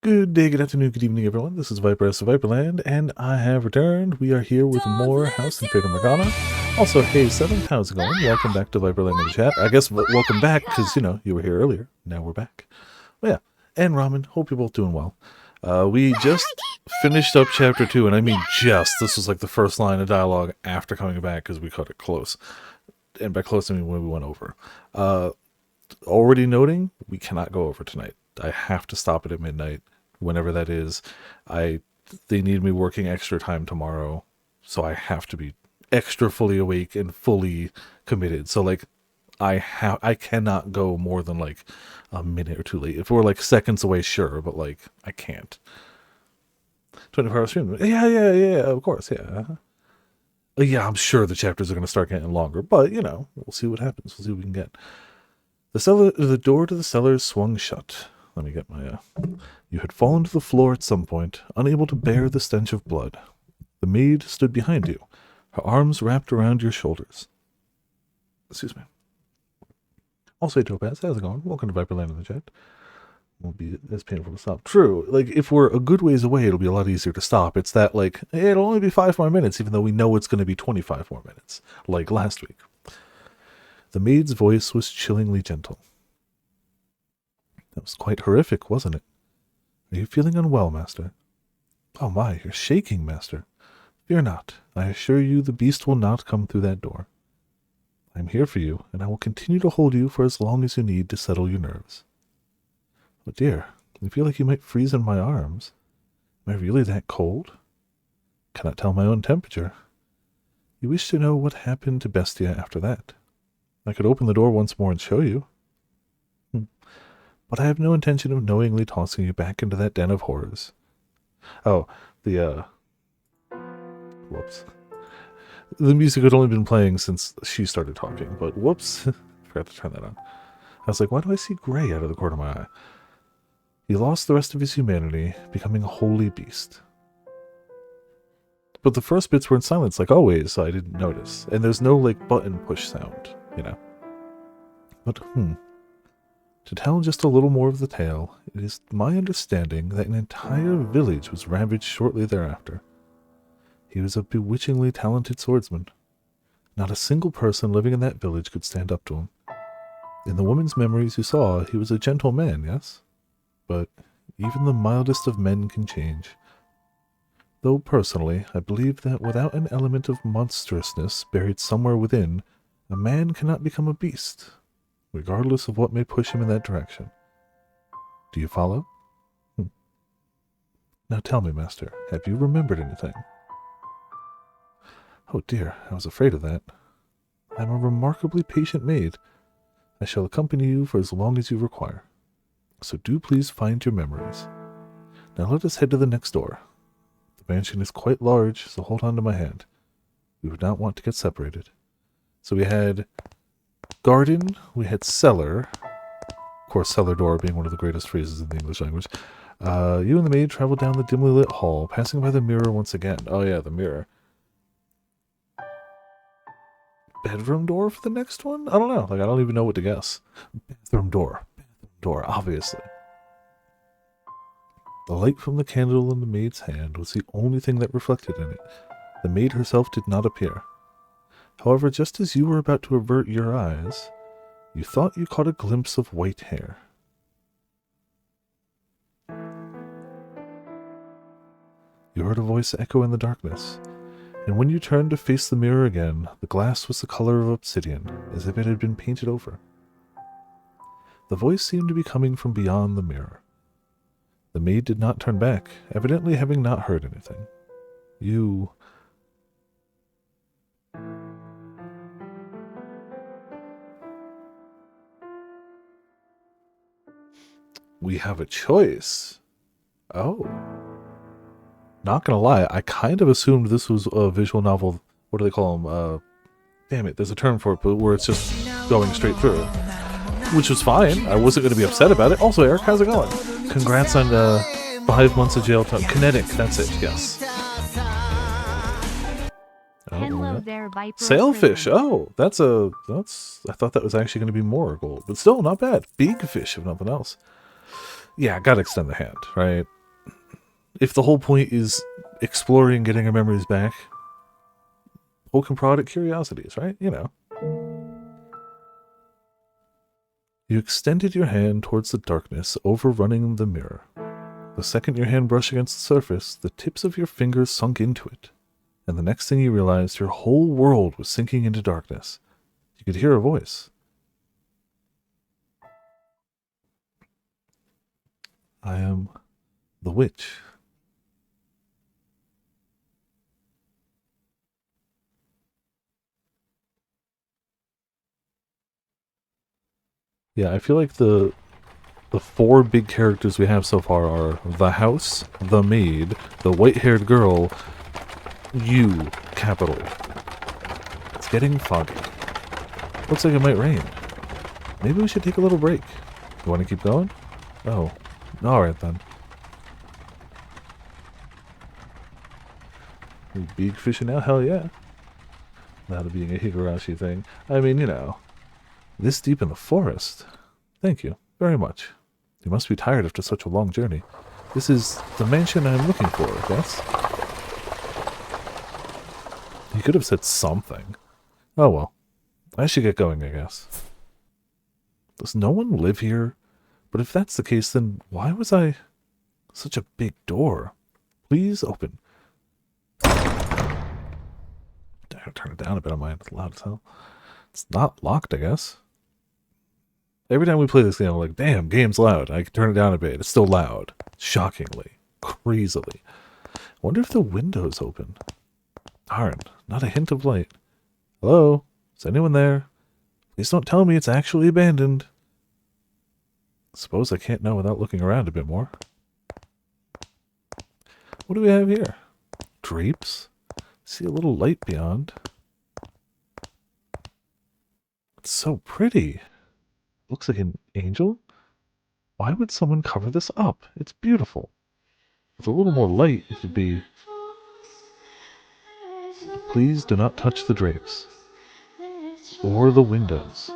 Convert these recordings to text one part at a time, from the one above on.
Good day, good afternoon, good evening, everyone. This is Viper S of Viperland, and I have returned. We are here with more House and Fata Morgana. Also, hey, Seven, how's it going? Welcome back to Viperland in the chat. I guess welcome back, because, you know, you were here earlier. Now we're back. Well, yeah. And Ramen, hope you're both doing well. We just finished up Chapter 2, and I mean just. This was like the first line of dialogue after coming back, because we cut it close. And by close, I mean when we went over. Already noting, we cannot go over tonight. I have to stop it at midnight, whenever that is. They need me working extra time tomorrow, so I have to be extra fully awake and fully committed. So like, I cannot go more than like a minute or two late. If we're like seconds away, sure, but like I can't. 24-hour stream. Yeah, of course, yeah. Yeah, I'm sure the chapters are going to start getting longer, but you know, we'll see what happens. We'll see what we can get. The door to the cellar swung shut. Let me get my, You had fallen to the floor at some point, unable to bear the stench of blood. The maid stood behind you, her arms wrapped around your shoulders. Excuse me. Also, Topaz, how's it going? Welcome to Viperland in the chat. Won't be as painful to stop. True, like, if we're a good ways away, it'll be a lot easier to stop. It's that, like, hey, it'll only be 5 more minutes, even though we know it's going to be 25 more minutes, like last week. The maid's voice was chillingly gentle. That was quite horrific, wasn't it? Are you feeling unwell, Master? Oh my, you're shaking, Master. Fear not. I assure you the beast will not come through that door. I am here for you, and I will continue to hold you for as long as you need to settle your nerves. Oh dear, I feel like you might freeze in my arms. Am I really that cold? Cannot tell my own temperature. You wish to know what happened to Bestia after that? I could open the door once more and show you. But I have no intention of knowingly tossing you back into that den of horrors. Oh, whoops. The music had only been playing since she started talking, but whoops. Forgot to turn that on. I was like, why do I see gray out of the corner of my eye? He lost the rest of his humanity, becoming a holy beast. But the first bits were in silence, like always, so I didn't notice. And there's no, like, button push sound, you know. But, To tell just a little more of the tale, it is my understanding that an entire village was ravaged shortly thereafter. He was a bewitchingly talented swordsman. Not a single person living in that village could stand up to him. In the woman's memories you saw, he was a gentle man, yes? But even the mildest of men can change. Though personally, I believe that without an element of monstrousness buried somewhere within, a man cannot become a beast, regardless of what may push him in that direction. Do you follow? Now tell me, Master, have you remembered anything? Oh dear, I was afraid of that. I am a remarkably patient maid. I shall accompany you for as long as you require. So do please find your memories. Now let us head to the next door. The mansion is quite large, so hold on to my hand. We would not want to get separated. So we had garden, we had cellar. Of course, cellar door being one of the greatest phrases in the English language. You and the maid traveled down the dimly lit hall, passing by the mirror once again. Oh yeah, the mirror. Bedroom door for the next one? I don't know. Like, I don't even know what to guess. Bathroom door. Bathroom door, obviously. The light from the candle in the maid's hand was the only thing that reflected in it. The maid herself did not appear. However, just as you were about to avert your eyes, you thought you caught a glimpse of white hair. You heard a voice echo in the darkness, and when you turned to face the mirror again, the glass was the color of obsidian, as if it had been painted over. The voice seemed to be coming from beyond the mirror. The maid did not turn back, evidently having not heard anything. You... We have a choice. Oh. Not gonna lie, I kind of assumed this was a visual novel. What do they call them? Damn it, there's a term for it, but where it's just going straight through. Which was fine. I wasn't going to be upset about it. Also, Eric, how's it going? Congrats on 5 months of jail time. Kinetic, that's it, yes. Hello there, Viper. Sailfish. Oh, that's. I thought that was actually going to be more gold, but still not bad. Big fish, if nothing else. Yeah, gotta extend the hand, right? If the whole point is exploring, getting our memories back, poke and prod at curiosities, right? You know. You extended your hand towards the darkness, overrunning the mirror. The second your hand brushed against the surface, the tips of your fingers sunk into it. And the next thing you realized, your whole world was sinking into darkness. You could hear a voice. I am the witch. Yeah, I feel like the four big characters we have so far are the house, the maid, the white-haired girl, you, capital. It's getting foggy. Looks like it might rain. Maybe we should take a little break. You want to keep going? Oh, alright then. We big fishing now? Hell yeah. That being a Higurashi thing. I mean, you know, this deep in the forest. Thank you very much. You must be tired after such a long journey. This is the mansion I'm looking for, yes? You could have said something. Oh well. I should get going, I guess. Does no one live here? But if that's the case, then why was I... Such a big door. Please open. I gotta turn it down a bit on mine. It's loud as hell. It's not locked, I guess. Every time we play this game, I'm like, damn, game's loud. I can turn it down a bit. It's still loud. Shockingly. Crazily. I wonder if the window's open. Darn, not a hint of light. Hello? Is anyone there? Please don't tell me it's actually abandoned. Suppose I can't know without looking around a bit more. What do we have here? Drapes? See a little light beyond. It's so pretty. Looks like an angel? Why would someone cover this up? It's beautiful. With a little more light, it could be... Please do not touch the drapes. Or the windows.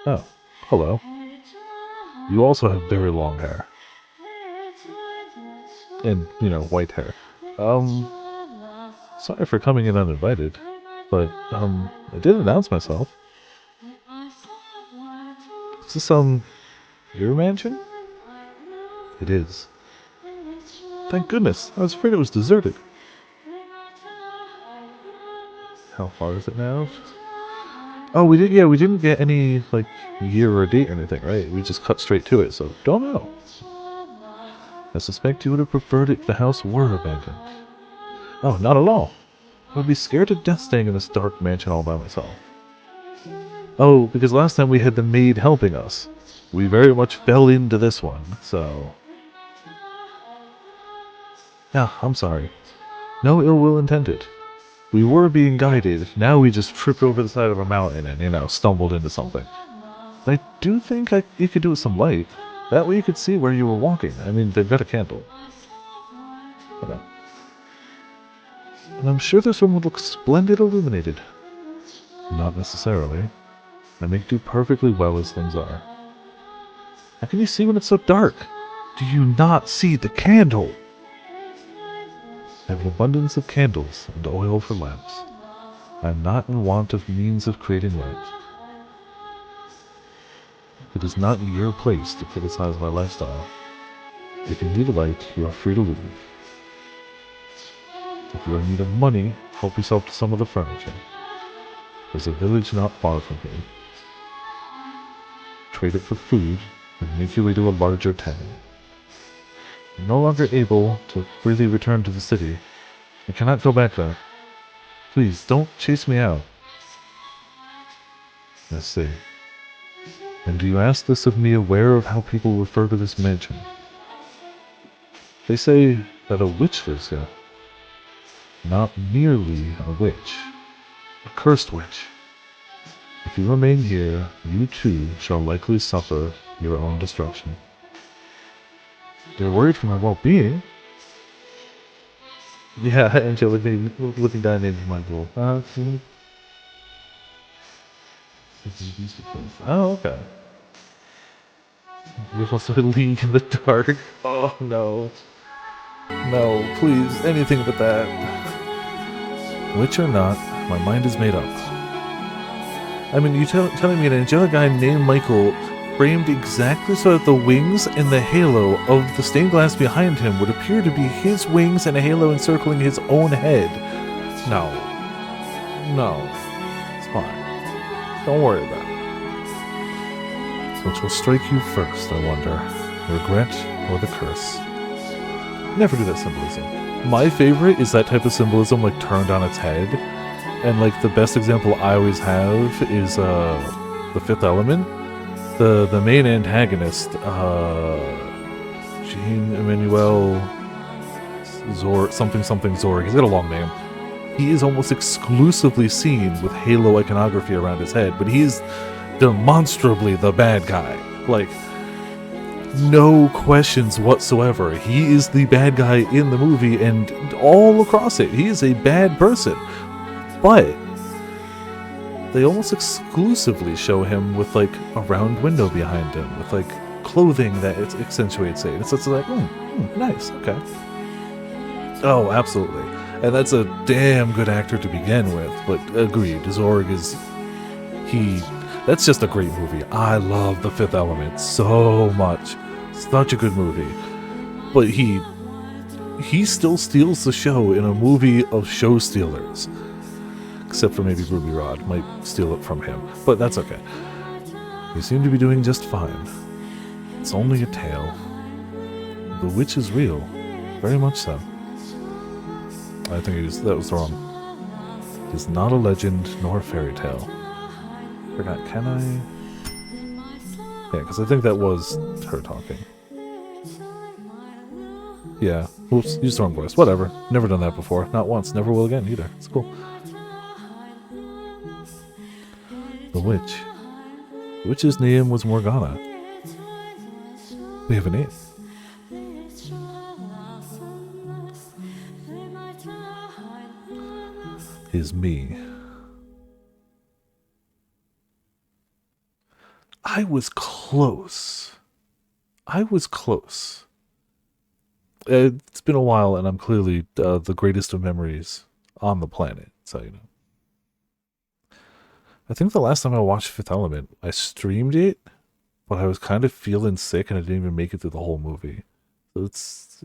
Oh, hello. You also have very long hair. And, you know, white hair. Sorry for coming in uninvited. But, I did announce myself. Is this, your mansion? It is. Thank goodness. I was afraid it was deserted. How far is it now? Oh, we didn't get any, like, year or date or anything, right? We just cut straight to it, so don't know. I suspect you would have preferred it if the house were abandoned. Oh, not at all. I would be scared to death staying in this dark mansion all by myself. Oh, because last time we had the maid helping us. We very much fell into this one, so... Yeah, I'm sorry. No ill will intended. We were being guided, now we just tripped over the side of a mountain and, you know, stumbled into something. But I do think you could do with some light. That way you could see where you were walking. I mean, they've got a candle. Hold on. And I'm sure this room would look splendid illuminated. Not necessarily. I make do perfectly well as things are. How can you see when it's so dark? Do you not see the candle? I have an abundance of candles and oil for lamps. I am not in want of means of creating light. It is not your place to criticize my lifestyle. If you need a light, you are free to leave. If you are in need of money, help yourself to some of the furniture. There's a village not far from here. Trade it for food, and make your way to a larger town. I'm no longer able to freely return to the city. I cannot go back there. Please, don't chase me out. I see. And do you ask this of me aware of how people refer to this mansion? They say that a witch lives here. Not merely a witch. A cursed witch. If you remain here, you too shall likely suffer your own destruction. They're worried for my well-being. Yeah, and you're looking down into my pool. Oh, okay. We also league in the dark. Oh no. No, please, anything but that. Witch or not, my mind is made up. I mean, you telling me an angelic guy named Michael framed exactly so that the wings and the halo of the stained glass behind him would appear to be his wings and a halo encircling his own head. No. No. It's fine. Don't worry about it. Which will strike you first, I wonder? Regret or the curse? Never do that symbolism. My favorite is that type of symbolism, like, turned on its head. And, like, the best example I always have is, the Fifth Element. The main antagonist, Jean-Emmanuel something Zorg. He's got a long name. He is almost exclusively seen with halo iconography around his head, but he is demonstrably the bad guy. Like, no questions whatsoever. He is the bad guy in the movie, and all across it, he is a bad person. But they almost exclusively show him with, like, a round window behind him, with, like, clothing that it accentuates it. It's just like, nice, okay. Oh, absolutely. And that's a damn good actor to begin with, but agreed, Zorg is... That's just a great movie. I love The Fifth Element so much. Such a good movie. But he still steals the show in a movie of show stealers. Except for maybe Ruby Rod might steal it from him. But that's okay. You seem to be doing just fine. It's only a tale. The witch is real. Very much so. I think that was wrong. It is not a legend nor a fairy tale. Forgot, can I? Yeah, because I think that was her talking. Yeah, oops, used the wrong voice. Whatever. Never done that before. Not once. Never will again either. It's cool. The witch. The witch's name was Morgana. We have a name. Is me. I was close. It's been a while, and I'm clearly the greatest of memories on the planet, so you know. I think the last time I watched Fifth Element, I streamed it, but I was kind of feeling sick, and I didn't even make it through the whole movie. So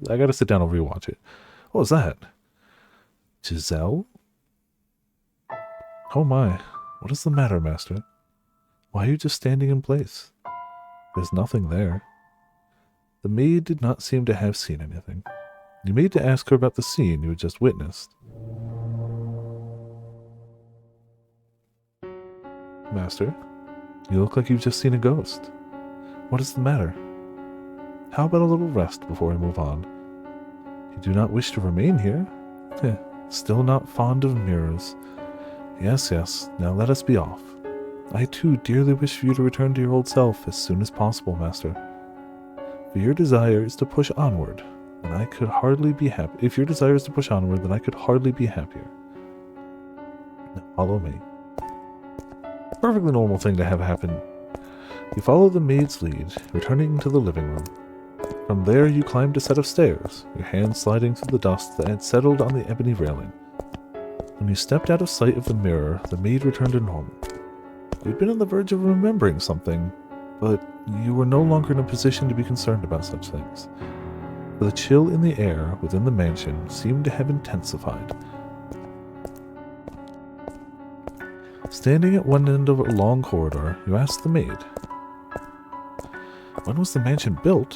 I gotta sit down and rewatch it. What was that? Giselle? Oh my, what is the matter, Master? Why are you just standing in place? There's nothing there. The maid did not seem to have seen anything. You made to ask her about the scene you had just witnessed. Master, you look like you've just seen a ghost. What is the matter? How about a little rest before we move on? You do not wish to remain here? Still not fond of mirrors. Yes, now let us be off. I too dearly wish for you to return to your old self as soon as possible, Master. For your desire is to push onward, and I could hardly be happy. If your desire is to push onward, then I could hardly be happier. Now follow me. Perfectly normal thing to have happen. You follow the maid's lead, returning to the living room. From there you climbed a set of stairs, your hands sliding through the dust that had settled on the ebony railing. When you stepped out of sight of the mirror, the maid returned to normal. You'd been on the verge of remembering something, but you were no longer in a position to be concerned about such things. The chill in the air within the mansion seemed to have intensified. Standing at one end of a long corridor, you asked the maid, "When was the mansion built?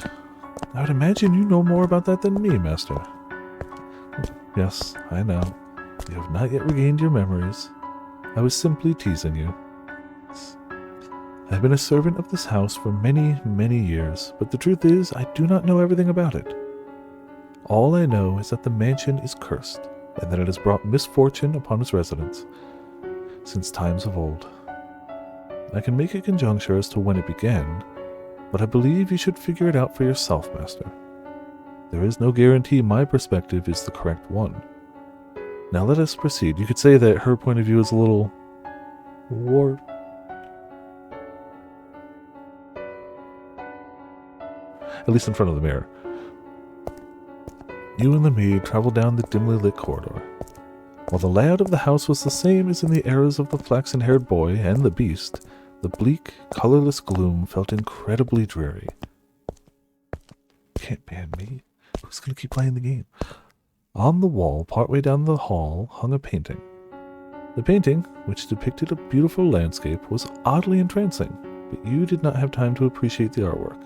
I would imagine you know more about that than me, Master." Yes, I know. You have not yet regained your memories. I was simply teasing you. I have been a servant of this house for many, many years, but the truth is, I do not know everything about it. All I know is that the mansion is cursed, and that it has brought misfortune upon its residents since times of old. I can make a conjecture as to when it began, but I believe you should figure it out for yourself, Master. There is no guarantee my perspective is the correct one. Now let us proceed. You could say that her point of view is a little warped. at least in front of the mirror. You and the maid traveled down the dimly lit corridor. While the layout of the house was the same as in the eras of the flaxen-haired boy and the beast, the bleak, colorless gloom felt incredibly dreary. Can't ban me. Who's gonna keep playing the game? On the wall, partway down the hall, hung a painting. The painting, which depicted a beautiful landscape, was oddly entrancing, but you did not have time to appreciate the artwork.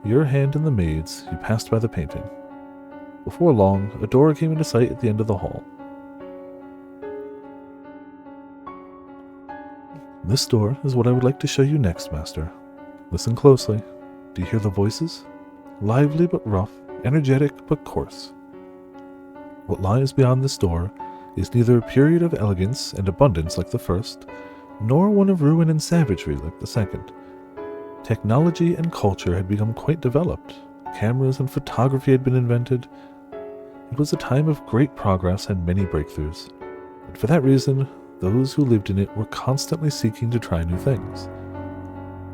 Your hand in the maid's, you passed by the painting. Before long, a door came into sight at the end of the hall. This door is what I would like to show you next, Master. Listen closely. Do you hear the voices? Lively but rough, energetic but coarse. What lies beyond this door is neither a period of elegance and abundance like the first, nor one of ruin and savagery like the second. Technology and culture had become quite developed. Cameras and photography had been invented. It was a time of great progress and many breakthroughs. And for that reason, those who lived in it were constantly seeking to try new things.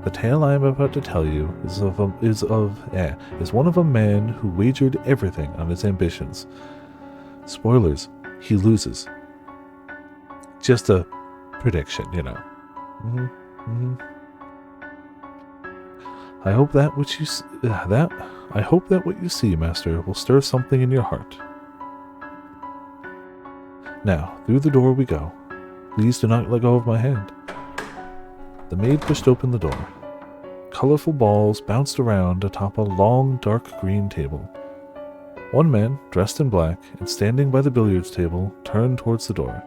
The tale I am about to tell you is one of a man who wagered everything on his ambitions. Spoilers, he loses. Just a prediction, you know. I hope that what you see, Master, will stir something in your heart. Now, through the door we go. Please do not let go of my hand. The maid pushed open the door. Colorful balls bounced around atop a long, dark green table. One man, dressed in black and standing by the billiards table, turned towards the door.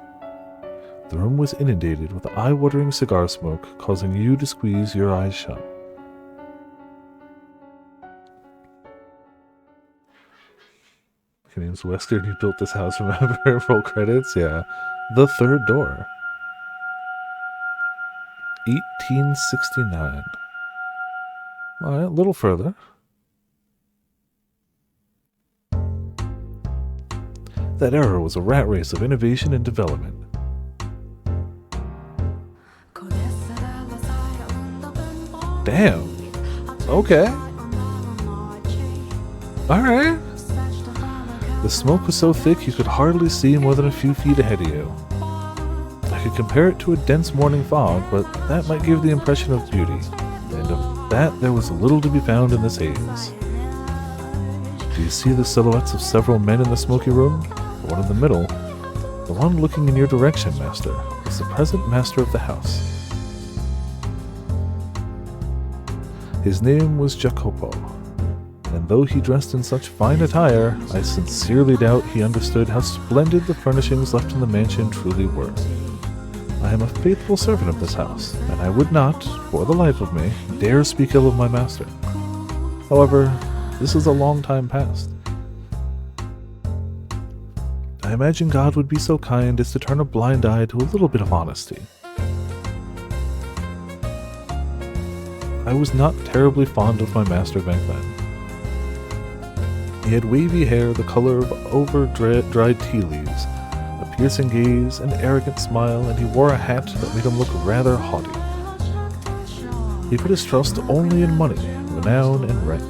The room was inundated with eye-watering cigar smoke, causing you to squeeze your eyes shut. My name's Western. He built this house, remember? Roll credits? Yeah. The third door. 1869. Alright, a little further. That era was a rat race of innovation and development. Damn. Okay. Alright. The smoke was so thick you could hardly see more than a few feet ahead of you. I could compare it to a dense morning fog, but that might give the impression of beauty, and of that there was little to be found in this haze. Do you see the silhouettes of several men in the smoky room? The one in the middle, the one looking in your direction, Master, is the present master of the house. His name was Jacopo, and though he dressed in such fine attire, I sincerely doubt he understood how splendid the furnishings left in the mansion truly were. I am a faithful servant of this house, and I would not, for the life of me, dare speak ill of my master. However, this is a long time past. I imagine God would be so kind as to turn a blind eye to a little bit of honesty. I was not terribly fond of my master back then. He had wavy hair the color of over-dried tea leaves, a piercing gaze, an arrogant smile, and he wore a hat that made him look rather haughty. He put his trust only in money, renown, and rank.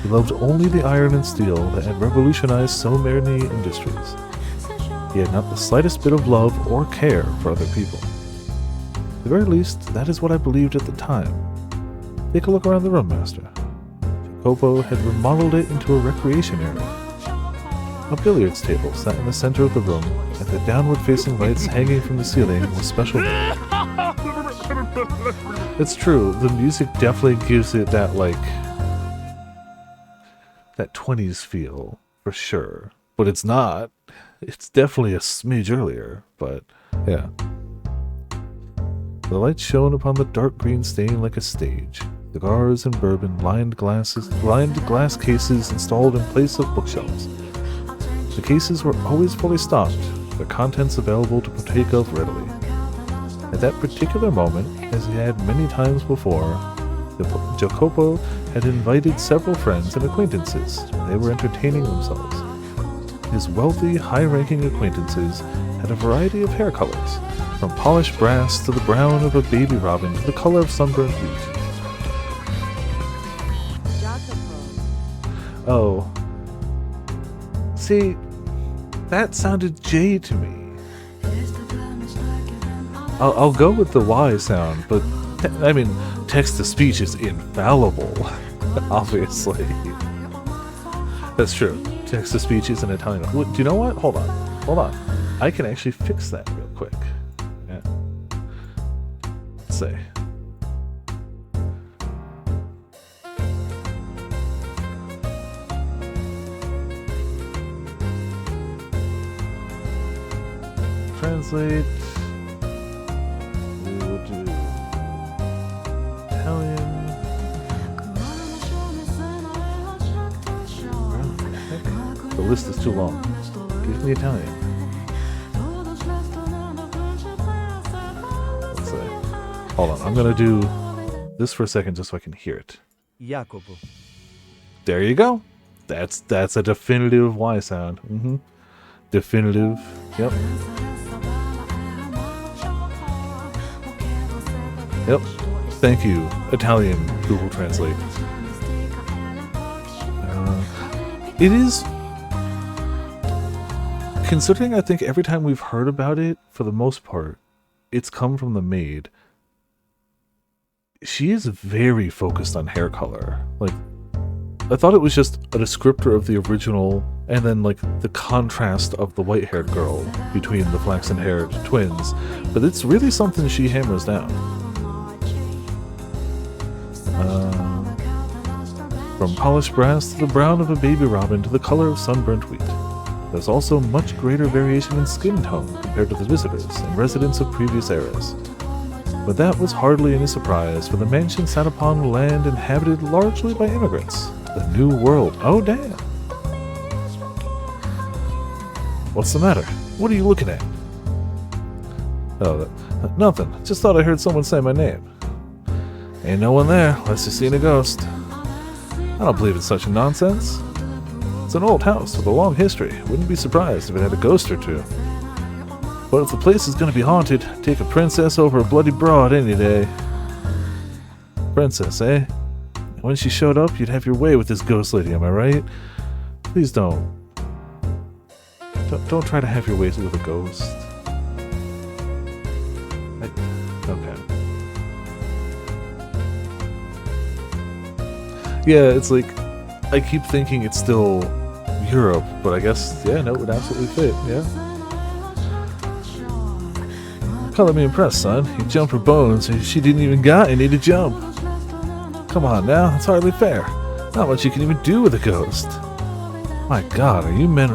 He loved only the iron and steel that had revolutionized so many industries. He had not the slightest bit of love or care for other people. At the very least, that is what I believed at the time. Take a look around the room, Master. Jacopo had remodeled it into a recreation area. A billiards table sat in the center of the room, and the downward-facing lights hanging from the ceiling was special. It's true, the music definitely gives it that, that 20s feel, for sure. But it's not. It's definitely a smidge earlier, but yeah. The light shone upon the dark green stain like a stage. Cigars and bourbon lined glass cases installed in place of bookshelves. The cases were always fully stocked, their contents available to partake of readily. At that particular moment, as he had many times before, Jacopo had invited several friends and acquaintances, and they were entertaining themselves. His wealthy, high-ranking acquaintances had a variety of hair colors, from polished brass to the brown of a baby robin to the color of sunburnt wheat. Oh. See, that sounded J to me. I'll go with the Y sound, but I mean, text-to-speech is infallible, obviously. That's true. Text-to-speech is an Italian. Do you know what? Hold on. I can actually fix that real quick. Yeah. Let's see. Translate. We will do Italian. Where the heck? The list is too long. Give me Italian. Let's see. Hold on. I'm gonna do this for a second just so I can hear it. Jacopo. There you go. That's a definitive Y sound. Definitive. Yep. Yep. Thank you, Italian Google Translate. It is, considering I think every time we've heard about it, for the most part, it's come from the maid. She is very focused on hair color. Like, I thought it was just a descriptor of the original, and then like the contrast of the white-haired girl between the flaxen-haired twins, but it's really something she hammers down. From polished brass to the brown of a baby robin to the color of sunburnt wheat. There's also much greater variation in skin tone compared to the visitors and residents of previous eras. But that was hardly any surprise, for the mansion sat upon land inhabited largely by immigrants. The New World. Oh, damn. What's the matter? What are you looking at? Oh, nothing. Just thought I heard someone say my name. Ain't no one there, unless you've seen a ghost. I don't believe in such nonsense. It's an old house with a long history. Wouldn't be surprised if it had a ghost or two. But if the place is gonna be haunted, take a princess over a bloody broad any day. Princess, eh? When she showed up, you'd have your way with this ghost lady, am I right? Please don't. Don't try to have your ways with a ghost. Okay. Yeah, it's like, I keep thinking it's still Europe, but I guess, yeah, no, it would absolutely fit, yeah. Color me impressed, son. You jumped her bones, and she didn't even got any to jump. Come on now, it's hardly fair. Not much you can even do with a ghost. My god, are you men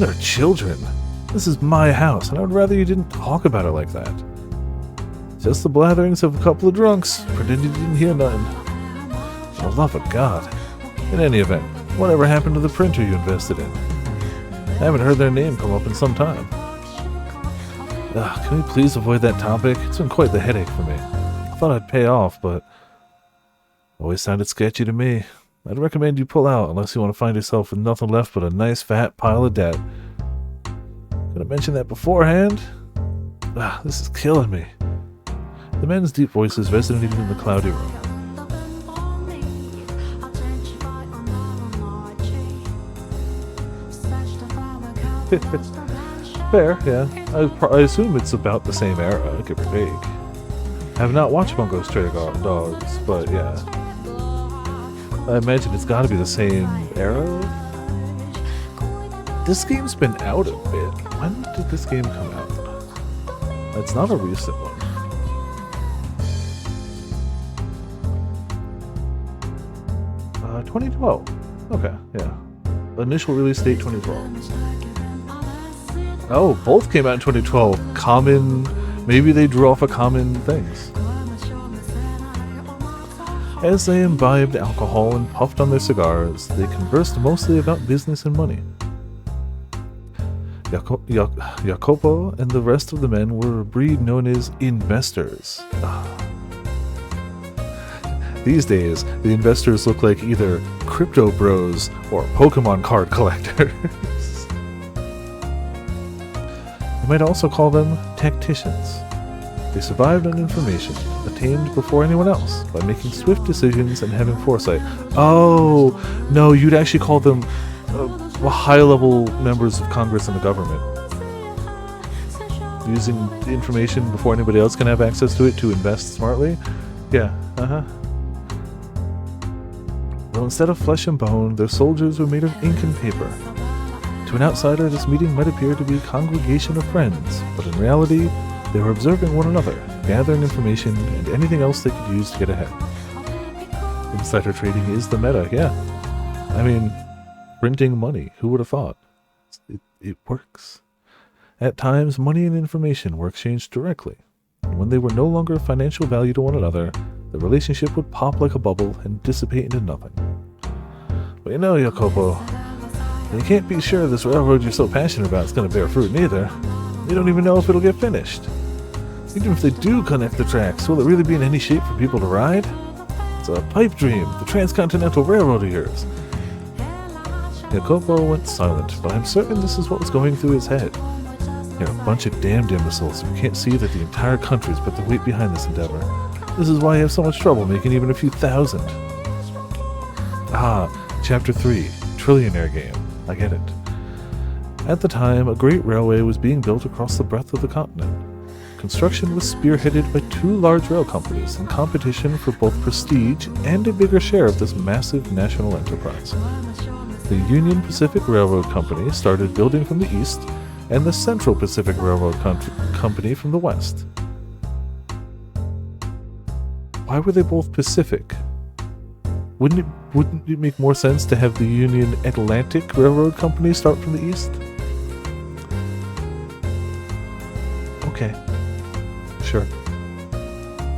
or children? This is my house, and I would rather you didn't talk about it like that. Just the blatherings of a couple of drunks, pretending you didn't hear nothing. For the love of God. In any event, whatever happened to the printer you invested in? I haven't heard their name come up in some time. Can we please avoid that topic? It's been quite the headache for me. I thought I'd pay off, but always sounded sketchy to me. I'd recommend you pull out unless you want to find yourself with nothing left but a nice fat pile of debt. Could have mentioned that beforehand? This is killing me. The men's deep voices resonated in the cloudy room. Fair, yeah. I assume it's about the same era, give or take. I have not watched Bungo Stray Dogs, but yeah. I imagine it's gotta be the same era? This game's been out a bit. When did this game come out? It's not a recent one. Uh, 2012. Okay, yeah. Initial release date 2012. Oh, both came out in 2012. Common... Maybe they drew off of common things. As they imbibed alcohol and puffed on their cigars, they conversed mostly about business and money. Jacopo and the rest of the men were a breed known as investors. These days, the investors look like either crypto bros or Pokemon card collectors. You might also call them tacticians. They survived on information attained before anyone else by making swift decisions and having foresight. Oh, no, you'd actually call them high-level members of Congress and the government. Using information before anybody else can have access to it to invest smartly? Yeah, Well, instead of flesh and bone, their soldiers were made of ink and paper. To an outsider, this meeting might appear to be a congregation of friends, but in reality, they were observing one another, gathering information, and anything else they could use to get ahead. Insider trading is the meta, yeah. I mean, printing money, who would have thought? It works. At times, money and information were exchanged directly, and when they were no longer of financial value to one another, the relationship would pop like a bubble and dissipate into nothing. But you know, Jacopo, you can't be sure this railroad you're so passionate about is going to bear fruit neither. You don't even know if it'll get finished. Even if they do connect the tracks, will it really be in any shape for people to ride? It's a pipe dream, the transcontinental railroad of yours. Jacopo went silent, but I'm certain this is what was going through his head. You're a bunch of damned imbeciles who can't see that the entire country's put their weight behind this endeavor. This is why you have so much trouble making even a few thousand. Ah, Chapter 3, Trillionaire Game. I get it. At the time, a great railway was being built across the breadth of the continent. Construction was spearheaded by two large rail companies in competition for both prestige and a bigger share of this massive national enterprise. The Union Pacific Railroad Company started building from the east, and the Central Pacific Railroad Company from the west. Why were they both Pacific? Wouldn't it make more sense to have the Union Atlantic Railroad Company start from the east? Okay. Sure.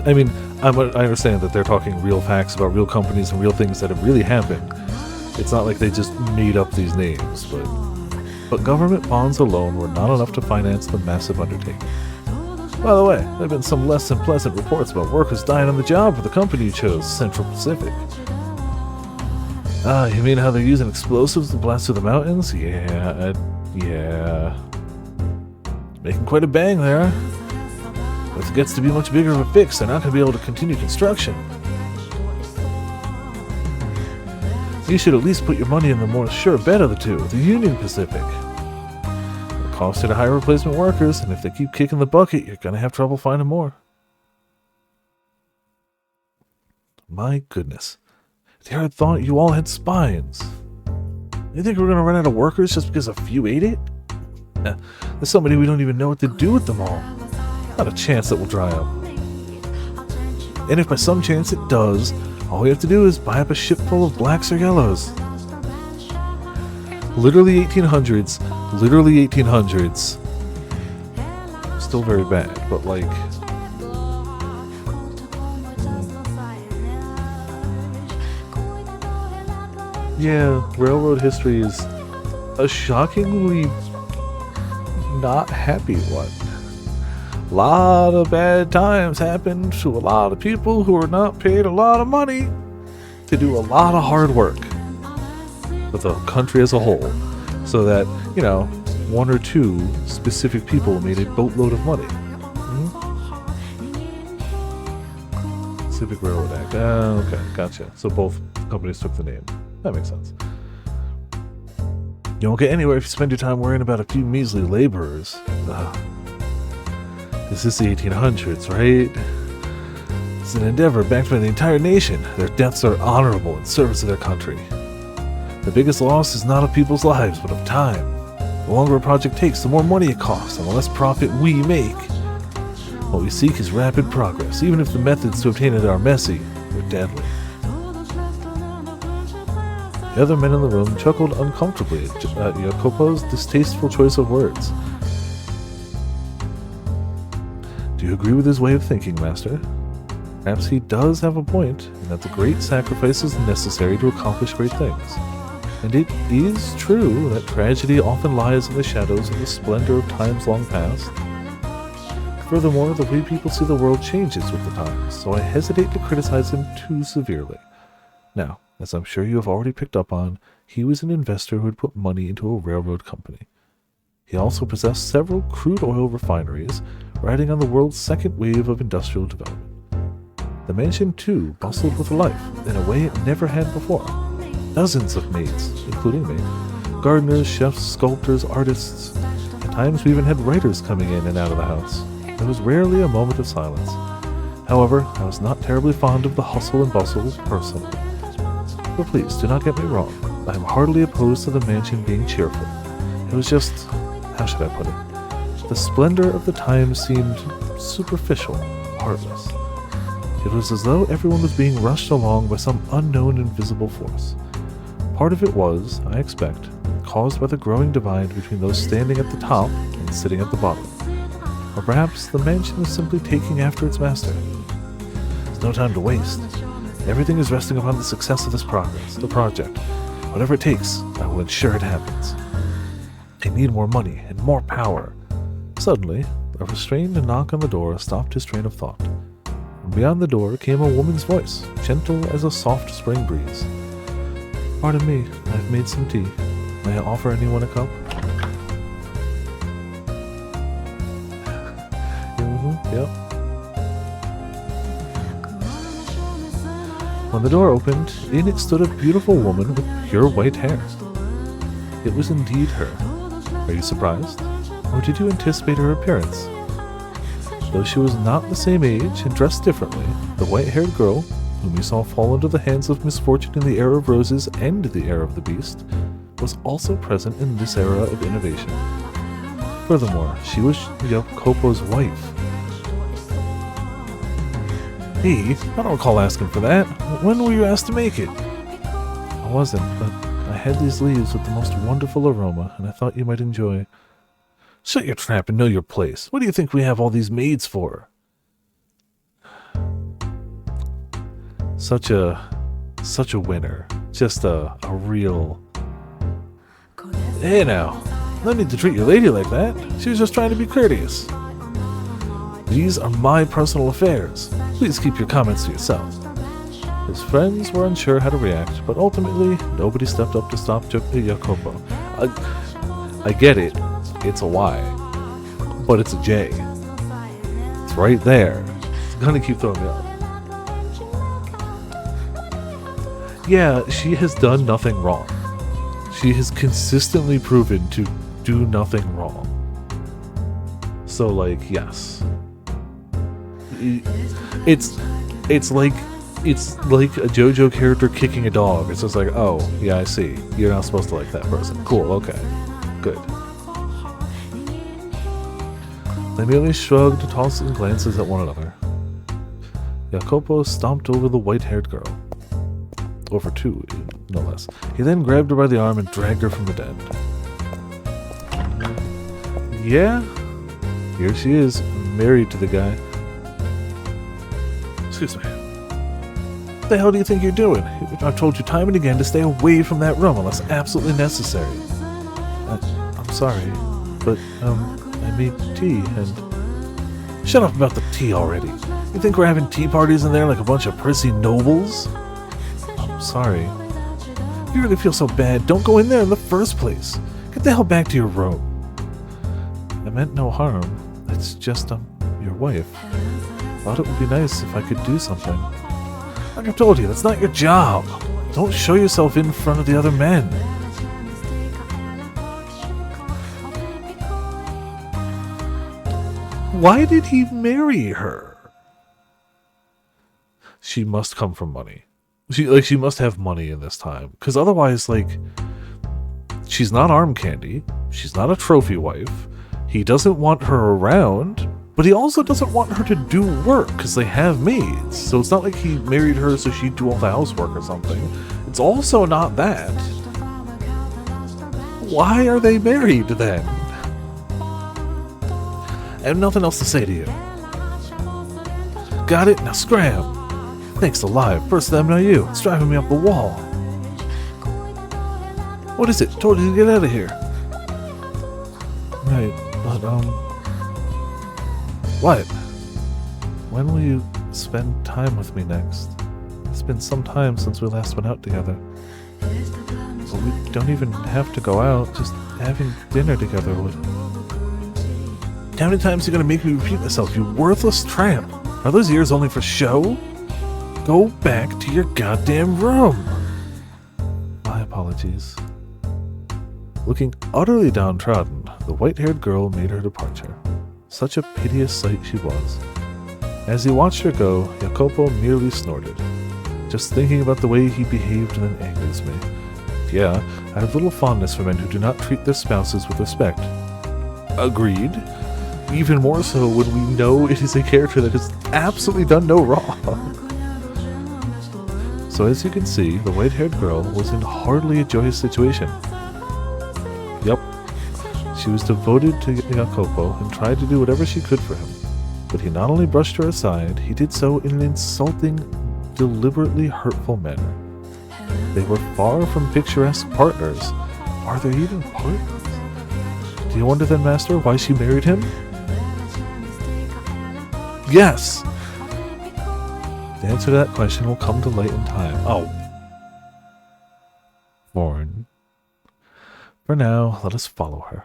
I mean, I understand that they're talking real facts about real companies and real things that have really happened. It's not like they just made up these names, but government bonds alone were not enough to finance the massive undertaking. By the way, there have been some less than pleasant reports about workers dying on the job for the company you chose, Central Pacific. Ah, you mean how they're using explosives to blast through the mountains? Yeah. Making quite a bang there. But if it gets to be much bigger of a fix, they're not going to be able to continue construction. You should at least put your money in the more sure bet of the two, the Union Pacific. It costs you to hire replacement workers, and if they keep kicking the bucket, you're going to have trouble finding more. My goodness. There I thought you all had spines. You think we're going to run out of workers just because a few ate it? There's so many we don't even know what to do with them all. Not a chance that will dry up. And if by some chance it does, all we have to do is buy up a ship full of blacks or yellows. Literally 1800s. Literally 1800s. Still very bad, but like... Yeah, railroad history is a shockingly not happy one. A lot of bad times happened to a lot of people who are not paid a lot of money to do a lot of hard work for the country as a whole, so that, you know, one or two specific people made a boatload of money. Pacific Railroad Act. Okay, gotcha. So both companies took the name. That makes sense. You won't get anywhere if you spend your time worrying about a few measly laborers. This is the 1800s, right? It's an endeavor backed by the entire nation. Their deaths are honorable in service of their country. The biggest loss is not of people's lives, but of time. The longer a project takes, the more money it costs, and the less profit we make. What we seek is rapid progress, even if the methods to obtain it are messy or deadly. The other men in the room chuckled uncomfortably at Jacopo's distasteful choice of words. Do you agree with his way of thinking, Master? Perhaps he does have a point, in that the great sacrifice is necessary to accomplish great things. And it is true that tragedy often lies in the shadows of the splendor of times long past. Furthermore, the way people see the world changes with the times, so I hesitate to criticize him too severely. Now, as I'm sure you have already picked up on, he was an investor who had put money into a railroad company. He also possessed several crude oil refineries, riding on the world's second wave of industrial development. The mansion, too, bustled with life in a way it never had before. Dozens of maids, including me, gardeners, chefs, sculptors, artists. At times we even had writers coming in and out of the house. There was rarely a moment of silence. However, I was not terribly fond of the hustle and bustle personally. But please, do not get me wrong. I am heartily opposed to the mansion being cheerful. It was just, how should I put it? The splendor of the time seemed superficial, heartless. It was as though everyone was being rushed along by some unknown invisible force. Part of it was, I expect, caused by the growing divide between those standing at the top and sitting at the bottom. Or perhaps the mansion is simply taking after its master. There's no time to waste. Everything is resting upon the success of this the project. Whatever it takes, I will ensure it happens. I need more money and more power. Suddenly, a restrained knock on the door stopped his train of thought. From beyond the door came a woman's voice, gentle as a soft spring breeze. Pardon me, I've made some tea. May I offer anyone a cup? Yep. When the door opened, in it stood a beautiful woman with pure white hair. It was indeed her. Are you surprised? Or did you anticipate her appearance? Though she was not the same age and dressed differently, the white-haired girl, whom you saw fall into the hands of misfortune in the era of roses and the era of the beast, was also present in this era of innovation. Furthermore, she was Jacopo's wife. Hey, I don't recall asking for that. When were you asked to make it? I wasn't, but I had these leaves with the most wonderful aroma, and I thought you might enjoy. Shut your trap and know your place. What do you think we have all these maids for? Such a winner. Just a real... Hey now, no need to treat your lady like that. She was just trying to be courteous. These are my personal affairs. Please keep your comments to yourself. His friends were unsure how to react, but ultimately, nobody stepped up to stop Jacopo. I get it. It's a Y. But it's a J. It's right there. It's gonna keep throwing me off. Yeah, she has done nothing wrong. She has consistently proven to do nothing wrong. So, like, yes. It's like a JoJo character kicking a dog. It's just like, oh, yeah, I see. You're not supposed to like that person. Cool, okay. Good. They merely shrugged, tossing glances at one another. Jacopo stomped over the white-haired girl. Over two, no less. He then grabbed her by the arm and dragged her from the den. Yeah, here she is, married to the guy. Excuse me. What the hell do you think you're doing? I've told you time and again to stay away from that room unless absolutely necessary. I'm sorry, but, I made tea and... Shut up about the tea already. You think we're having tea parties in there like a bunch of prissy nobles? I'm sorry. If you really feel so bad, don't go in there in the first place. Get the hell back to your room. I meant no harm. It's just, your wife. Thought it would be nice if I could do something. Like I've told you, that's not your job. Don't show yourself in front of the other men. Why did he marry her? She must come from money. She must have money in this time. Because otherwise, like, she's not arm candy. She's not a trophy wife. He doesn't want her around. But he also doesn't want her to do work because they have maids. So it's not like he married her so she'd do all the housework or something. It's also not that. Why are they married then? I have nothing else to say to you. Got it? Now scram. Thanks alive. First them, now you. It's driving me up the wall. What is it? Told you to get out of here. Right, but what? When will you spend time with me next? It's been some time since we last went out together. But we don't even have to go out, just having dinner together would... How many times are you gonna make me repeat myself, you worthless tramp? Are those ears only for show? Go back to your goddamn room! My apologies. Looking utterly downtrodden, the white-haired girl made her departure. Such a piteous sight she was. As he watched her go, Jacopo merely snorted. Just thinking about the way he behaved then angers me. Yeah, I have little fondness for men who do not treat their spouses with respect. Agreed. Even more so when we know it is a character that has absolutely done no wrong. So as you can see, the white-haired girl was in hardly a joyous situation. Yup. She was devoted to Jacopo and tried to do whatever she could for him. But he not only brushed her aside, he did so in an insulting, deliberately hurtful manner. They were far from picturesque partners. Are they even partners? Do you wonder then, Master, why she married him? Yes! The answer to that question will come to light in time. Oh. Foreign. For now, let us follow her.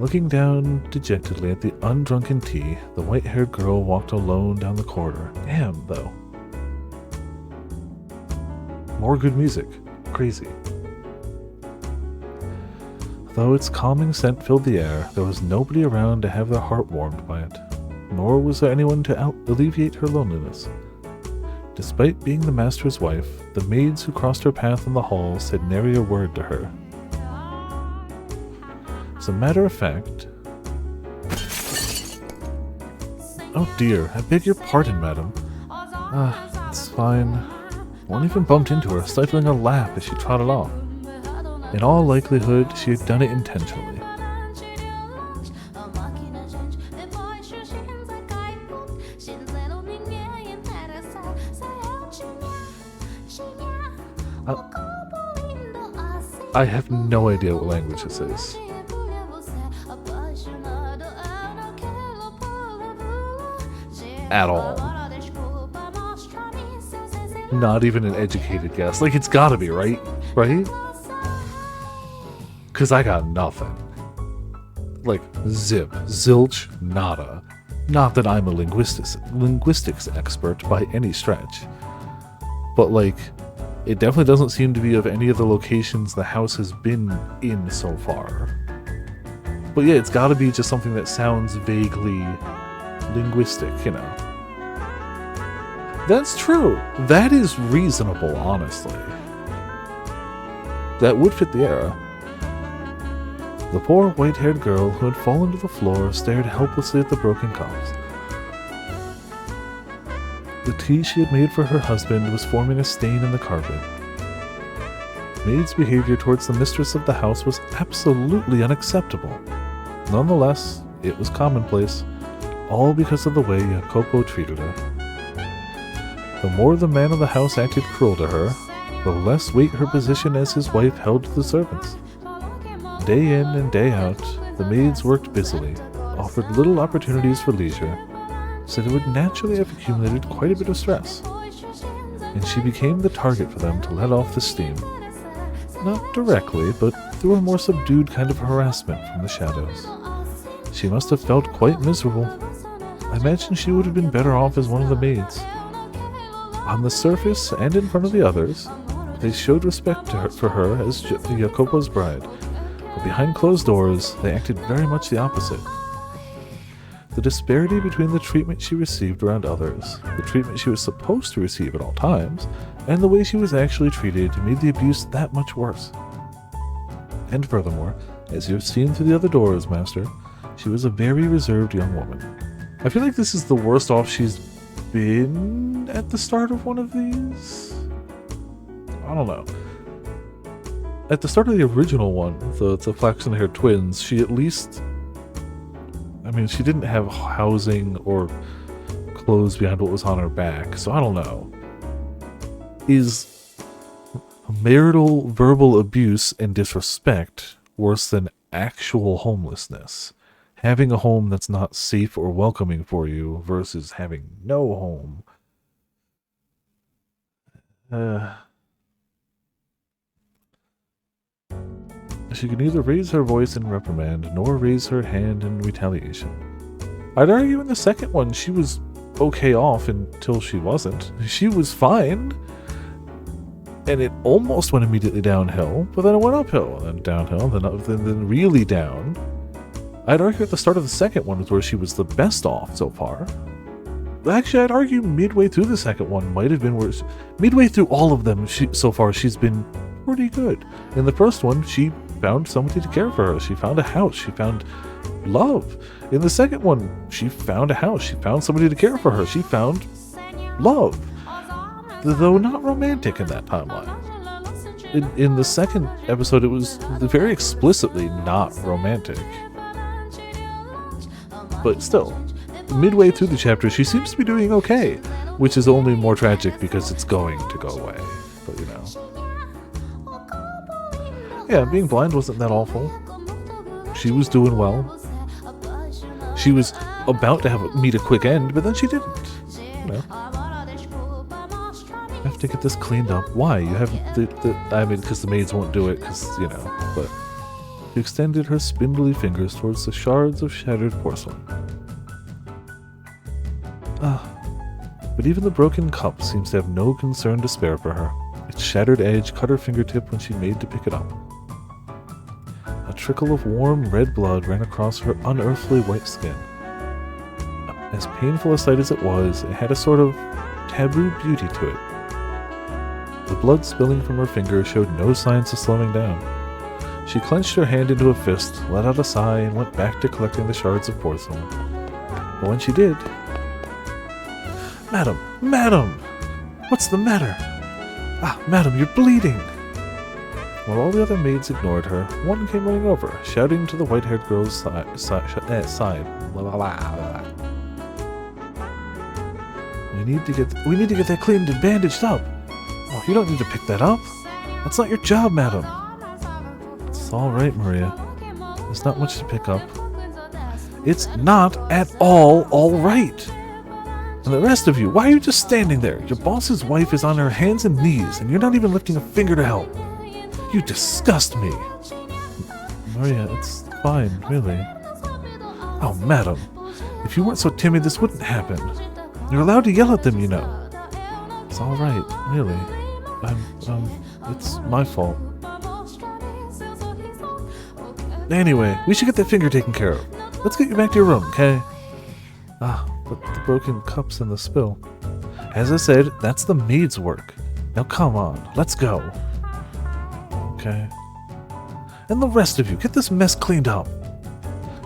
Looking down dejectedly at the undrunken tea, the white-haired girl walked alone down the corridor. Damn, though. More good music. Crazy. Though its calming scent filled the air, there was nobody around to have their heart warmed by it, nor was there anyone to alleviate her loneliness. Despite being the master's wife, the maids who crossed her path in the hall said nary a word to her. As a matter of fact... Oh dear, I beg your pardon, madam. It's fine. One even bumped into her, stifling a laugh as she trotted off. In all likelihood, she had done it intentionally. I have no idea what language this is. At all. Not even an educated guess. Like, it's gotta be, right? Right? Because I got nothing. Like, zip, zilch, nada. Not that I'm a linguistics expert by any stretch. But, like, it definitely doesn't seem to be of any of the locations the house has been in so far. But yeah, it's gotta be just something that sounds vaguely linguistic, you know. That's true. That is reasonable, honestly. That would fit the era. The poor white-haired girl who had fallen to the floor stared helplessly at the broken cups. The tea she had made for her husband was forming a stain in the carpet. Maid's behavior towards the mistress of the house was absolutely unacceptable. Nonetheless, it was commonplace, all because of the way Jacopo treated her. The more the man of the house acted cruel to her, the less weight her position as his wife held to the servants. Day in and day out, the maids worked busily, offered little opportunities for leisure, so they would naturally have accumulated quite a bit of stress, and she became the target for them to let off the steam. Not directly, but through a more subdued kind of harassment from the shadows. She must have felt quite miserable. I imagine she would have been better off as one of the maids. On the surface and in front of the others, they showed respect for her as Jacopo's bride, but behind closed doors, they acted very much the opposite. The disparity between the treatment she received around others, the treatment she was supposed to receive at all times, and the way she was actually treated made the abuse that much worse. And furthermore, as you have seen through the other doors, Master, she was a very reserved young woman. I feel like this is the worst off she's been at the start of one of these? I don't know. At the start of the original one, the flaxen-haired twins, she at least... I mean, she didn't have housing or clothes behind what was on her back, so I don't know. Is marital verbal abuse and disrespect worse than actual homelessness? having a home that's not safe or welcoming for you versus having no home. She could neither raise her voice in reprimand nor raise her hand in retaliation. I'd argue in the second one she was okay off until she wasn't. She was fine, and it almost went immediately downhill, but then it went uphill, and then downhill, then up, then really down. I'd argue at the start of the second one is where she was the best off so far. Actually, I'd argue midway through the second one might have been worse. Midway through all of them so far, she's been pretty good. In the first one, she found somebody to care for her. She found a house. She found love. In the second one, she found a house. She found somebody to care for her. She found love. Though not romantic in that timeline. In the second episode, it was very explicitly not romantic. But still, midway through the chapter, she seems to be doing okay, which is only more tragic because it's going to go away. But you know. Yeah, being blind wasn't that awful. She was doing well. She was about to meet a quick end, but then she didn't. You know. I have to get this cleaned up. Why? You have I mean, because the maids won't do it, because, you know, but she extended her spindly fingers towards the shards of shattered porcelain. But even the broken cup seems to have no concern to spare for her. Its shattered edge cut her fingertip when she made to pick it up. A trickle of warm red blood ran across her unearthly white skin. As painful a sight as it was, it had a sort of taboo beauty to it. The blood spilling from her finger showed no signs of slowing down. She clenched her hand into a fist, let out a sigh, and went back to collecting the shards of porcelain. But when she did... Madam! Madam! What's the matter? Ah, madam, you're bleeding! While all the other maids ignored her, one came running over, shouting to the white-haired girl's side. Blah, blah, blah. We need to get that cleaned and bandaged up. Oh, you don't need to pick that up. That's not your job, madam. It's all right, Maria. There's not much to pick up. It's not at all right. And the rest of you, why are you just standing there? Your boss's wife is on her hands and knees, and you're not even lifting a finger to help. You disgust me. Maria, it's fine, really. Oh, madam. If you weren't so timid, this wouldn't happen. You're allowed to yell at them, you know. It's all right, really. It's my fault. Anyway, we should get that finger taken care of. Let's get you back to your room, okay? But the broken cups and the spill. As I said, that's the maid's work. Now come on, let's go. Okay. And the rest of you, get this mess cleaned up.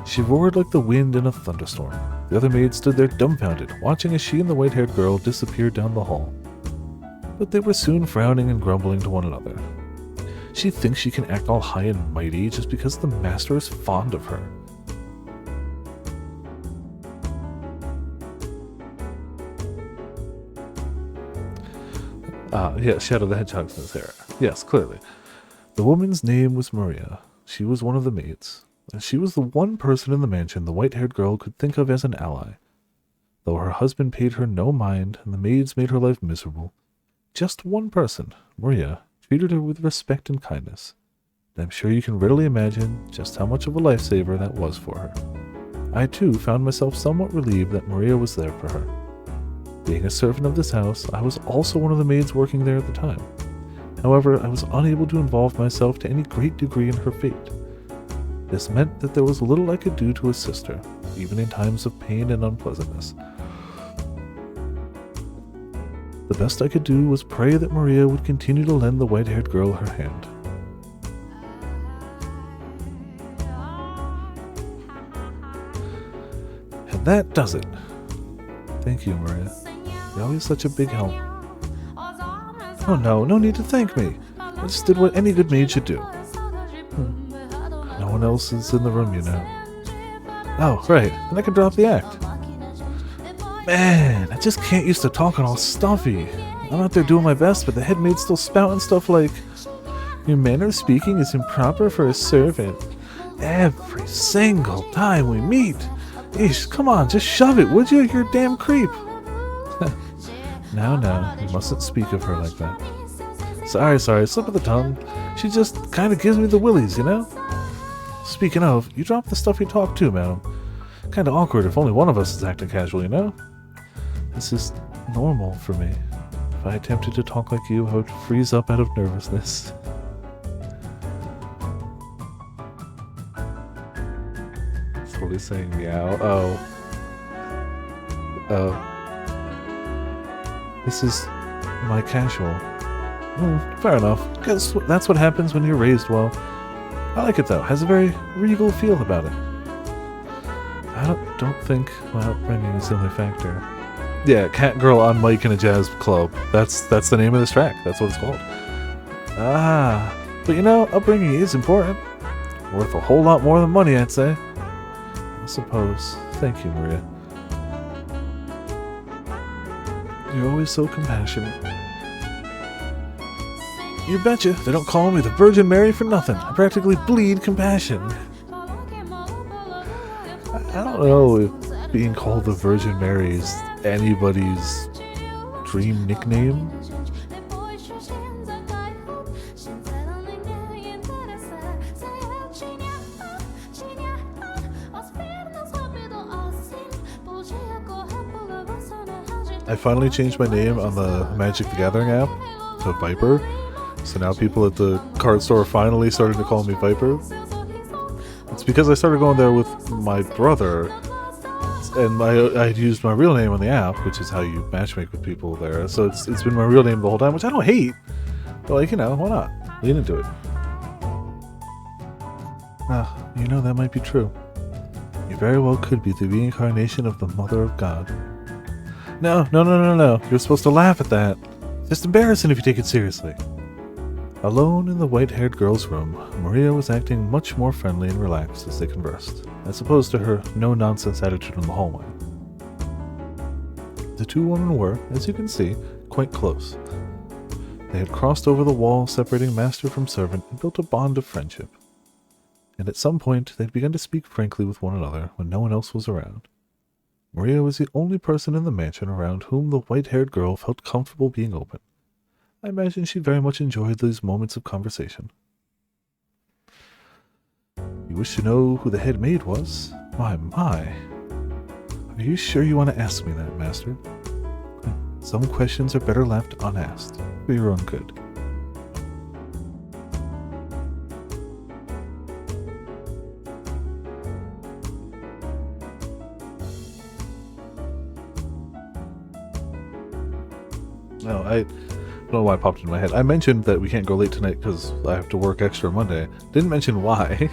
She roared like the wind in a thunderstorm. The other maids stood there dumbfounded, watching as she and the white-haired girl disappeared down the hall. But they were soon frowning and grumbling to one another. She thinks she can act all high and mighty just because the master is fond of her. Yes, Shadow the Hedgehog says there. Yes, clearly. The woman's name was Maria. She was one of the maids. She was the one person in the mansion the white-haired girl could think of as an ally. Though her husband paid her no mind and the maids made her life miserable, just one person, Maria, treated her with respect and kindness. And I'm sure you can readily imagine just how much of a lifesaver that was for her. I, too, found myself somewhat relieved that Maria was there for her. Being a servant of this house, I was also one of the maids working there at the time. However, I was unable to involve myself to any great degree in her fate. This meant that there was little I could do to assist her, even in times of pain and unpleasantness. The best I could do was pray that Maria would continue to lend the white-haired girl her hand. And that does it. Thank you, Maria. You're always such a big help. Oh no need to thank me. I just did what any good maid should do. No one else is in the room, you know. Oh, right, then I can drop the act. Man, I just can't used to talking all stuffy. I'm out there doing my best, but the head maid's still spouting stuff like, your manner of speaking is improper for a servant. Every single time we meet. Eesh, come on, just shove it, would you? You're a damn creep. Now, you mustn't speak of her like that. Sorry, slip of the tongue. She just kind of gives me the willies, you know? Speaking of, you dropped the stuffy talk too, madam. Kinda awkward if only one of us is acting casual, you know? This is normal for me. If I attempted to talk like you, I would freeze up out of nervousness. Slowly saying meow. Oh. This is my casual. Fair enough. Guess that's what happens when you're raised well. I like it though. Has a very regal feel about it. I don't think my upbringing is the only factor. Yeah, cat girl on mic in a jazz club. That's the name of this track. That's what it's called. Ah, but you know, upbringing is important. Worth a whole lot more than money, I'd say. I suppose. Thank you, Maria. You're always so compassionate. You betcha, they don't call me the Virgin Mary for nothing. I practically bleed compassion. I don't know if being called the Virgin Mary is anybody's dream nickname. I finally changed my name on the Magic the Gathering app to Viper. So now people at the card store are finally starting to call me Viper. It's because I started going there with my brother, and I used my real name on the app, which is how you matchmake with people there. So it's been my real name the whole time, which I don't hate. But like, you know, why not? Lean into it. You know, that might be true. You very well could be the reincarnation of the Mother of God. No. You're supposed to laugh at that. It's just embarrassing if you take it seriously. Alone in the white-haired girl's room, Maria was acting much more friendly and relaxed as they conversed, as opposed to her no-nonsense attitude in the hallway. The two women were, as you can see, quite close. They had crossed over the wall separating master from servant and built a bond of friendship. And at some point, they'd begun to speak frankly with one another when no one else was around. Maria was the only person in the mansion around whom the white-haired girl felt comfortable being open. I imagine she very much enjoyed these moments of conversation. You wish to know who the head maid was? My. Are you sure you want to ask me that, master? Some questions are better left unasked, for your own good. No, I don't know why it popped in my head. I mentioned that we can't go late tonight because I have to work extra Monday. Didn't mention why.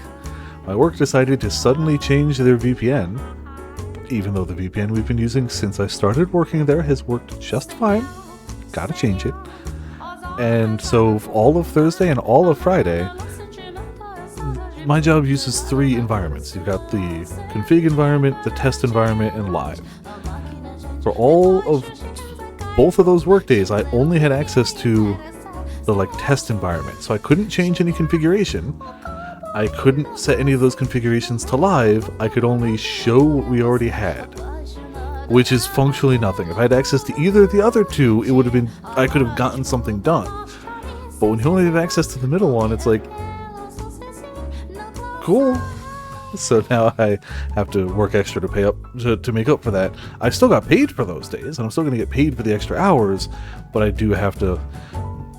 My work decided to suddenly change their VPN, even though the VPN we've been using since I started working there has worked just fine. Gotta change it. And so all of Thursday and all of Friday, my job uses 3 environments. You've got the config environment, the test environment, and live. For all of both of those work days, I only had access to the test environment, so I couldn't change any configuration. I couldn't set any of those configurations to live. I could only show what we already had, which is functionally nothing. If I had access to either of the other two, it would have been, I could have gotten something done. But when you only have access to the middle one, it's like, cool. So now I have to work extra to pay up to make up for that. I still got paid for those days, and I'm still going to get paid for the extra hours, but I do have to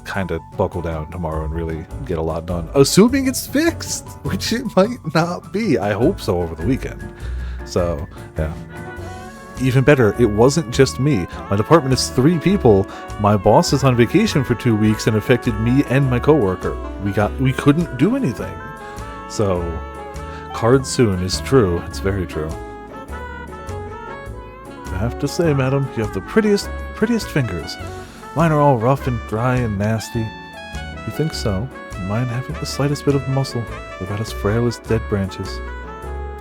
kind of buckle down tomorrow and really get a lot done. Assuming it's fixed, which it might not be. I hope so over the weekend. So, yeah. Even better, it wasn't just me. My department is 3 people. My boss is on vacation for 2 weeks and affected me and my coworker. We couldn't do anything. So, card soon is true. It's very true. I have to say, madam, you have the prettiest fingers. Mine are all rough and dry and nasty. You think so? Mine haven't the slightest bit of muscle. They're about as frail as dead branches.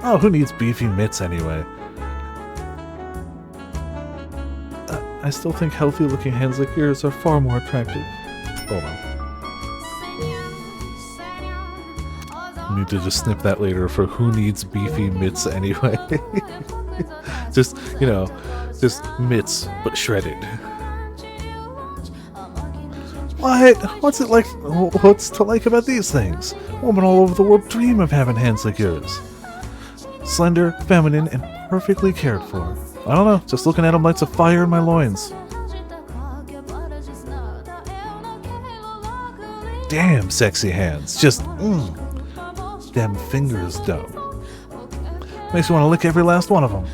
Oh, who needs beefy mitts anyway? I still think healthy-looking hands like yours are far more attractive. Hold on. need to just snip that later for who needs beefy mitts anyway. Just, you know, just mitts, but shredded. What? What's it like? What's to like about these things? Women all over the world dream of having hands like yours. Slender, feminine, and perfectly cared for. I don't know, just looking at them lights a fire in my loins. Damn sexy hands. Just, Them fingers, though. Makes me want to lick every last one of them.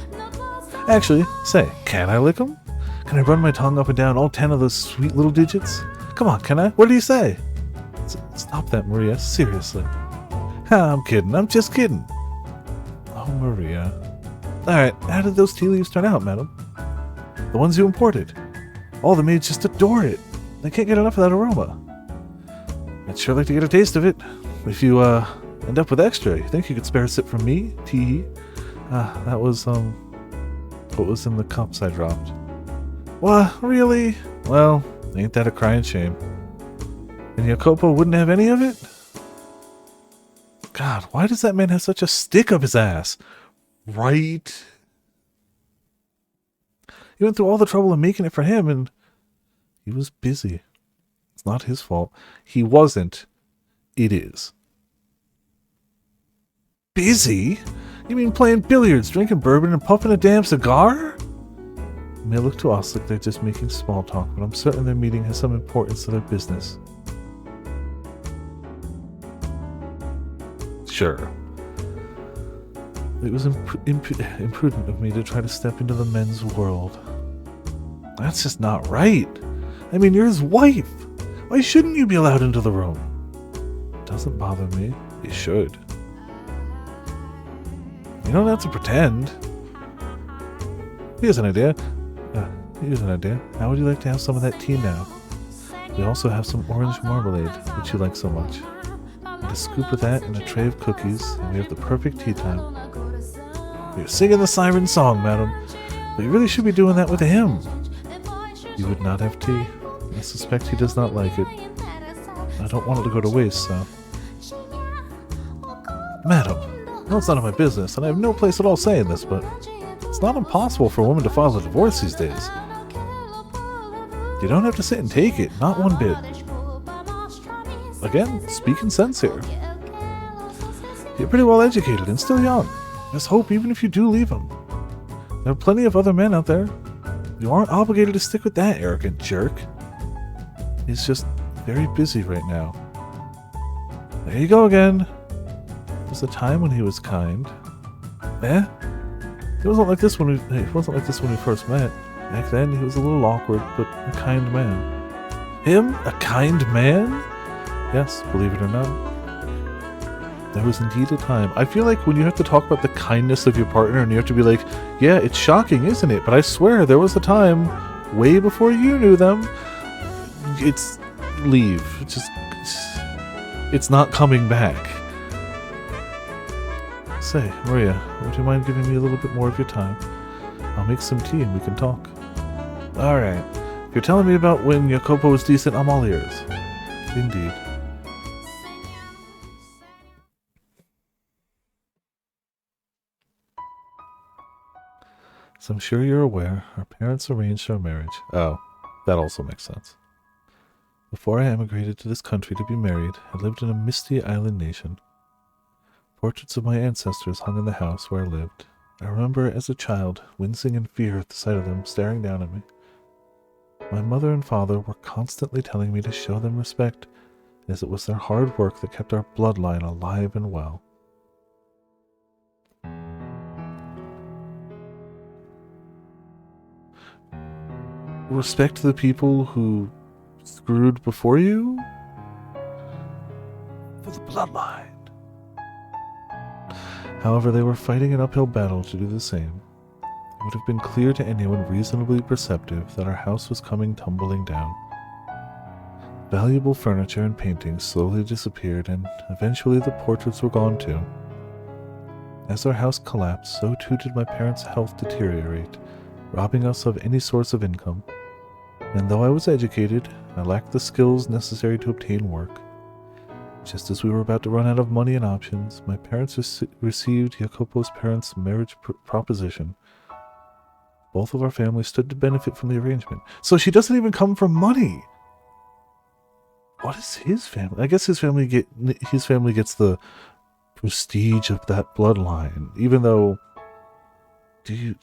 Actually, say, can I lick them? Can I run my tongue up and down all 10 of those sweet little digits? Come on, can I? What do you say? Stop that, Maria. Seriously. I'm kidding. I'm just kidding. Oh, Maria. Alright, how did those tea leaves turn out, madam? The ones you imported. All the maids just adore it. They can't get enough of that aroma. I'd sure like to get a taste of it. If you, end up with extra, you think you could spare a sip from me? Tee. That was, what was in the cups I dropped. What? Really? Well, ain't that a crying shame. And Jacopo wouldn't have any of it? God, why does that man have such a stick up his ass? Right? He went through all the trouble of making it for him, and he was busy. It's not his fault. He wasn't. It is. Busy? You mean playing billiards, drinking bourbon, and puffing a damn cigar? It may look to us like they're just making small talk, but I'm certain their meeting has some importance to their business. Sure. It was imprudent of me to try to step into the men's world. That's just not right. I mean, you're his wife. Why shouldn't you be allowed into the room? It doesn't bother me. You should. You don't have to pretend. Here's an idea. How would you like to have some of that tea now? We also have some orange marmalade, which you like so much. And a scoop of that and a tray of cookies, and we have the perfect tea time. You're singing the siren song, madam, but you really should be doing that with him. You would not have tea. I suspect he does not like it. I don't want it to go to waste, so... Madam, no, it's none of my business, and I have no place at all saying this, but it's not impossible for a woman to file a divorce these days. You don't have to sit and take it, not one bit. Again, speaking sense here. You're pretty well educated and still young. Just hope even if you do leave him. There are plenty of other men out there. You aren't obligated to stick with that arrogant jerk. He's just very busy right now. There you go again. There was a time when he was kind. Eh? It wasn't like this when we first met. Back then he was a little awkward, but a kind man. Him? A kind man? Yes, believe it or not. There was indeed a time. I feel like when you have to talk about the kindness of your partner and you have to be like, yeah, it's shocking, isn't it? But I swear there was a time way before you knew them. It's leave. It's not coming back. Say, Maria, would you mind giving me a little bit more of your time? I'll make some tea and we can talk. Alright. If you're telling me about when Jacopo was decent, I'm all ears. Indeed. So I'm sure you're aware, our parents arranged our marriage. Oh, that also makes sense. Before I emigrated to this country to be married, I lived in a misty island nation. Portraits of my ancestors hung in the house where I lived. I remember as a child, wincing in fear at the sight of them staring down at me. My mother and father were constantly telling me to show them respect, as it was their hard work that kept our bloodline alive and well. Respect the people who screwed before you? For the bloodline. However, they were fighting an uphill battle to do the same. It would have been clear to anyone reasonably perceptive that our house was coming tumbling down. Valuable furniture and paintings slowly disappeared, and eventually the portraits were gone too. As our house collapsed, so too did my parents' health deteriorate, robbing us of any source of income. And though I was educated, I lacked the skills necessary to obtain work. Just as we were about to run out of money and options, my parents received Jacopo's parents' marriage proposition. Both of our families stood to benefit from the arrangement. So she doesn't even come from money. What is his family? I guess his family gets the prestige of that bloodline, even though,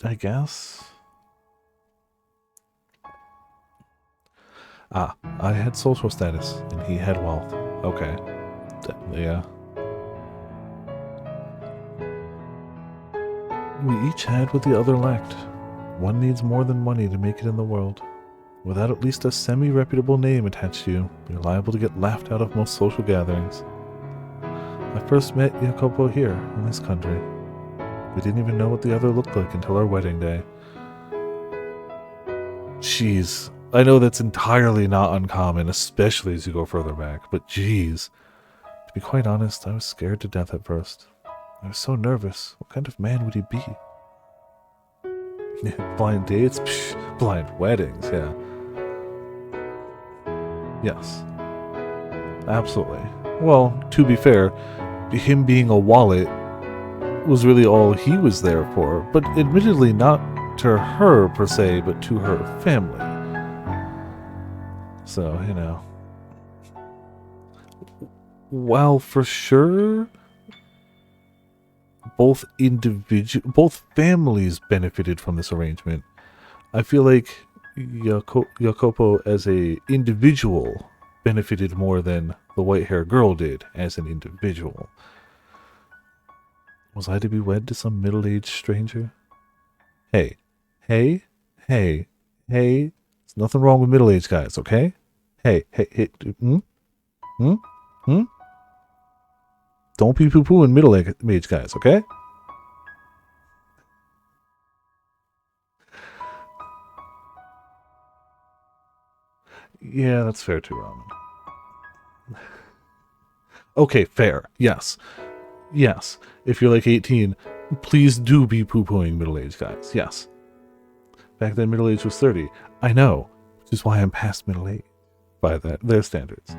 I guess? Ah, I had social status, and he had wealth. Okay. Yeah. We each had what the other lacked. One needs more than money to make it in the world. Without at least a semi-reputable name attached to you, you're liable to get laughed out of most social gatherings. I first met Jacopo here, in this country. We didn't even know what the other looked like until our wedding day. Jeez. I know that's entirely not uncommon, especially as you go further back, but jeez. To be quite honest, I was scared to death at first. I was so nervous. What kind of man would he be? Blind dates? Psh, blind weddings, yeah. Yes. Absolutely. Well, to be fair, him being a wallet was really all he was there for, but admittedly not to her per se, but to her family. So, you know. While for sure both families benefited from this arrangement, I feel like Jacopo as a individual benefited more than the white-haired girl did as an individual. Was I to be wed to some middle-aged stranger? Hey. There's nothing wrong with middle-aged guys, okay? Hey. Don't be poo-pooing middle-aged guys, okay? Yeah, that's fair too, Ramen. Okay, fair. Yes. If you're like 18, please do be poo-pooing middle-aged guys. Yes. Back then, middle age was 30. I know, which is why I'm past middle age by their standards.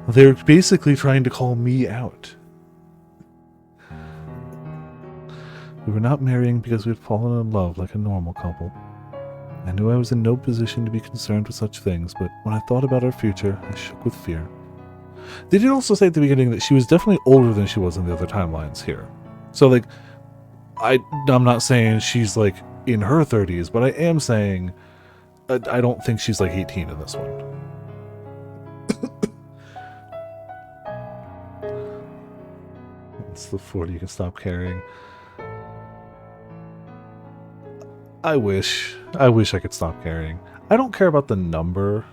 They're basically trying to call me out. We were not marrying because we had fallen in love like a normal couple. I knew I was in no position to be concerned with such things, but when I thought about our future, I shook with fear. They did also say at the beginning that she was definitely older than she was in the other timelines here. So, like, I'm not saying she's, like, in her 30s, but I am saying I don't think she's, like, 18 in this one. It's the 40 you can stop carrying. I wish I could stop caring. I don't care about the number.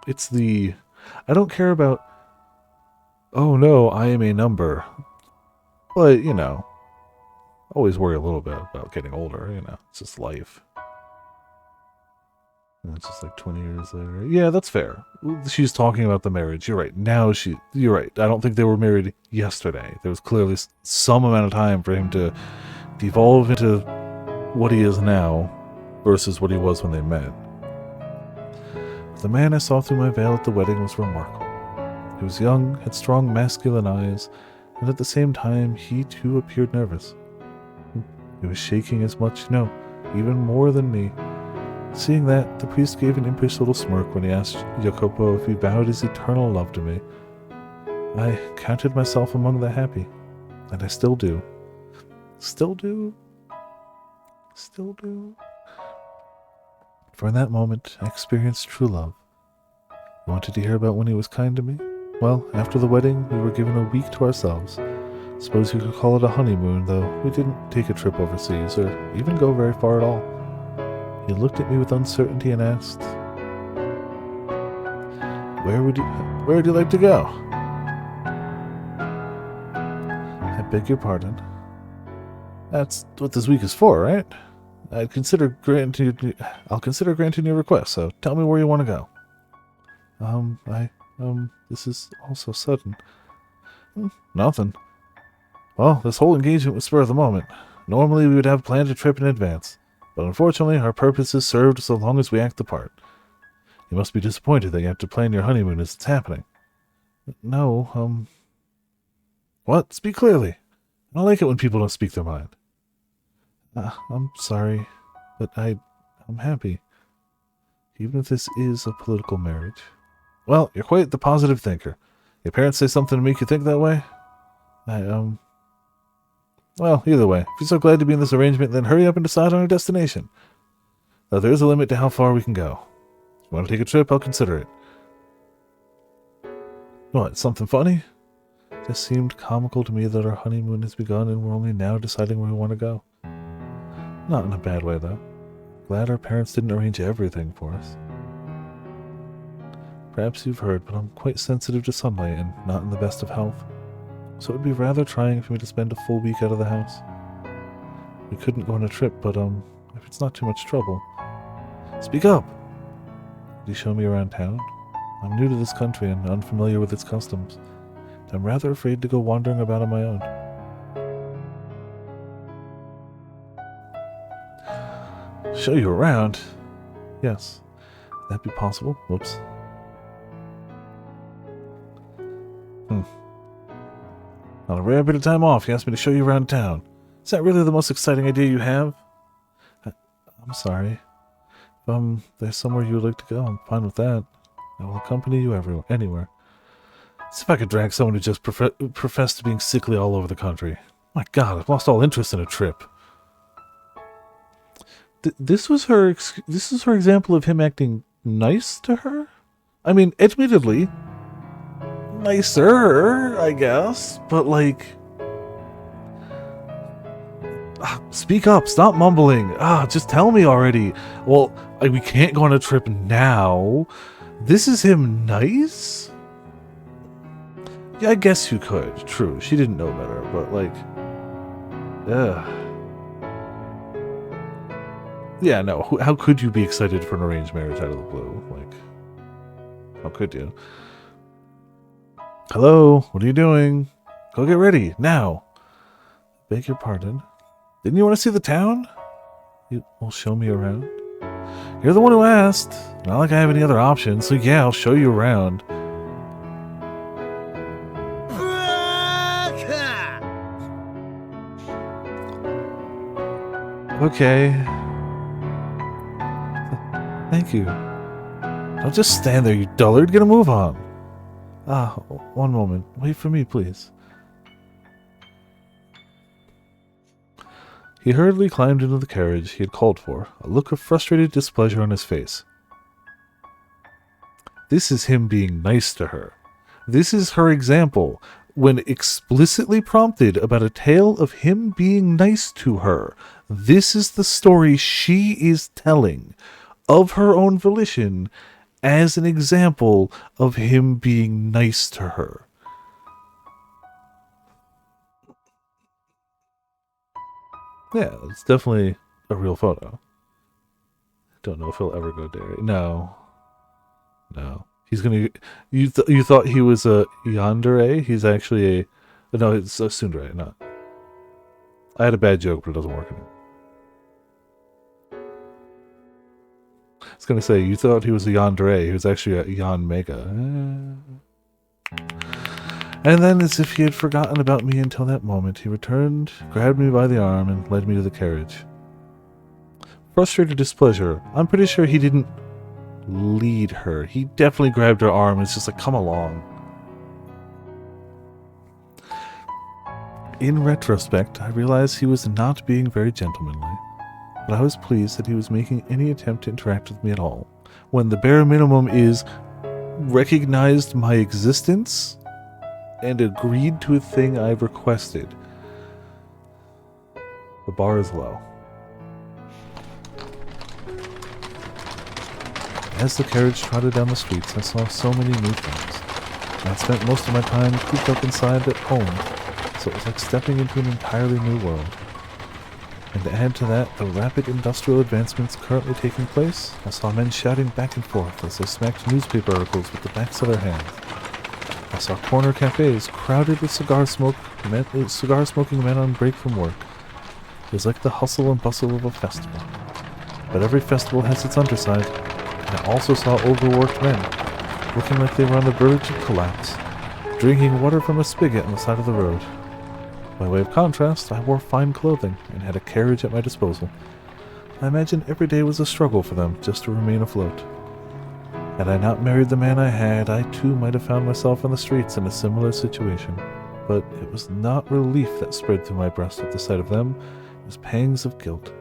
It's I don't care about, oh no, I am a number. But, you know, always worry a little bit about getting older, you know, it's just life. And it's just like 20 years later. Yeah, that's fair. She's talking about the marriage. You're right. You're right. I don't think they were married yesterday. There was clearly some amount of time for him to devolve into what he is now versus what he was when they met. The man I saw through my veil at the wedding was remarkable. He was young, had strong masculine eyes, and at the same time he too appeared nervous. He was shaking as much, no, even more than me. Seeing that, the priest gave an impish little smirk when he asked Jacopo if he vowed his eternal love to me. I counted myself among the happy, and I still do. Still do. For in that moment, I experienced true love. You wanted to hear about when he was kind to me? Well, after the wedding, we were given a week to ourselves. Suppose you could call it a honeymoon, though we didn't take a trip overseas, or even go very far at all. He looked at me with uncertainty and asked, Where would you like to go? I beg your pardon. That's what this week is for, right? I'll consider granting your request, so tell me where you want to go. This is all so sudden. Nothing. Well, this whole engagement was spur of the moment. Normally we would have planned a trip in advance, but unfortunately our purpose is served so long as we act the part. You must be disappointed that you have to plan your honeymoon as it's happening. No, what? Speak clearly. I don't like it when people don't speak their mind. I'm sorry, but I'm happy. Even if this is a political marriage. Well, you're quite the positive thinker. Your parents say something to make you think that way? Well, either way, if you're so glad to be in this arrangement, then hurry up and decide on a destination. Though there is a limit to how far we can go. If you want to take a trip, I'll consider it. What, something funny? It just seemed comical to me that our honeymoon has begun and we're only now deciding where we want to go. Not in a bad way, though. Glad our parents didn't arrange everything for us. Perhaps you've heard, but I'm quite sensitive to sunlight and not in the best of health. So it would be rather trying for me to spend a full week out of the house. We couldn't go on a trip, but if it's not too much trouble. Speak up! Could you show me around town? I'm new to this country and unfamiliar with its customs. I'm rather afraid to go wandering about on my own. Show you around? Yes. Would that be possible? Whoops. On a rare bit of time off, you asked me to show you around town. Is that really the most exciting idea you have? I'm sorry. If there's somewhere you would like to go, I'm fine with that. I will accompany you anywhere. See if I could drag someone who just professed to being sickly all over the country. My God, I've lost all interest in a trip. This was her example of him acting nice to her? I mean, admittedly, nicer, I guess, but like... speak up, stop mumbling. Just tell me already. Well, we can't go on a trip now. This is him nice? Yeah, I guess you could. True, she didn't know better, but like... Yeah, no, how could you be excited for an arranged marriage out of the blue? Like, how could you? Hello, what are you doing? Go get ready, now. Beg your pardon. Didn't you want to see the town? You will show me around? You're the one who asked. Not like I have any other options, so yeah, I'll show you around. Okay. Thank you. Don't just stand there, you dullard. Get a move on. One moment. Wait for me, please. He hurriedly climbed into the carriage he had called for, a look of frustrated displeasure on his face. This is him being nice to her. This is her example, when explicitly prompted about a tale of him being nice to her. This is the story she is telling, of her own volition, as an example of him being nice to her. Yeah, it's definitely a real photo. Don't know if he'll ever go dairy. No. He's gonna... You thought he was a yandere? He's actually a... No, it's a tsundere, not... I had a bad joke, but it doesn't work anymore. I was gonna say, you thought he was a yandere. He was actually a yan mega. And then, as if he had forgotten about me until that moment, he returned, grabbed me by the arm, and led me to the carriage. Frustrated displeasure. I'm pretty sure he didn't lead her. He definitely grabbed her arm and was just like, come along. In retrospect, I realized he was not being very gentlemanly, but I was pleased that he was making any attempt to interact with me at all, when the bare minimum is recognized my existence and agreed to a thing I've requested. The bar is low. As the carriage trotted down the streets, I saw so many new things. I had spent most of my time cooped up inside at home, so it was like stepping into an entirely new world. And to add to that, the rapid industrial advancements currently taking place, I saw men shouting back and forth as they smacked newspaper articles with the backs of their hands. I saw corner cafes crowded with cigar-smoking men on break from work. It was like the hustle and bustle of a festival. But every festival has its underside, and I also saw overworked men, looking like they were on the verge of collapse. drinking water from a spigot on the side of the road. By way of contrast, I wore fine clothing and had a carriage at my disposal. I imagine every day was a struggle for them just to remain afloat. Had I not married the man I had, I too might have found myself on the streets in a similar situation. But it was not relief that spread through my breast at the sight of them, it was pangs of guilt.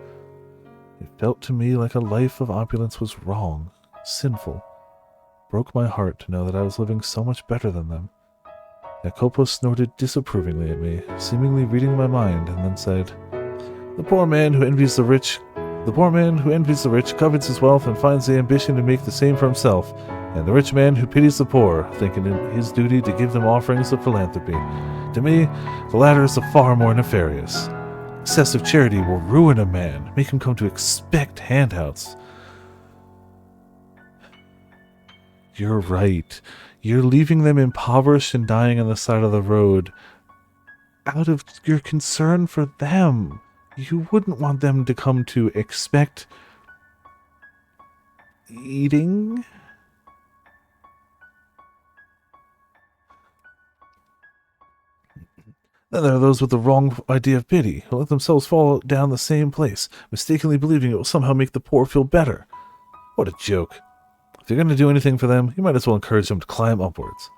It felt to me like a life of opulence was wrong, sinful. It broke my heart to know that I was living so much better than them. Jacopo snorted disapprovingly at me, seemingly reading my mind, and then said, The poor man who envies the rich covets his wealth and finds the ambition to make the same for himself, and the rich man who pities the poor, thinking it his duty to give them offerings of philanthropy. To me, the latter is the far more nefarious. Excessive charity will ruin a man, make him come to expect handouts. You're right. You're leaving them impoverished and dying on the side of the road out of your concern for them. You wouldn't want them to come to expect eating. Then there are those with the wrong idea of pity, who let themselves fall down the same place, mistakenly believing it will somehow make the poor feel better. What a joke. If you're going to do anything for them, you might as well encourage them to climb upwards.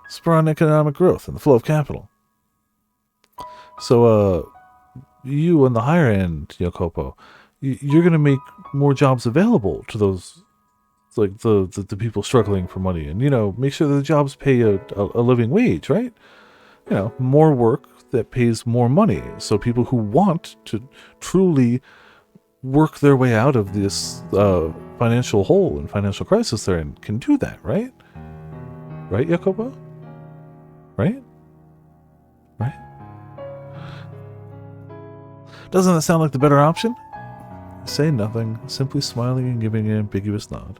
Spur on economic growth and the flow of capital. So, you on the higher end, Jacopo, you're going to make more jobs available to those, like the people struggling for money, and make sure that the jobs pay a living wage, right? More work that pays more money, so people who want to truly work their way out of this financial hole and financial crisis they're in can do that, right? Right, Jacopo? Right? Right? Doesn't that sound like the better option? I say nothing, simply smiling and giving an ambiguous nod.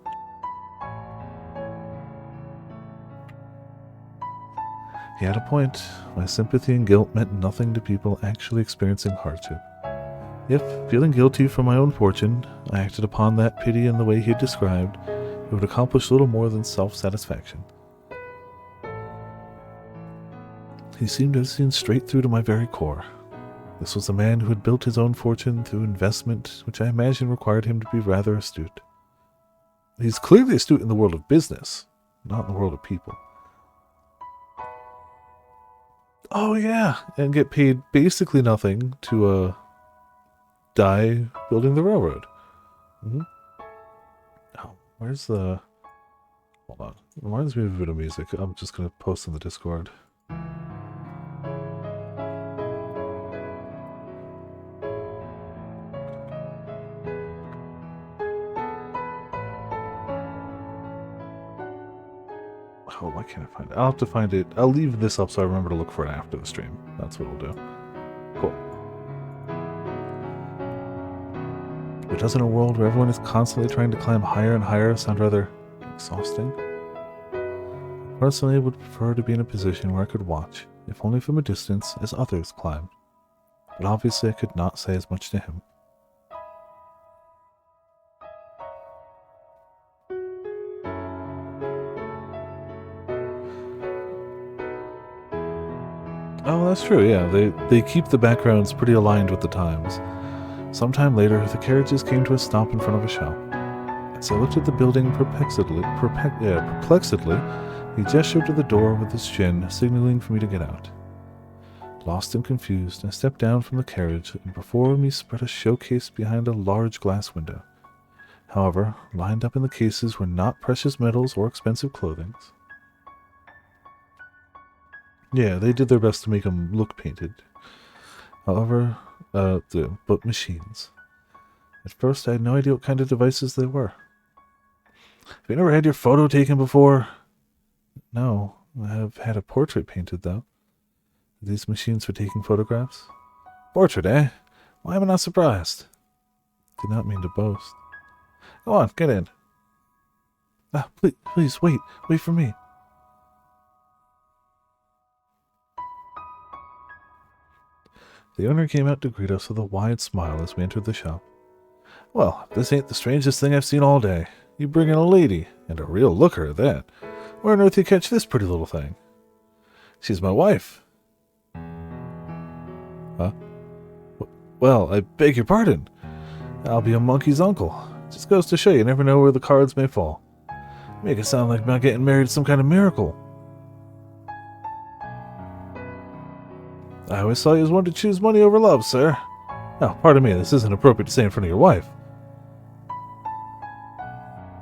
He had a point. My sympathy and guilt meant nothing to people actually experiencing hardship. If, feeling guilty for my own fortune, I acted upon that pity in the way he had described, it would accomplish little more than self-satisfaction. He seemed to have seen straight through to my very core. This was a man who had built his own fortune through investment, which I imagine required him to be rather astute. He's clearly astute in the world of business, not in the world of people. Oh yeah, and get paid basically nothing to die building the railroad. Oh, where's the... Hold on. It reminds me of a bit of music. I'm just going to post in the Discord. Oh, why can't I find it? I'll have to find it. I'll leave this up so I remember to look for it after the stream. That's what I'll do. Cool. But doesn't a world where everyone is constantly trying to climb higher and higher sound rather exhausting? Personally, I would prefer to be in a position where I could watch, if only from a distance, as others climbed. But obviously I could not say as much to him. Oh, that's true, yeah. They keep the backgrounds pretty aligned with the times. Sometime later, the carriages came to a stop in front of a shop. As I looked at the building perplexedly, he gestured to the door with his chin, signaling for me to get out. Lost and confused, I stepped down from the carriage, and before me spread a showcase behind a large glass window. However, lined up in the cases were not precious metals or expensive clothing. Yeah, they did their best to make them look painted. However, but machines. At first, I had no idea what kind of devices they were. Have you never had your photo taken before? No, I have had a portrait painted, though. Are these machines for taking photographs? Portrait, eh? Why am I not surprised? Did not mean to boast. Go on, get in. Ah, please, wait for me. The owner came out to greet us with a wide smile as we entered the shop. Well, this ain't the strangest thing I've seen all day. You bring in a lady, and a real looker at that. Where on earth you catch this pretty little thing? She's my wife. Huh? Well, I beg your pardon. I'll be a monkey's uncle. Just goes to show you never know where the cards may fall. Make it sound like not getting married is some kind of miracle. I always saw you as one to choose money over love, sir. Now, pardon me, this isn't appropriate to say in front of your wife.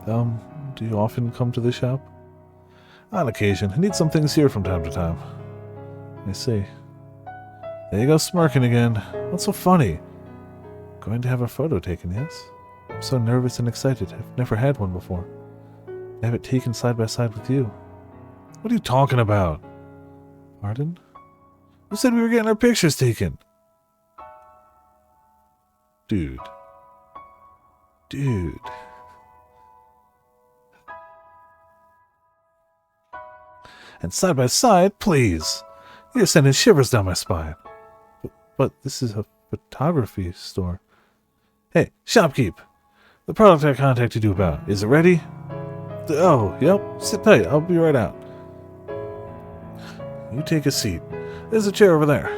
Do you often come to the shop? On occasion. I need some things here from time to time. I see. There you go, smirking again. What's so funny? Going to have a photo taken, yes? I'm so nervous and excited. I've never had one before. I have it taken side by side with you. What are you talking about? Pardon? You said we were getting our pictures taken. Dude. And side by side, please. You're sending shivers down my spine. But this is a photography store. Hey, shopkeep. The product I contacted you about, is it ready? Oh, yep. Sit tight. I'll be right out. You take a seat. There's a chair over there.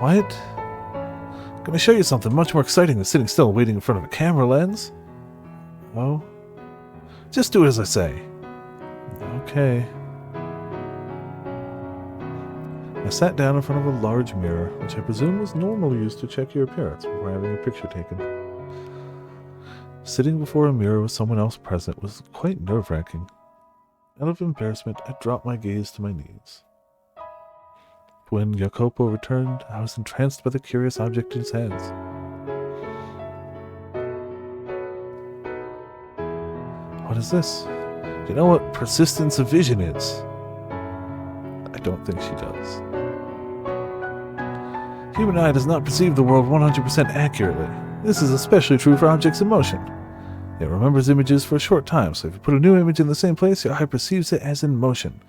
What? I'm going to show you something much more exciting than sitting still waiting in front of a camera lens. Oh? Just do it as I say. Okay. I sat down in front of a large mirror, which I presume was normally used to check your appearance before having a picture taken. Sitting before a mirror with someone else present was quite nerve-wracking. Out of embarrassment, I dropped my gaze to my knees. When Jacopo returned, I was entranced by the curious object in his hands. What is this? Do you know what persistence of vision is? I don't think she does. Human eye does not perceive the world 100% accurately. This is especially true for objects in motion. It remembers images for a short time, so if you put a new image in the same place, your eye perceives it as in motion.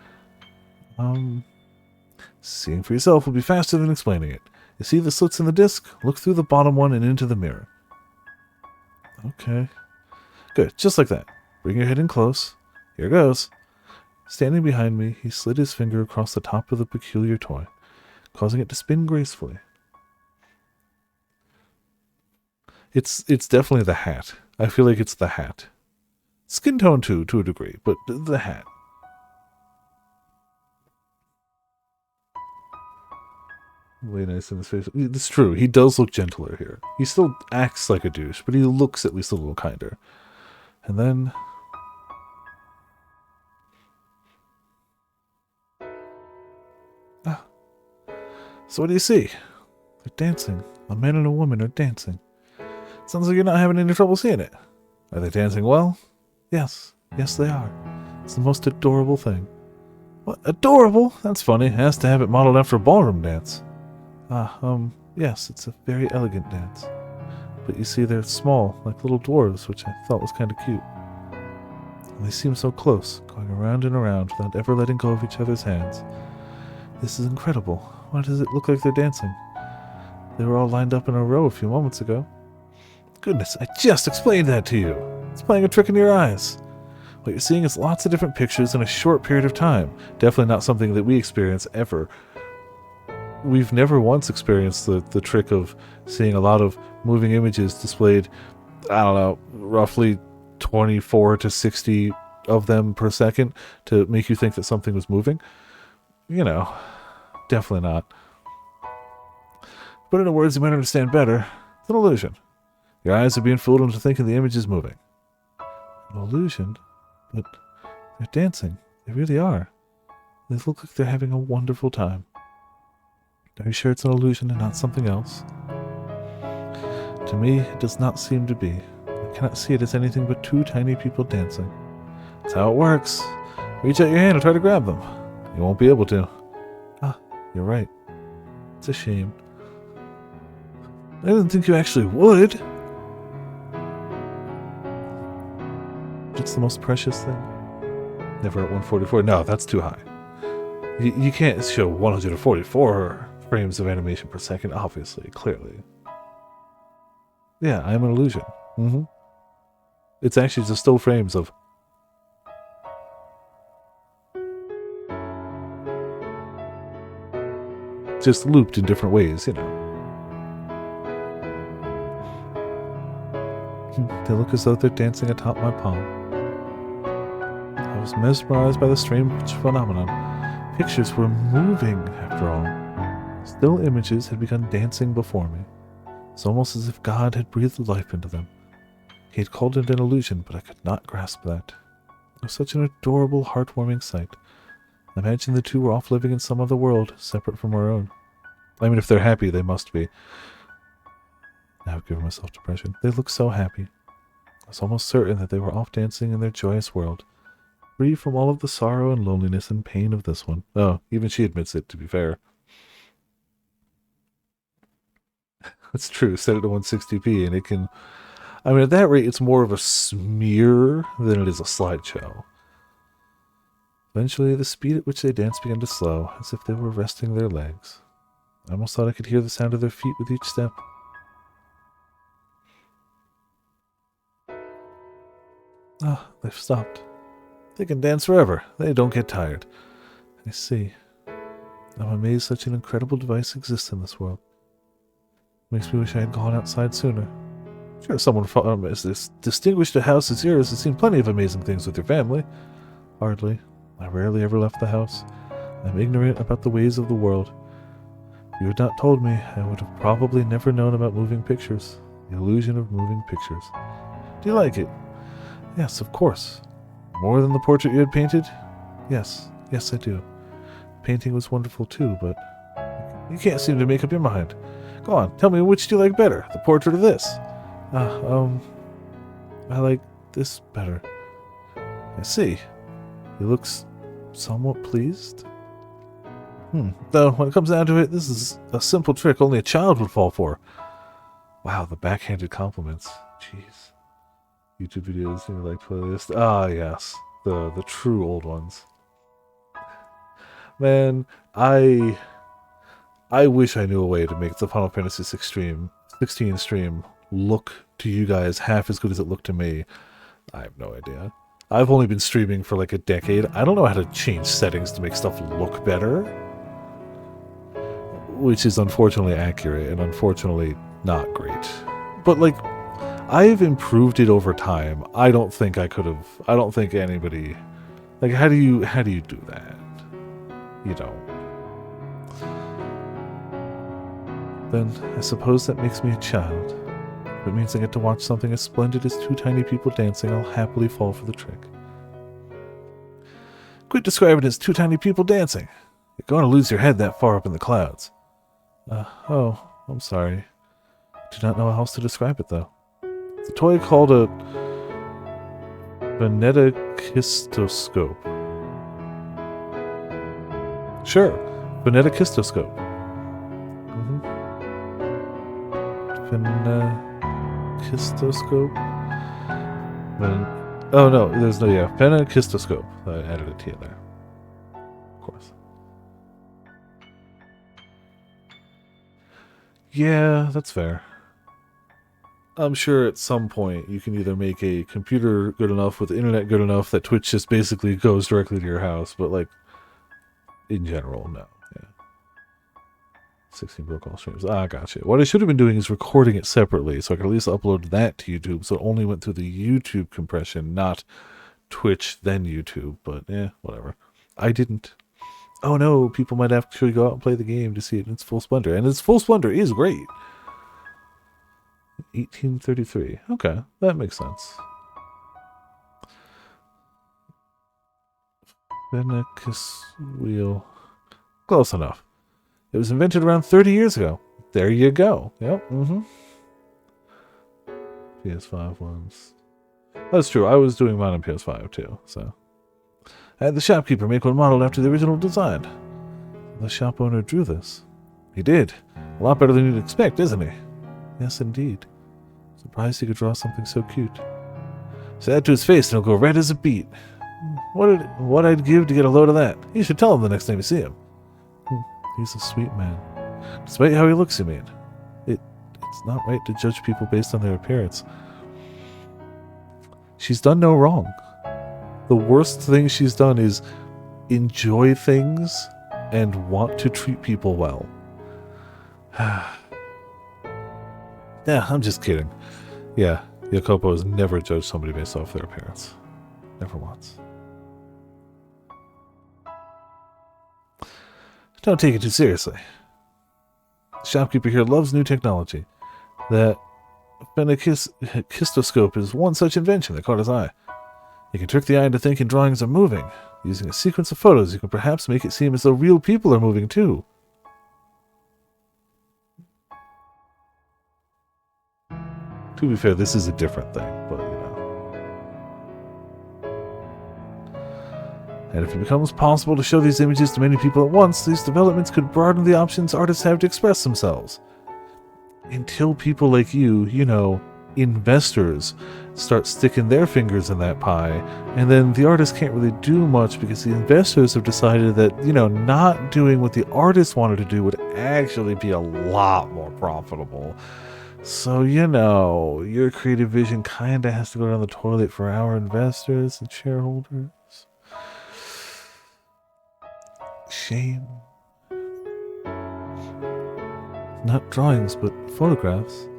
Seeing for yourself will be faster than explaining it. You see the slits in the disc? Look through the bottom one and into the mirror. Okay. Good, just like that. Bring your head in close. Here goes. Standing behind me, he slid his finger across the top of the peculiar toy, causing it to spin gracefully. It's definitely the hat. I feel like it's the hat. Skin tone too, to a degree, but the hat. Way nice in his face. It's true, he does look gentler here. He still acts like a douche, but he looks at least a little kinder. And then... So what do you see? They're dancing. A man and a woman are dancing. Sounds like you're not having any trouble seeing it. Are they dancing well? Yes. Yes, they are. It's the most adorable thing. What? Adorable? That's funny. Has to have it modeled after a ballroom dance. Yes, it's a very elegant dance. But you see, they're small, like little dwarves, which I thought was kind of cute. And they seem so close, going around and around without ever letting go of each other's hands. This is incredible. Why does it look like they're dancing? They were all lined up in a row a few moments ago. Goodness, I just explained that to you. It's playing a trick in your eyes. What you're seeing is lots of different pictures in a short period of time. Definitely not something that we experience ever. We've never once experienced the trick of seeing a lot of moving images displayed, I don't know, roughly 24 to 60 of them per second to make you think that something was moving. You know, definitely not. But in words you might understand better, it's an illusion. Your eyes are being fooled into thinking the image is moving. An illusion? But they're dancing. They really are. They look like they're having a wonderful time. Are you sure it's an illusion and not something else? To me, it does not seem to be. I cannot see it as anything but two tiny people dancing. That's how it works. Reach out your hand and try to grab them. You won't be able to. Ah, you're right. It's a shame. I didn't think you actually would. It's the most precious thing. Never at 144. No, that's too high. You can't show 144 frames of animation per second, obviously, clearly. Yeah, I'm an illusion. It's actually just still frames of... just looped in different ways, you know. They look as though they're dancing atop my palm. I was mesmerized by the strange phenomenon. Pictures were moving, after all. Still images had begun dancing before me. It's almost as if God had breathed life into them. He had called it an illusion, but I could not grasp that. It was such an adorable, heartwarming sight. I imagined the two were off living in some other world, separate from our own. I mean, if they're happy, they must be. Now I've given myself depression. They looked so happy. I was almost certain that they were off dancing in their joyous world, free from all of the sorrow and loneliness and pain of this one. Oh, even she admits it, to be fair. That's true. Set it to 160p and it can... I mean, at that rate, it's more of a smear than it is a slideshow. Eventually, the speed at which they danced began to slow, as if they were resting their legs. I almost thought I could hear the sound of their feet with each step. Ah, they've stopped. They can dance forever. They don't get tired. I see. I'm amazed such an incredible device exists in this world. Makes me wish I had gone outside sooner. Sure, someone from as distinguished a house as yours has seen plenty of amazing things with your family. Hardly. I rarely ever left the house. I'm ignorant about the ways of the world. If you had not told me, I would have probably never known about moving pictures. The illusion of moving pictures. Do you like it? Yes, of course. More than the portrait you had painted? Yes, I do. The painting was wonderful too, but you can't seem to make up your mind. Go on, tell me which do you like better, the portrait or this? I like this better. I see. He looks somewhat pleased. Though, when it comes down to it, this is a simple trick only a child would fall for. Wow, the backhanded compliments. Jeez. YouTube videos, you like playlist. Ah, yes. The true old ones. Man, I wish I knew a way to make the Final Fantasy 16 stream look to you guys half as good as it looked to me. I have no idea. I've only been streaming for like a decade. I don't know how to change settings to make stuff look better. Which is unfortunately accurate and unfortunately not great. But like, I've improved it over time. I don't think I could have... I don't think anybody... Like, how do you do that? You know. Then, I suppose that makes me a child. If it means I get to watch something as splendid as two tiny people dancing, I'll happily fall for the trick. Quit describing it as two tiny people dancing. You're going to lose your head that far up in the clouds. Oh, I'm sorry. I do not know how else to describe it, though. It's a toy called a phoneticistoscope. Sure, phoneticistoscope. Phoneticistoscope? Oh no, there's no, yeah, phoneticistoscope. I added a T in there. Of course. Yeah, that's fair. I'm sure at some point you can either make a computer good enough with the internet good enough that Twitch just basically goes directly to your house, but like, in general, no. Yeah. 16 broke all streams. Ah, gotcha. What I should have been doing is recording it separately, so I could at least upload that to YouTube, so it only went through the YouTube compression, not Twitch, then YouTube, but yeah, whatever. I didn't. Oh no, people might actually go out and play the game to see it in its full splendor, and its full splendor is great. 1833. Okay, that makes sense. Fennicus wheel. Close enough. It was invented around 30 years ago. There you go. Yep, PS5 ones. That's true, I was doing mine on PS5 too, so. I had the shopkeeper make one modeled after the original design. The shop owner drew this. He did. A lot better than you'd expect, isn't he? Yes, indeed. Surprised he could draw something so cute. Say that to his face and he'll go red as a beet. What I'd give to get a load of that. You should tell him the next time you see him. He's a sweet man. Despite how he looks, you mean. It's not right to judge people based on their appearance. She's done no wrong. The worst thing she's done is enjoy things and want to treat people well. Yeah, I'm just kidding. Yeah, Jacopo has never judged somebody based off their appearance. Never once. Don't take it too seriously. The shopkeeper here loves new technology. That phenakistoscope is one such invention that caught his eye. You can trick the eye into thinking drawings are moving. Using a sequence of photos, you can perhaps make it seem as though real people are moving too. To be fair, this is a different thing, but you know. And if it becomes possible to show these images to many people at once, these developments could broaden the options artists have to express themselves. Until people like you know, investors, start sticking their fingers in that pie, and then the artist can't really do much because the investors have decided that, you know, not doing what the artist wanted to do would actually be a lot more profitable. So, you know, your creative vision kind of has to go down the toilet for our investors and shareholders. Shame. Not drawings, but photographs.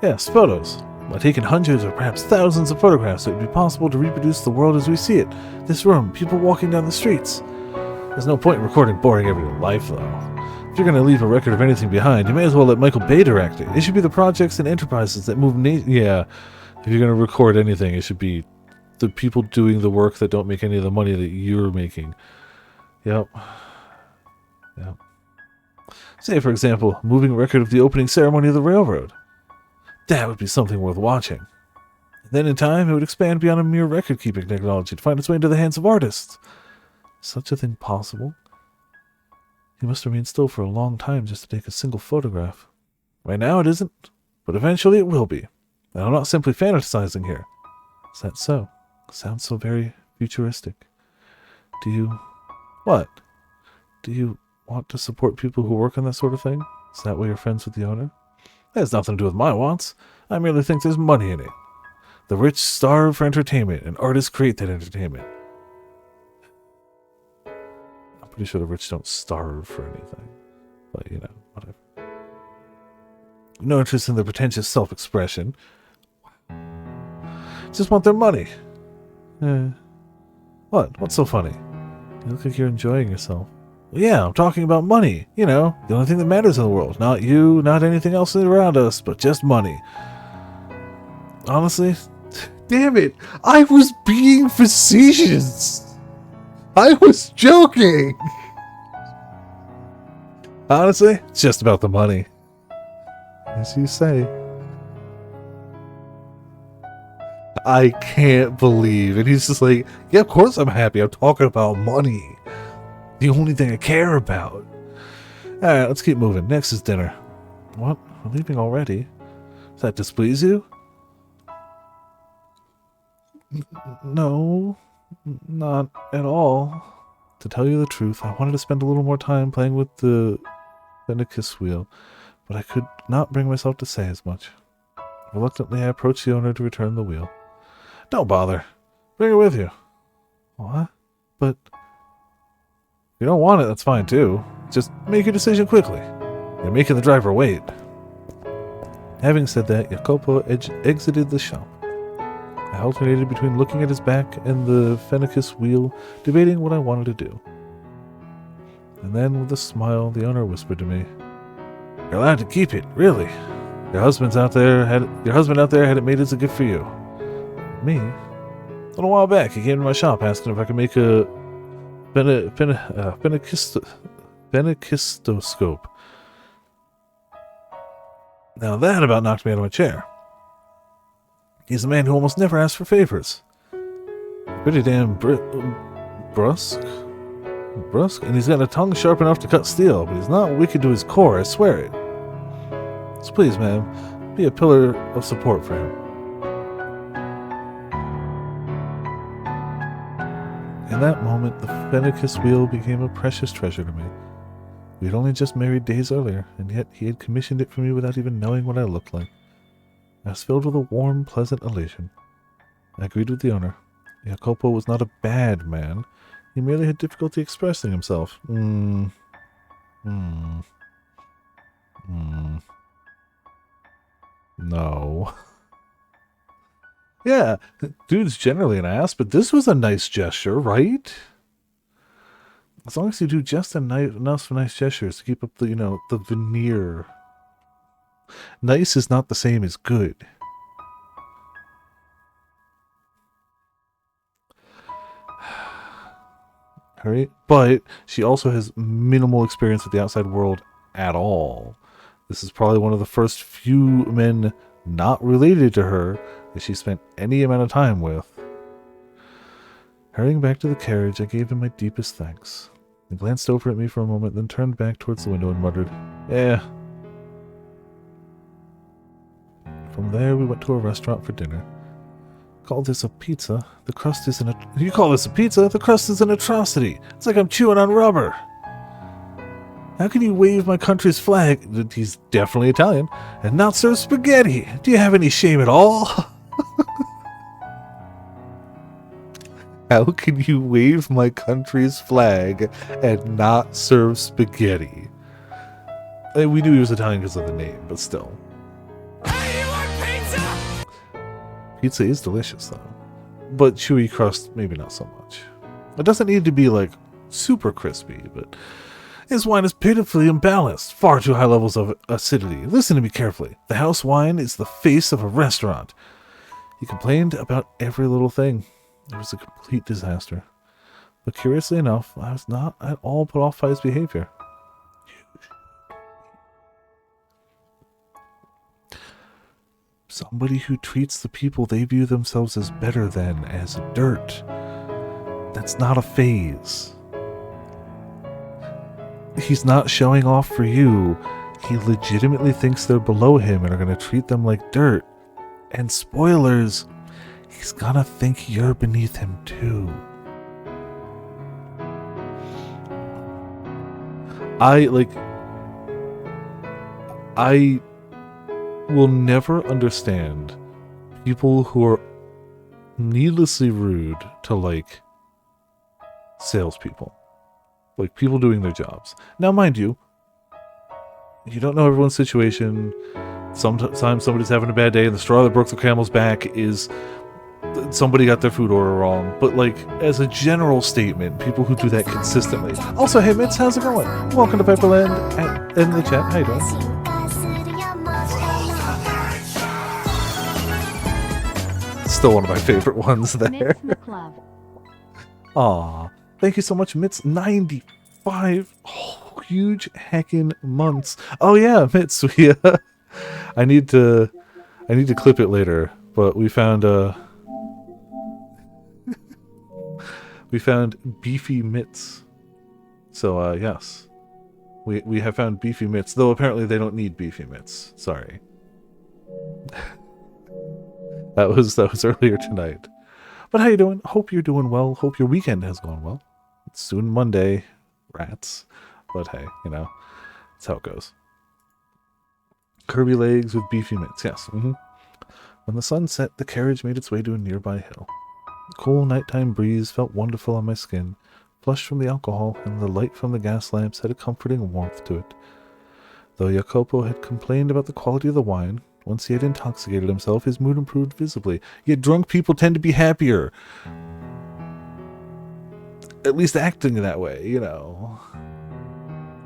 Yes, photos. By taking hundreds or perhaps thousands of photographs, it would be possible to reproduce the world as we see it. This room, people walking down the streets. There's no point in recording boring everyday life, though. If you're going to leave a record of anything behind, you may as well let Michael Bay direct it. It should be the projects and enterprises that move yeah, if you're going to record anything, it should be the people doing the work that don't make any of the money that you're making. Yep. Yep. Say, for example, a moving record of the opening ceremony of the railroad. That would be something worth watching. And then in time, it would expand beyond a mere record-keeping technology to find its way into the hands of artists. Is such a thing possible? He must remain still for a long time just to take a single photograph. Right now it isn't, but eventually it will be. And I'm not simply fantasizing here. Is that so? Sounds so very futuristic. Do you... What? Do you want to support people who work on that sort of thing? Is that why you're friends with the owner? That has nothing to do with my wants. I merely think there's money in it. The rich starve for entertainment, and artists create that entertainment. I'm pretty sure the rich don't starve for anything. But, you know, whatever. No interest in the pretentious self-expression. Just want their money. What? What's so funny? You look like you're enjoying yourself. Well, yeah, I'm talking about money. You know, the only thing that matters in the world. Not you, not anything else around us, but just money. Honestly, damn it, I was being facetious. I was joking. Honestly, it's just about the money. As you say. I can't believe. And he's just like, yeah, of course I'm happy. I'm talking about money. The only thing I care about. Alright, let's keep moving. Next is dinner. What? We're leaving already? Does that displease you? No, not at all. To tell you the truth, I wanted to spend a little more time playing with the Fenacus wheel, but I could not bring myself to say as much. Reluctantly, I approached the owner to return the wheel. Don't bother. Bring it with you. What? But if you don't want it, that's fine too. Just make your decision quickly. You're making the driver wait. Having said that, Jacopo exited the shop. I alternated between looking at his back and the Fenacus wheel, debating what I wanted to do. And then, with a smile, the owner whispered to me, "You're allowed to keep it, really. Your husband out there had it made as a gift for you." Me? A little while back, he came to my shop asking if I could make a Fenakistoscope. Now that about knocked me out of my chair. He's a man who almost never asks for favors. Pretty damn brusque, and he's got a tongue sharp enough to cut steel, but he's not wicked to his core, I swear it. So please, ma'am, be a pillar of support for him. In that moment, the Fenacus wheel became a precious treasure to me. We had only just married days earlier, and yet he had commissioned it for me without even knowing what I looked like. I was filled with a warm, pleasant elation. I agreed with the owner. Jacopo was not a bad man. He merely had difficulty expressing himself. No. Yeah, dude's generally an ass, but this was a nice gesture, right? As long as you do just enough nice gestures to keep up the, the veneer. Nice is not the same as good. Right? But she also has minimal experience with the outside world at all. This is probably one of the first few men not related to her that she spent any amount of time with. Hurrying back to the carriage, I gave him my deepest thanks. He glanced over at me for a moment, then turned back towards the window and muttered, "Yeah." From there, we went to a restaurant for dinner. Call this a pizza? The crust is You call this a pizza? The crust is an atrocity. It's like I'm chewing on rubber. How can you wave my country's flag, he's definitely Italian, and not serve spaghetti? Do you have any shame at all? How can you wave my country's flag and not serve spaghetti? We knew he was Italian because of the name, but still. Hey, you want pizza? Pizza is delicious, though. But chewy crust, maybe not so much. It doesn't need to be, like, super crispy, but his wine is pitifully imbalanced. Far too high levels of acidity. Listen to me carefully. The house wine is the face of a restaurant. He complained about every little thing. It was a complete disaster. But curiously enough, I was not at all put off by his behavior. Somebody who treats the people they view themselves as better than as dirt. That's not a phase. He's not showing off for you. He legitimately thinks they're below him and are going to treat them like dirt. And spoilers, he's gonna think you're beneath him too. I will never understand people who are needlessly rude to, like, salespeople. Like, people doing their jobs. Now, mind you, you don't know everyone's situation. Sometimes somebody's having a bad day, and the straw that broke the camel's back is somebody got their food order wrong. But, like, as a general statement, people who do that consistently. Also, hey, Mitz, how's it going? Welcome to Viperland in the chat. How you doing? Still one of my favorite ones there. Mitts in the club. Aw, thank you so much, Mitz. 95 huge heckin' months. Oh yeah, Mitz, I need to clip it later, but we found beefy mitts. So yes. We have found beefy mitts, though apparently they don't need beefy mitts. Sorry. That was earlier tonight. But how you doing? Hope you're doing well. Hope your weekend has gone well. It's soon Monday. Rats. But hey, that's how it goes. Curvy legs with beefy mitts. Yes. When the sun set, the carriage made its way to a nearby hill. The cool nighttime breeze felt wonderful on my skin. Flush from the alcohol and the light from the gas lamps had a comforting warmth to it. Though Jacopo had complained about the quality of the wine, once he had intoxicated himself, his mood improved visibly. Yet drunk people tend to be happier. At least acting that way,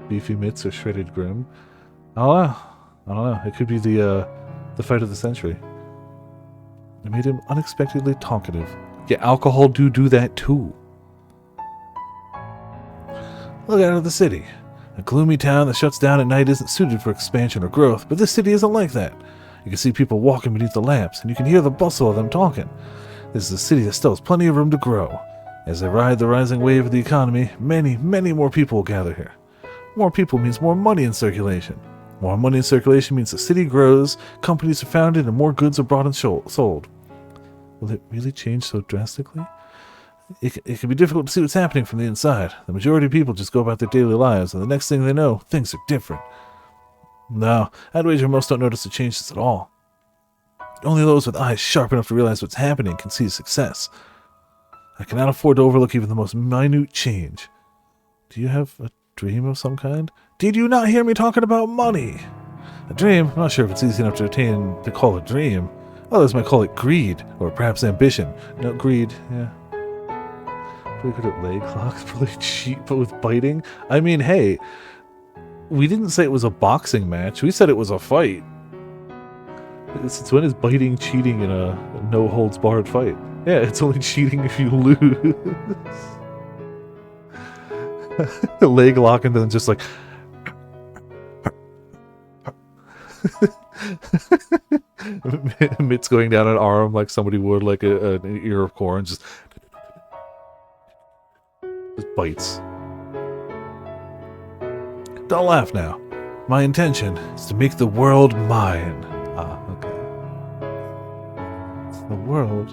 Beefy mitts or shredded grim. I don't know. It could be the fight of the century. It made him unexpectedly talkative. Yeah, alcohol do that too. Look out of the city. A gloomy town that shuts down at night isn't suited for expansion or growth, but this city isn't like that. You can see people walking beneath the lamps, and you can hear the bustle of them talking. This is a city that still has plenty of room to grow. As they ride the rising wave of the economy, many, many more people will gather here. More people means more money in circulation. More money in circulation means the city grows, companies are founded, and more goods are brought and sold. Will it really change so drastically? It can be difficult to see what's happening from the inside. The majority of people just go about their daily lives, and the next thing they know, things are different. No, I'd wager most don't notice the changes at all. Only those with eyes sharp enough to realize what's happening can see success. I cannot afford to overlook even the most minute change. Do you have a dream of some kind? Did you not hear me talking about money? A dream? I'm not sure if it's easy enough to call a dream. Others might call it greed, or perhaps ambition. No, greed, yeah. Pretty good at leg locks, probably cheap, but with biting. I mean, hey, we didn't say it was a boxing match. We said it was a fight. Since when is biting cheating in a no-holds-barred fight? Yeah, it's only cheating if you lose. Leg lock and then just like... Mitts going down an arm like somebody would, like an ear of corn, just bites. Don't laugh now. My intention is to make the world mine. Ah, okay. The world?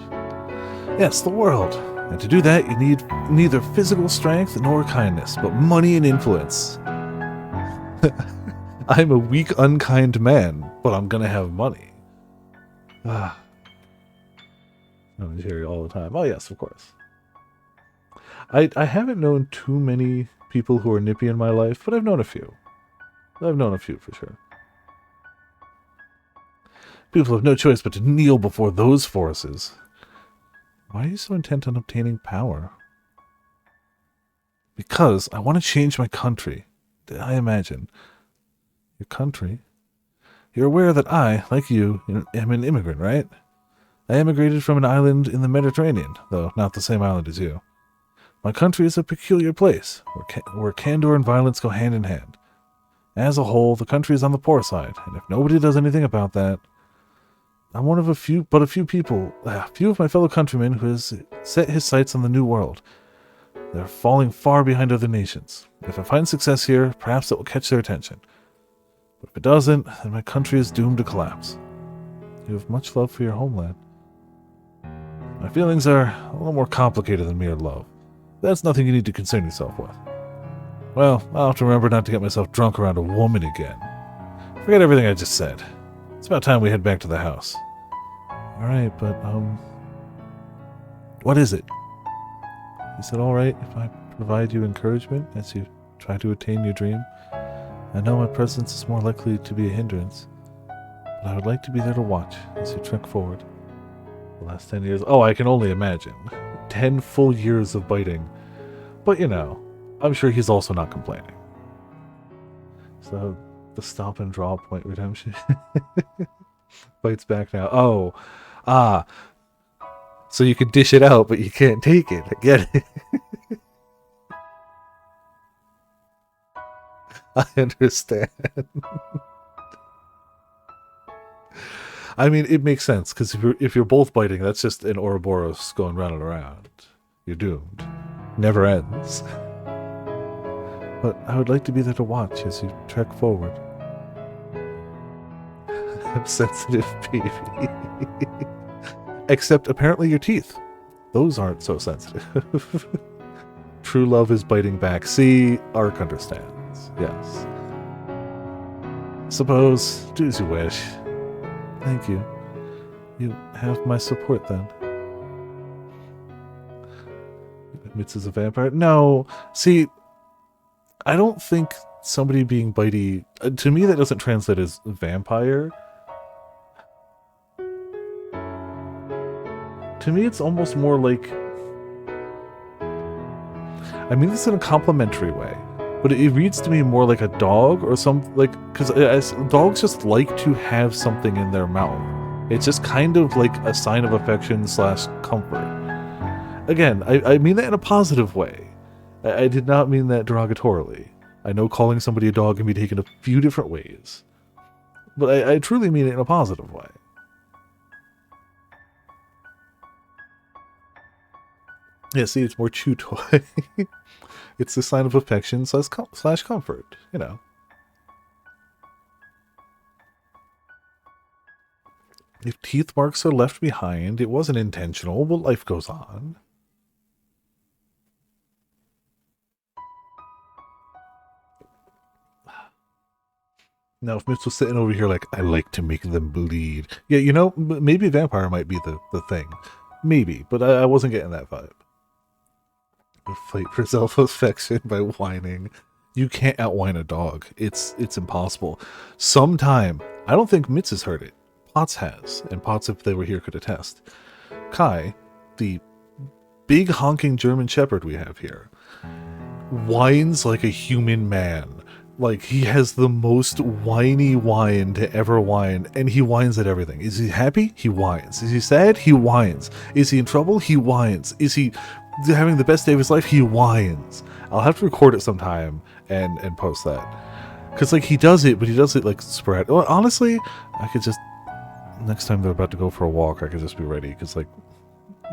Yes, the world. And to do that, you need neither physical strength nor kindness, but money and influence. I'm a weak, unkind man, but I'm gonna have money. Ah. I'm here all the time. Oh yes, of course. I haven't known too many people who are nippy in my life, but I've known a few. I've known a few for sure. People have no choice but to kneel before those forces. Why are you so intent on obtaining power? Because I want to change my country. I imagine. Your country? You're aware that I, like you, am an immigrant, right? I immigrated from an island in the Mediterranean, though not the same island as you. My country is a peculiar place, where candor and violence go hand in hand. As a whole, the country is on the poor side, and if nobody does anything about that, I'm one of a few of my fellow countrymen who has set his sights on the New World. They're falling far behind other nations. If I find success here, perhaps it will catch their attention. But if it doesn't, then my country is doomed to collapse. You have much love for your homeland. My feelings are a little more complicated than mere love. That's nothing you need to concern yourself with. Well, I'll have to remember not to get myself drunk around a woman again. Forget everything I just said. It's about time we head back to the house. Alright, but, what is it? Is it alright if I provide you encouragement as you try to attain your dream? I know my presence is more likely to be a hindrance, but I would like to be there to watch as you trek forward. The last 10 years... Oh, I can only imagine. 10 full years of biting. But, you know, I'm sure he's also not complaining. So, the stop and draw point redemption. Bites back now. Oh. Ah. So you can dish it out, but you can't take it. I get it. I understand. I mean, it makes sense, because if you're both biting, that's just an Ouroboros going round and around. You're doomed. Never ends. But I would like to be there to watch as you trek forward. I'm sensitive, baby. Except apparently your teeth. Those aren't so sensitive. True love is biting back. See, Ark understands. Yes. Suppose, do as you wish. Thank you. You have my support then. Admits as a vampire? No. See, I don't think somebody being bitey... to me, that doesn't translate as vampire. To me, it's almost more like... I mean this in a complimentary way, but it reads to me more like a dog or some... like, because dogs just like to have something in their mouth. It's just kind of like a sign of affection / comfort. Again, I mean that in a positive way. I did not mean that derogatorily. I know calling somebody a dog can be taken a few different ways. But I truly mean it in a positive way. Yeah, see, it's more chew toy. It's a sign of affection / comfort, you know. If teeth marks are left behind, it wasn't intentional, but life goes on. Now, if Mitch was sitting over here like, I like to make them bleed. Yeah, you know, maybe vampire might be the thing. Maybe, but I wasn't getting that vibe. Fight for self-affection by whining. You can't outwhine a dog. It's impossible. Sometime, I don't think Mitz has heard it. Potts has, and Potts, if they were here, could attest. Kai, the big honking German Shepherd we have here, whines like a human man. Like, he has the most whiny whine to ever whine, and he whines at everything. Is he happy? He whines. Is he sad? He whines. Is he in trouble? He whines. Is he having the best day of his life? He whines. I'll have to record it sometime and post that. Because, like, he does it, but he does it, like, sporadic. Well, honestly, I could just, next time they're about to go for a walk, I could just be ready. Because, like,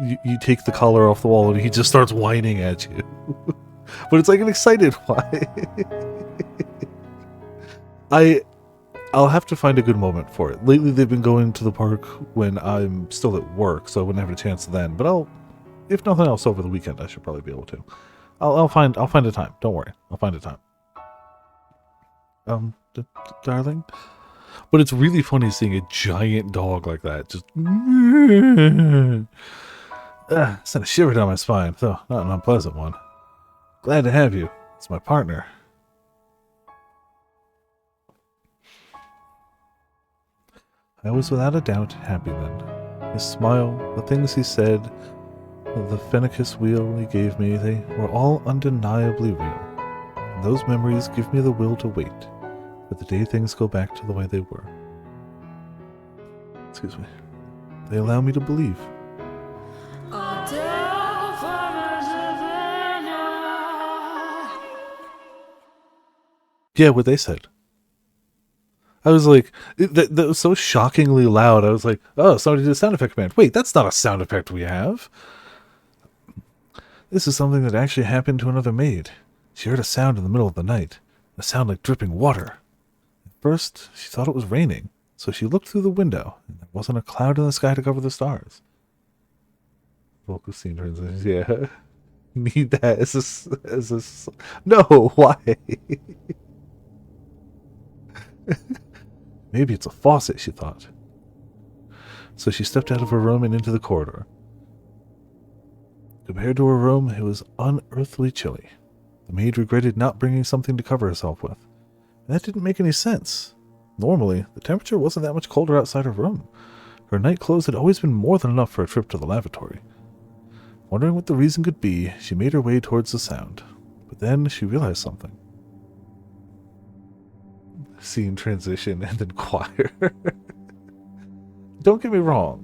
you take the collar off the wall, and he just starts whining at you. But it's like an excited whine. I'll have to find a good moment for it. Lately, they've been going to the park when I'm still at work, so I wouldn't have a chance then. But if nothing else, over the weekend, I should probably be able to. I'll find a time. Don't worry, I'll find a time. Darling. But it's really funny seeing a giant dog like that just sent a shiver down my spine, though not an unpleasant one. Glad to have you. It's my partner. I was without a doubt happy then. His smile, the things he said, the Fennicus wheel he gave me, they were all undeniably real. And those memories give me the will to wait for the day things go back to the way they were. Excuse me. They allow me to believe. Yeah, what they said. I was like, that was so shockingly loud. I was like, oh, somebody did a sound effect command. Wait, that's not a sound effect we have. This is something that actually happened to another maid. She heard a sound in the middle of the night, a sound like dripping water. At first, she thought it was raining, so she looked through the window, and there wasn't a cloud in the sky to cover the stars. Vocal scene transitions, yeah. Need that as a... No, why? Maybe it's a faucet, she thought. So she stepped out of her room and into the corridor. Compared to her room, it was unearthly chilly. The maid regretted not bringing something to cover herself with. And that didn't make any sense. Normally, the temperature wasn't that much colder outside her room. Her night clothes had always been more than enough for a trip to the lavatory. Wondering what the reason could be, she made her way towards the sound. But then she realized something. Scene transition and then choir. Don't get me wrong.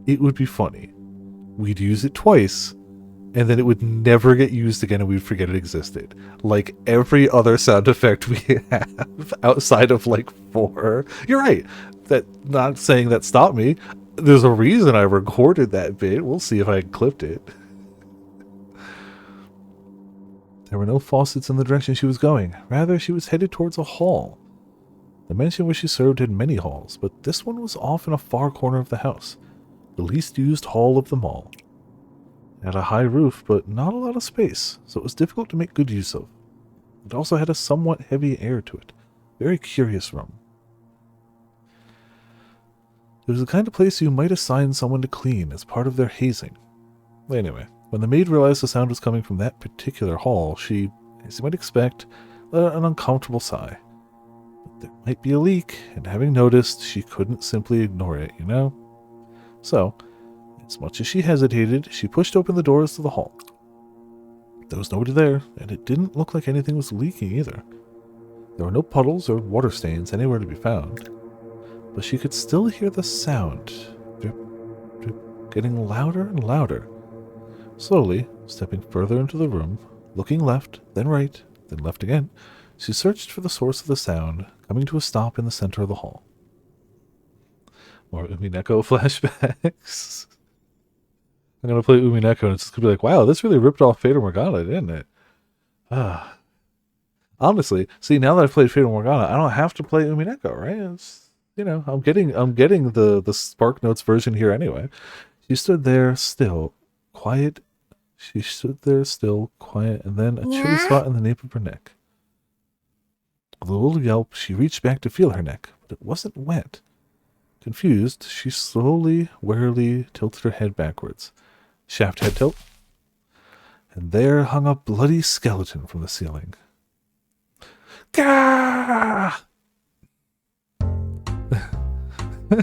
It would be funny. We'd use it twice, and then it would never get used again and we'd forget it existed. Like every other sound effect we have outside of like 4. You're right. That, not saying that stopped me. There's a reason I recorded that bit. We'll see if I clipped it. There were no faucets in the direction she was going. Rather, she was headed towards a hall. The mansion where she served had many halls, but this one was off in a far corner of the house, the least used hall of them all. It had a high roof, but not a lot of space, so it was difficult to make good use of. It also had a somewhat heavy air to it. Very curious room. It was the kind of place you might assign someone to clean as part of their hazing. Anyway, when the maid realized the sound was coming from that particular hall, she, as you might expect, let out an uncomfortable sigh. But there might be a leak, and having noticed, she couldn't simply ignore it, you know? So, as much as she hesitated, she pushed open the doors to the hall. There was nobody there, and it didn't look like anything was leaking either. There were no puddles or water stains anywhere to be found, but she could still hear the sound, drip, drip, getting louder and louder. Slowly, stepping further into the room, looking left, then right, then left again, she searched for the source of the sound, coming to a stop in the center of the hall. More Umineko flashbacks. I'm going to play Umineko, and it's going to be like, wow, this really ripped off Fata Morgana, didn't it? Honestly, see, now that I've played Fata Morgana, I don't have to play Umineko, right? It's, you know, I'm getting the Spark Notes version here anyway. She stood there still, quiet. She stood there still, quiet, and then a chilly spot in the nape of her neck. With a little yelp, she reached back to feel her neck, but it wasn't wet. Confused, she slowly, warily tilted her head backwards. Shaft head tilt. and there hung a bloody skeleton from the ceiling. Gah!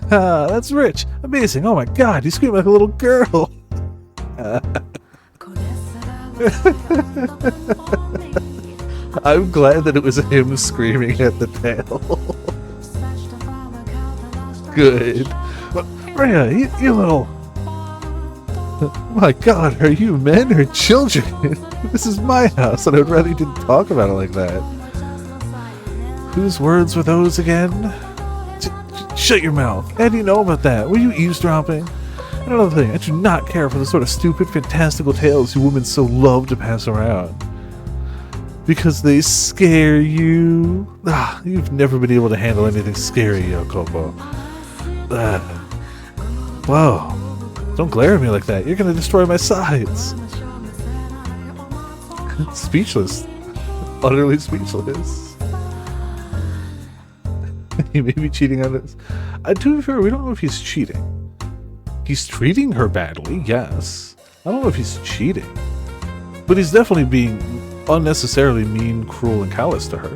That's Rich. Amazing. Oh my god, you scream like a little girl. I'm glad that it was him screaming at the tail. Good. Rhea, you little... My god, are you men or children? This is my house, and I'd rather you didn't talk about it like that. Whose words were those again? Shut your mouth. How do you know about that? Were you eavesdropping? And another thing, I do not care for the sort of stupid, fantastical tales you women so love to pass around. Because they scare you. You've never been able to handle anything scary, Yokobo. Whoa. Don't glare at me like that. You're going to destroy my sides. Speechless. Utterly speechless. He may be cheating on this. To be fair, we don't know if he's cheating. He's treating her badly, yes. I don't know if he's cheating. But he's definitely being unnecessarily mean, cruel, and callous to her.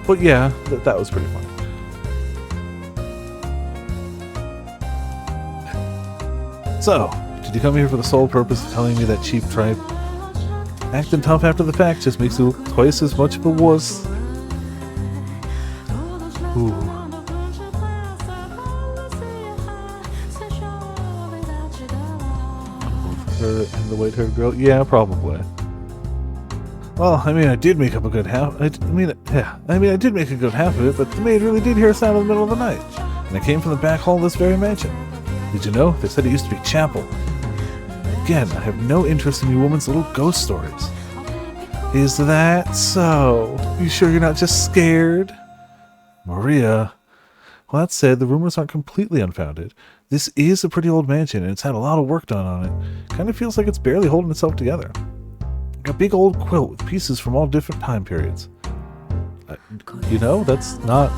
But yeah, that was pretty funny. So, did you come here for the sole purpose of telling me that cheap tripe? Acting tough after the fact just makes you look twice as much of a wuss. Ooh. Her and the white-haired girl? Yeah, probably. Well, I mean, I did make up a good half. I did make a good half of it, but the maid really did hear a sound in the middle of the night, and it came from the back hall of this very mansion. Did you know? They said it used to be a chapel. Again, I have no interest in you woman's little ghost stories. Is that so? You sure you're not just scared? Maria. Well, that said, the rumors aren't completely unfounded. This is a pretty old mansion, and it's had a lot of work done on it. Kind of feels like it's barely holding itself together. Like a big old quilt with pieces from all different time periods. You know, that's not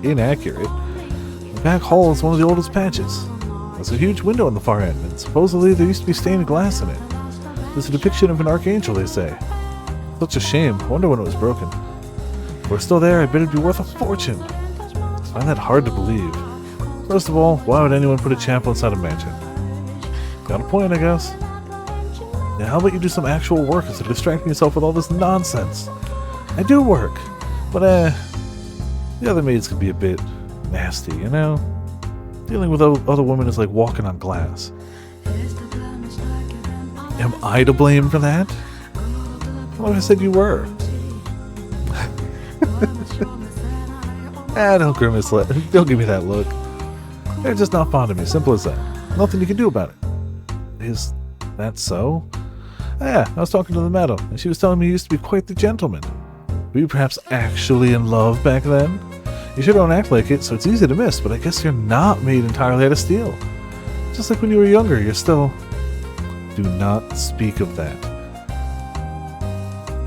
inaccurate. The back hall is one of the oldest patches. There's a huge window on the far end, and supposedly there used to be stained glass in it. There's a depiction of an archangel, they say. Such a shame. I wonder when it was broken. If we're still there, I bet it'd be worth a fortune. I find that hard to believe. First of all, why would anyone put a chapel inside a mansion? Got a point, I guess. Now, how about you do some actual work instead of distracting yourself with all this nonsense? I do work, but the other maids can be a bit nasty, you know? Dealing with other women is like walking on glass. Am I to blame for that? Well, I said you were. Don't grimace. Don't give me that look. They're just not fond of me. Simple as that. Nothing you can do about it. Is that so? Yeah, I was talking to the madam, and she was telling me you used to be quite the gentleman. Were you perhaps actually in love back then? You sure don't act like it, so it's easy to miss, but I guess you're not made entirely out of steel. Just like when you were younger, you're still... Do not speak of that.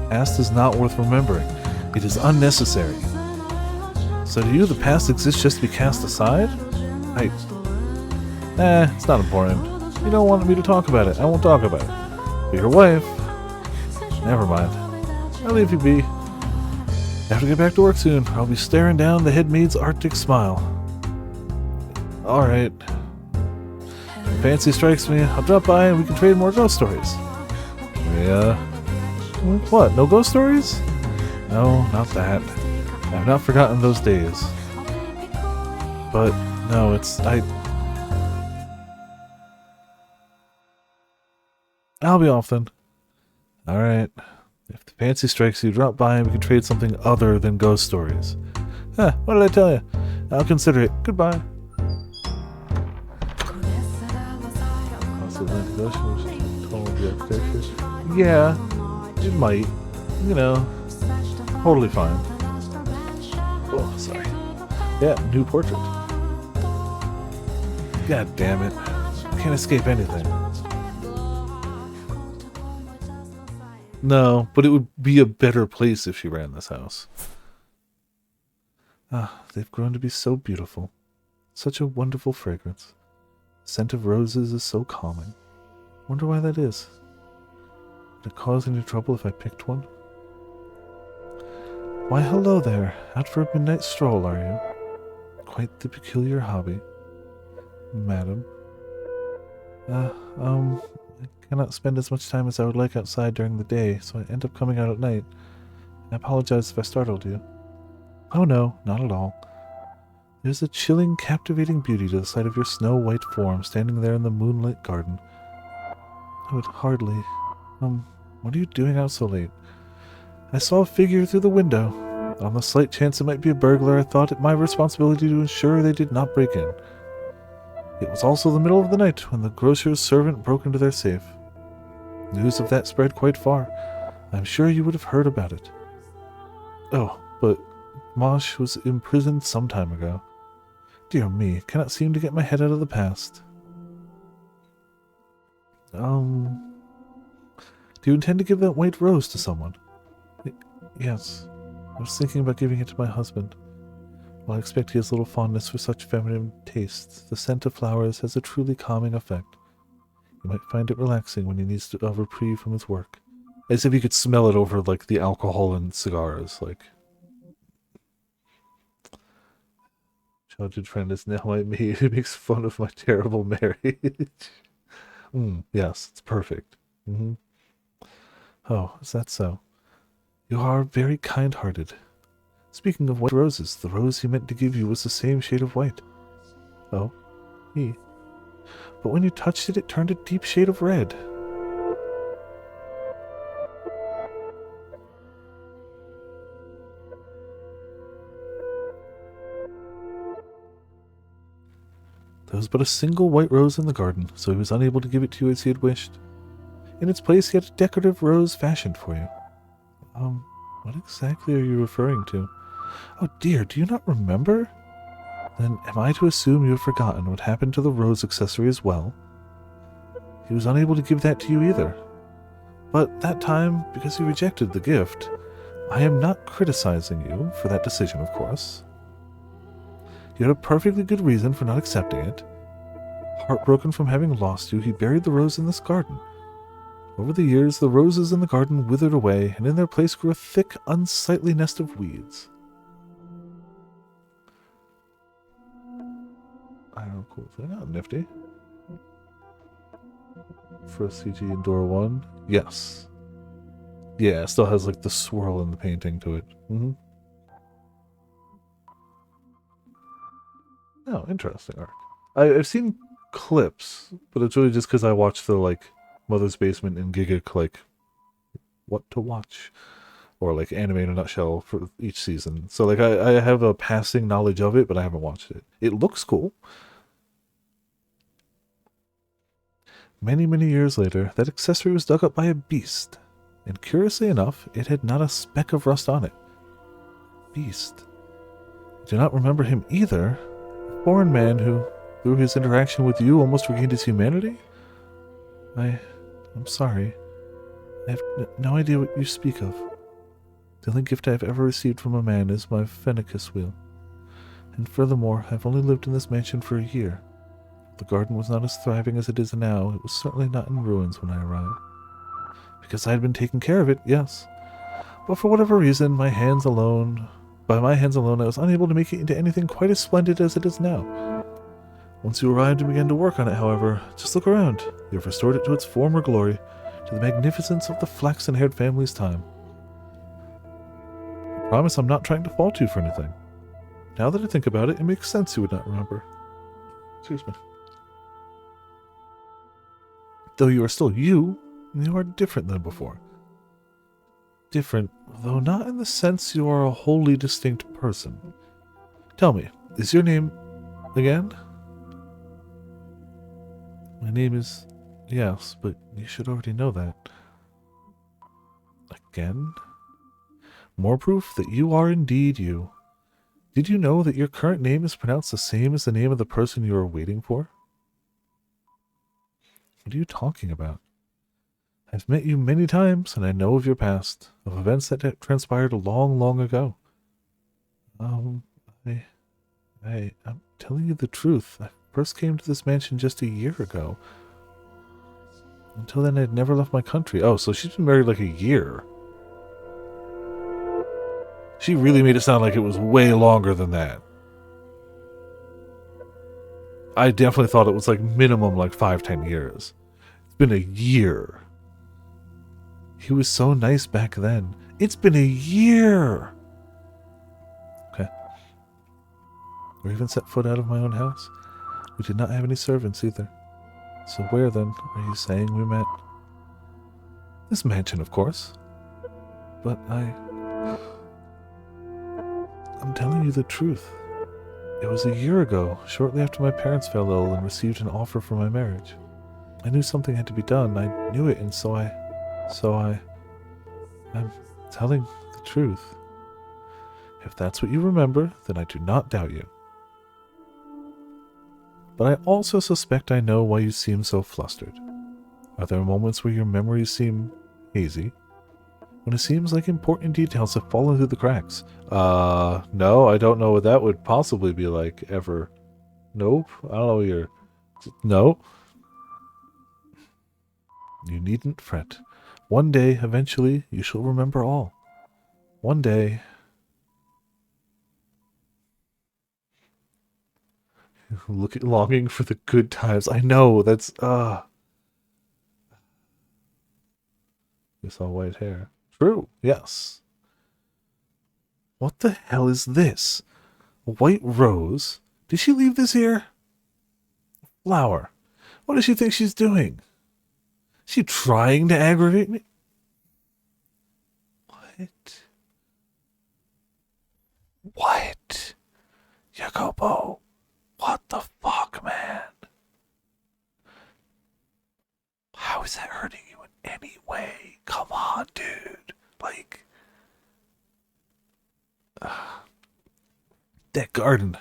Past is not worth remembering. It is unnecessary. So to you, the past exists just to be cast aside? It's not important. You don't want me to talk about it. I won't talk about it. But your wife... Never mind. I'll leave you be. I have to get back to work soon. I'll be staring down the head maid's arctic smile. Alright. If fancy strikes me, I'll drop by and we can trade more ghost stories. Yeah. What, no ghost stories? No, not that. I have not forgotten those days. But, no, I'll be off then. Alright. If the fancy strikes you, drop by and we can trade something other than ghost stories. What did I tell you? I'll consider it. Goodbye. Yeah, it might. You know, totally fine. Oh, sorry. Yeah, new portrait. God damn it. Can't escape anything. No, but it would be a better place if she ran this house. They've grown to be so beautiful. Such a wonderful fragrance. The scent of roses is so calming. Wonder why that is. Would it cause any trouble if I picked one? Why, hello there. Out for a midnight stroll, are you? Quite the peculiar hobby, madam. I cannot spend as much time as I would like outside during the day, so I end up coming out at night. I apologize if I startled you. Oh no, not at all. There's a chilling, captivating beauty to the sight of your snow-white form standing there in the moonlit garden. I would hardly... what are you doing out so late? I saw a figure through the window. On the slight chance it might be a burglar, I thought it my responsibility to ensure they did not break in. It was also the middle of the night when the grocer's servant broke into their safe. News of that spread quite far. I'm sure you would have heard about it. Oh, but Mosh was imprisoned some time ago. Dear me, cannot seem to get my head out of the past. Do you intend to give that white rose to someone? Yes. I was thinking about giving it to my husband. While I expect he has little fondness for such feminine tastes, the scent of flowers has a truly calming effect. You might find it relaxing when he needs a reprieve from his work. As if you could smell it over, like, the alcohol and cigars, like... Childhood friend is now my maid who makes fun of my terrible marriage. Yes, it's perfect. Oh, is that so? You are very kind-hearted. Speaking of white roses, the rose he meant to give you was the same shade of white. Oh, he. But when you touched it, it turned a deep shade of red. There was but a single white rose in the garden, so he was unable to give it to you as he had wished. In its place, he had a decorative rose fashioned for you. What exactly are you referring to? Oh dear, do you not remember? Then am I to assume you have forgotten what happened to the rose accessory as well? He was unable to give that to you either. But that time, because you rejected the gift, I am not criticizing you for that decision, of course. You had a perfectly good reason for not accepting it. Heartbroken from having lost you, he buried the rose in this garden. Over the years, the roses in the garden withered away, and in their place grew a thick, unsightly nest of weeds. I don't know, cool thing. Oh, nifty. First CG in door 1. Yes. Yeah, it still has like the swirl in the painting to it. Oh, interesting art. I've seen clips, but it's really just because I watched the like Mother's Basement and Gigguk like what to watch, or like anime in a nutshell for each season. So like I have a passing knowledge of it, but I haven't watched it. It looks cool. Many, many years later, that accessory was dug up by a beast, and curiously enough, it had not a speck of rust on it. Beast. I do not remember him either. A foreign man who, through his interaction with you, almost regained his humanity? I'm sorry. I have no idea what you speak of. The only gift I have ever received from a man is my Phoenicus wheel. And furthermore, I've only lived in this mansion for a year. The garden was not as thriving as it is now. It was certainly not in ruins when I arrived. Because I had been taking care of it, yes. But for whatever reason, by my hands alone, I was unable to make it into anything quite as splendid as it is now. Once you arrived and began to work on it, however, just look around. You have restored it to its former glory, to the magnificence of the flaxen-haired family's time. I promise I'm not trying to fault you for anything. Now that I think about it, it makes sense you would not remember. Excuse me. Though you are still you are different than before. Different, though not in the sense you are a wholly distinct person. Tell me, is your name again? My name is... Yes, but you should already know that. Again? More proof that you are indeed you. Did you know that your current name is pronounced the same as the name of the person you are waiting for? What are you talking about? I've met you many times, and I know of your past, of events that transpired long, long ago. I'm telling you the truth. I first came to this mansion just a year ago. Until then, I'd never left my country. Oh, so she's been married like a year. She really made it sound like it was way longer than that. I definitely thought it was like minimum like 5-10 years. It's been a year. He was so nice back then. It's been a year. Okay. Or even set foot out of my own house. We did not have any servants either. So where then are you saying we met? This mansion, of course. But I'm telling you the truth. It was a year ago, shortly after my parents fell ill and received an offer for my marriage. I knew something had to be done. I knew it, and so I'm telling the truth. If that's what you remember, then I do not doubt you. But I also suspect I know why you seem so flustered. Are there moments where your memories seem hazy? When it seems like important details have fallen through the cracks? No, I don't know what that would possibly be like, ever. Nope, I don't know what you're... No. You needn't fret. One day, eventually, you shall remember all. One day... longing for the good times. I know, that's, You saw white hair. True, yes. What the hell is this? A white rose? Did she leave this here? Flower. What does she think she's doing? Is she trying to aggravate me? What? What? Jacobo. What the fuck, man? How is that hurting you in any way? Come on, dude. Like... that garden.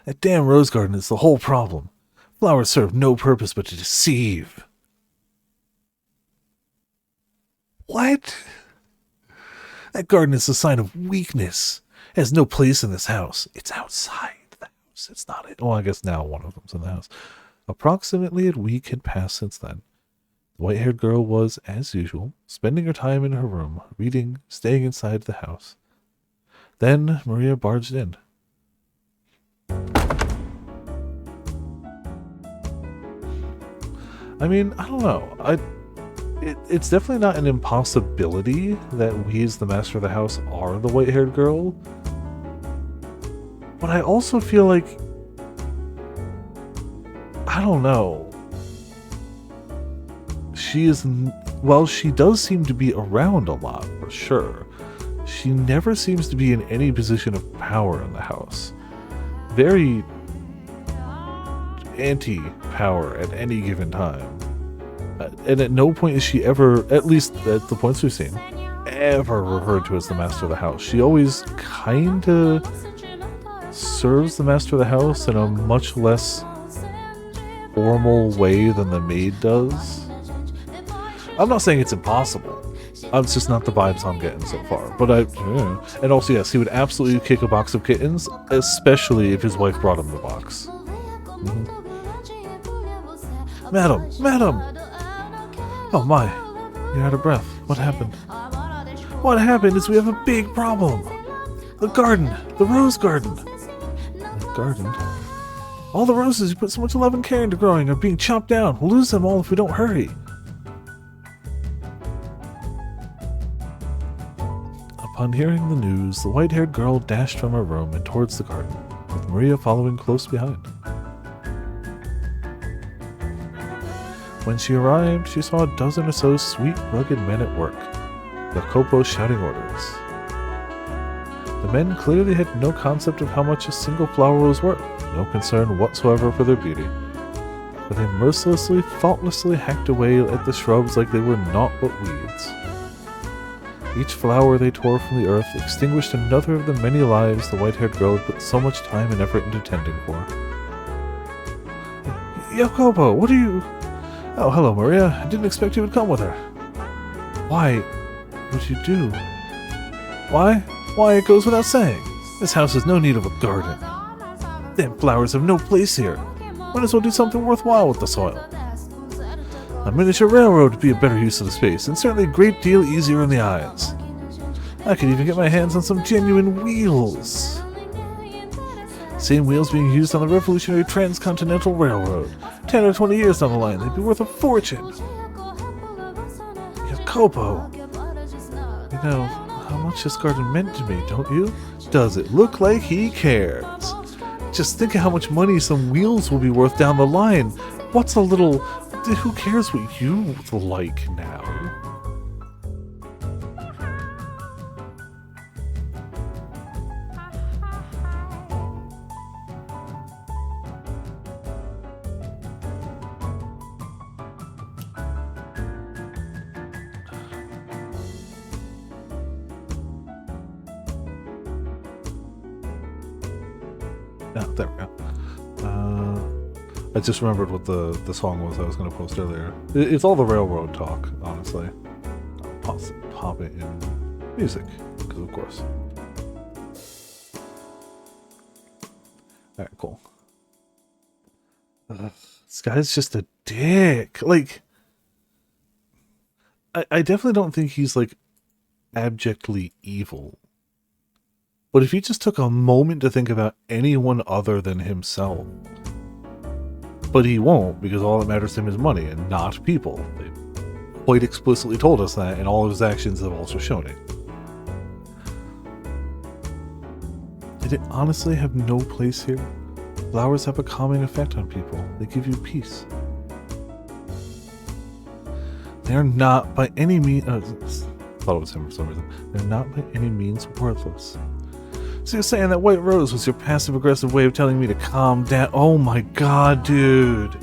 That damn rose garden is the whole problem. Flowers serve no purpose but to deceive. What? That garden is a sign of weakness. It has no place in this house. It's outside the house. It's not it. Well, I guess now one of them's in the house. Approximately a week had passed since then. The white-haired girl was, as usual, spending her time in her room, reading, staying inside the house. Then Maria barged in. I mean, I don't know. It's definitely not an impossibility that we as the master of the house are the white-haired girl. But I also feel like... I don't know. She is... Well, she does seem to be around a lot, for sure. She never seems to be in any position of power in the house. Very anti-power at any given time. And at no point is she ever, at least at the points we've seen, ever referred to as the master of the house. She always kinda serves the master of the house in a much less formal way than the maid does. I'm not saying it's impossible. It's just not the vibes I'm getting so far. But and also, yes, he would absolutely kick a box of kittens, especially if his wife brought him the box. Mm-hmm. Madam! Oh my, you're out of breath. What happened? What happened is we have a big problem. The garden, the rose garden. The garden? All the roses you put so much love and care into growing are being chopped down. We'll lose them all if we don't hurry. Upon hearing the news, the white-haired girl dashed from her room and towards the garden, with Maria following close behind. When she arrived, she saw a dozen or so sweet, rugged men at work, the Jacopo shouting orders. The men clearly had no concept of how much a single flower was worth, no concern whatsoever for their beauty, but they mercilessly, thoughtlessly hacked away at the shrubs like they were naught but weeds. Each flower they tore from the earth extinguished another of the many lives the white-haired girl had put so much time and effort into tending for. Jacopo, what are you... Oh, hello, Maria. I didn't expect you would come with her. Why would you do? Why? Why, it goes without saying. This house has no need of a garden. Them flowers have no place here. Might as well do something worthwhile with the soil. A miniature railroad would be a better use of the space, and certainly a great deal easier on the eyes. I could even get my hands on some genuine wheels. Same wheels being used on the revolutionary Transcontinental Railroad. 10 or 20 years down the line, they'd be worth a fortune. Jacopo! You know how much this garden meant to me, don't you? Does it look like he cares? Just think of how much money some wheels will be worth down the line. What's a little... Who cares what you like now? Oh, there we go. I just remembered what the song was I was going to post earlier. It's all the railroad talk, honestly. I'll pop it in music, because of course. Alright, cool. This guy's just a dick. Like, I definitely don't think he's, like, abjectly evil. But if he just took a moment to think about anyone other than himself... But he won't, because all that matters to him is money, and not people. They quite explicitly told us that, and all of his actions have also shown it. Did it honestly have no place here? Flowers have a calming effect on people. They give you peace. They're not by any means... thought it was him for some reason. They're not by any means worthless. So you're saying that white rose was your passive-aggressive way of telling me to calm down? Oh my god, dude.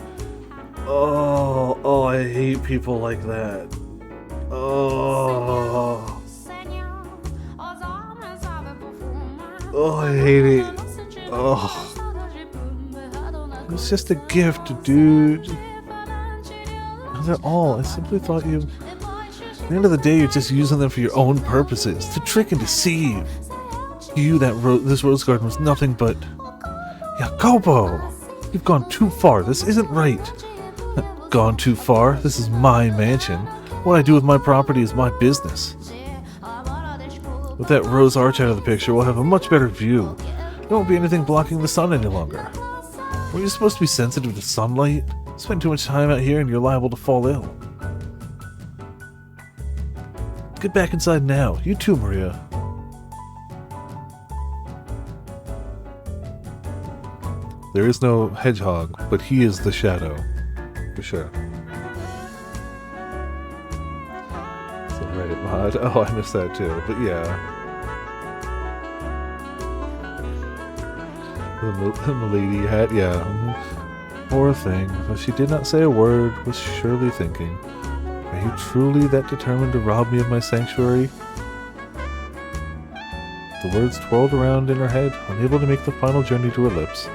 Oh, I hate people like that. Oh, I hate it. Oh. It was just a gift, dude. Not at all. I simply thought you... At the end of the day, you're just using them for your own purposes, to trick and deceive. You, this rose garden was nothing but... Jacopo! You've gone too far. This isn't right. Gone too far? This is my mansion. What I do with my property is my business. With that rose arch out of the picture, we'll have a much better view. There won't be anything blocking the sun any longer. Were you supposed to be sensitive to sunlight? Spend too much time out here and you're liable to fall ill. Get back inside now. You too, Maria. There is no hedgehog, but he is the shadow. For sure. It's a Reddit mod. Oh, I missed that too. But yeah. The lady hat, yeah. Poor thing. Though she did not say a word, was surely thinking, are you truly that determined to rob me of my sanctuary? The words twirled around in her head, unable to make the final journey to her lips.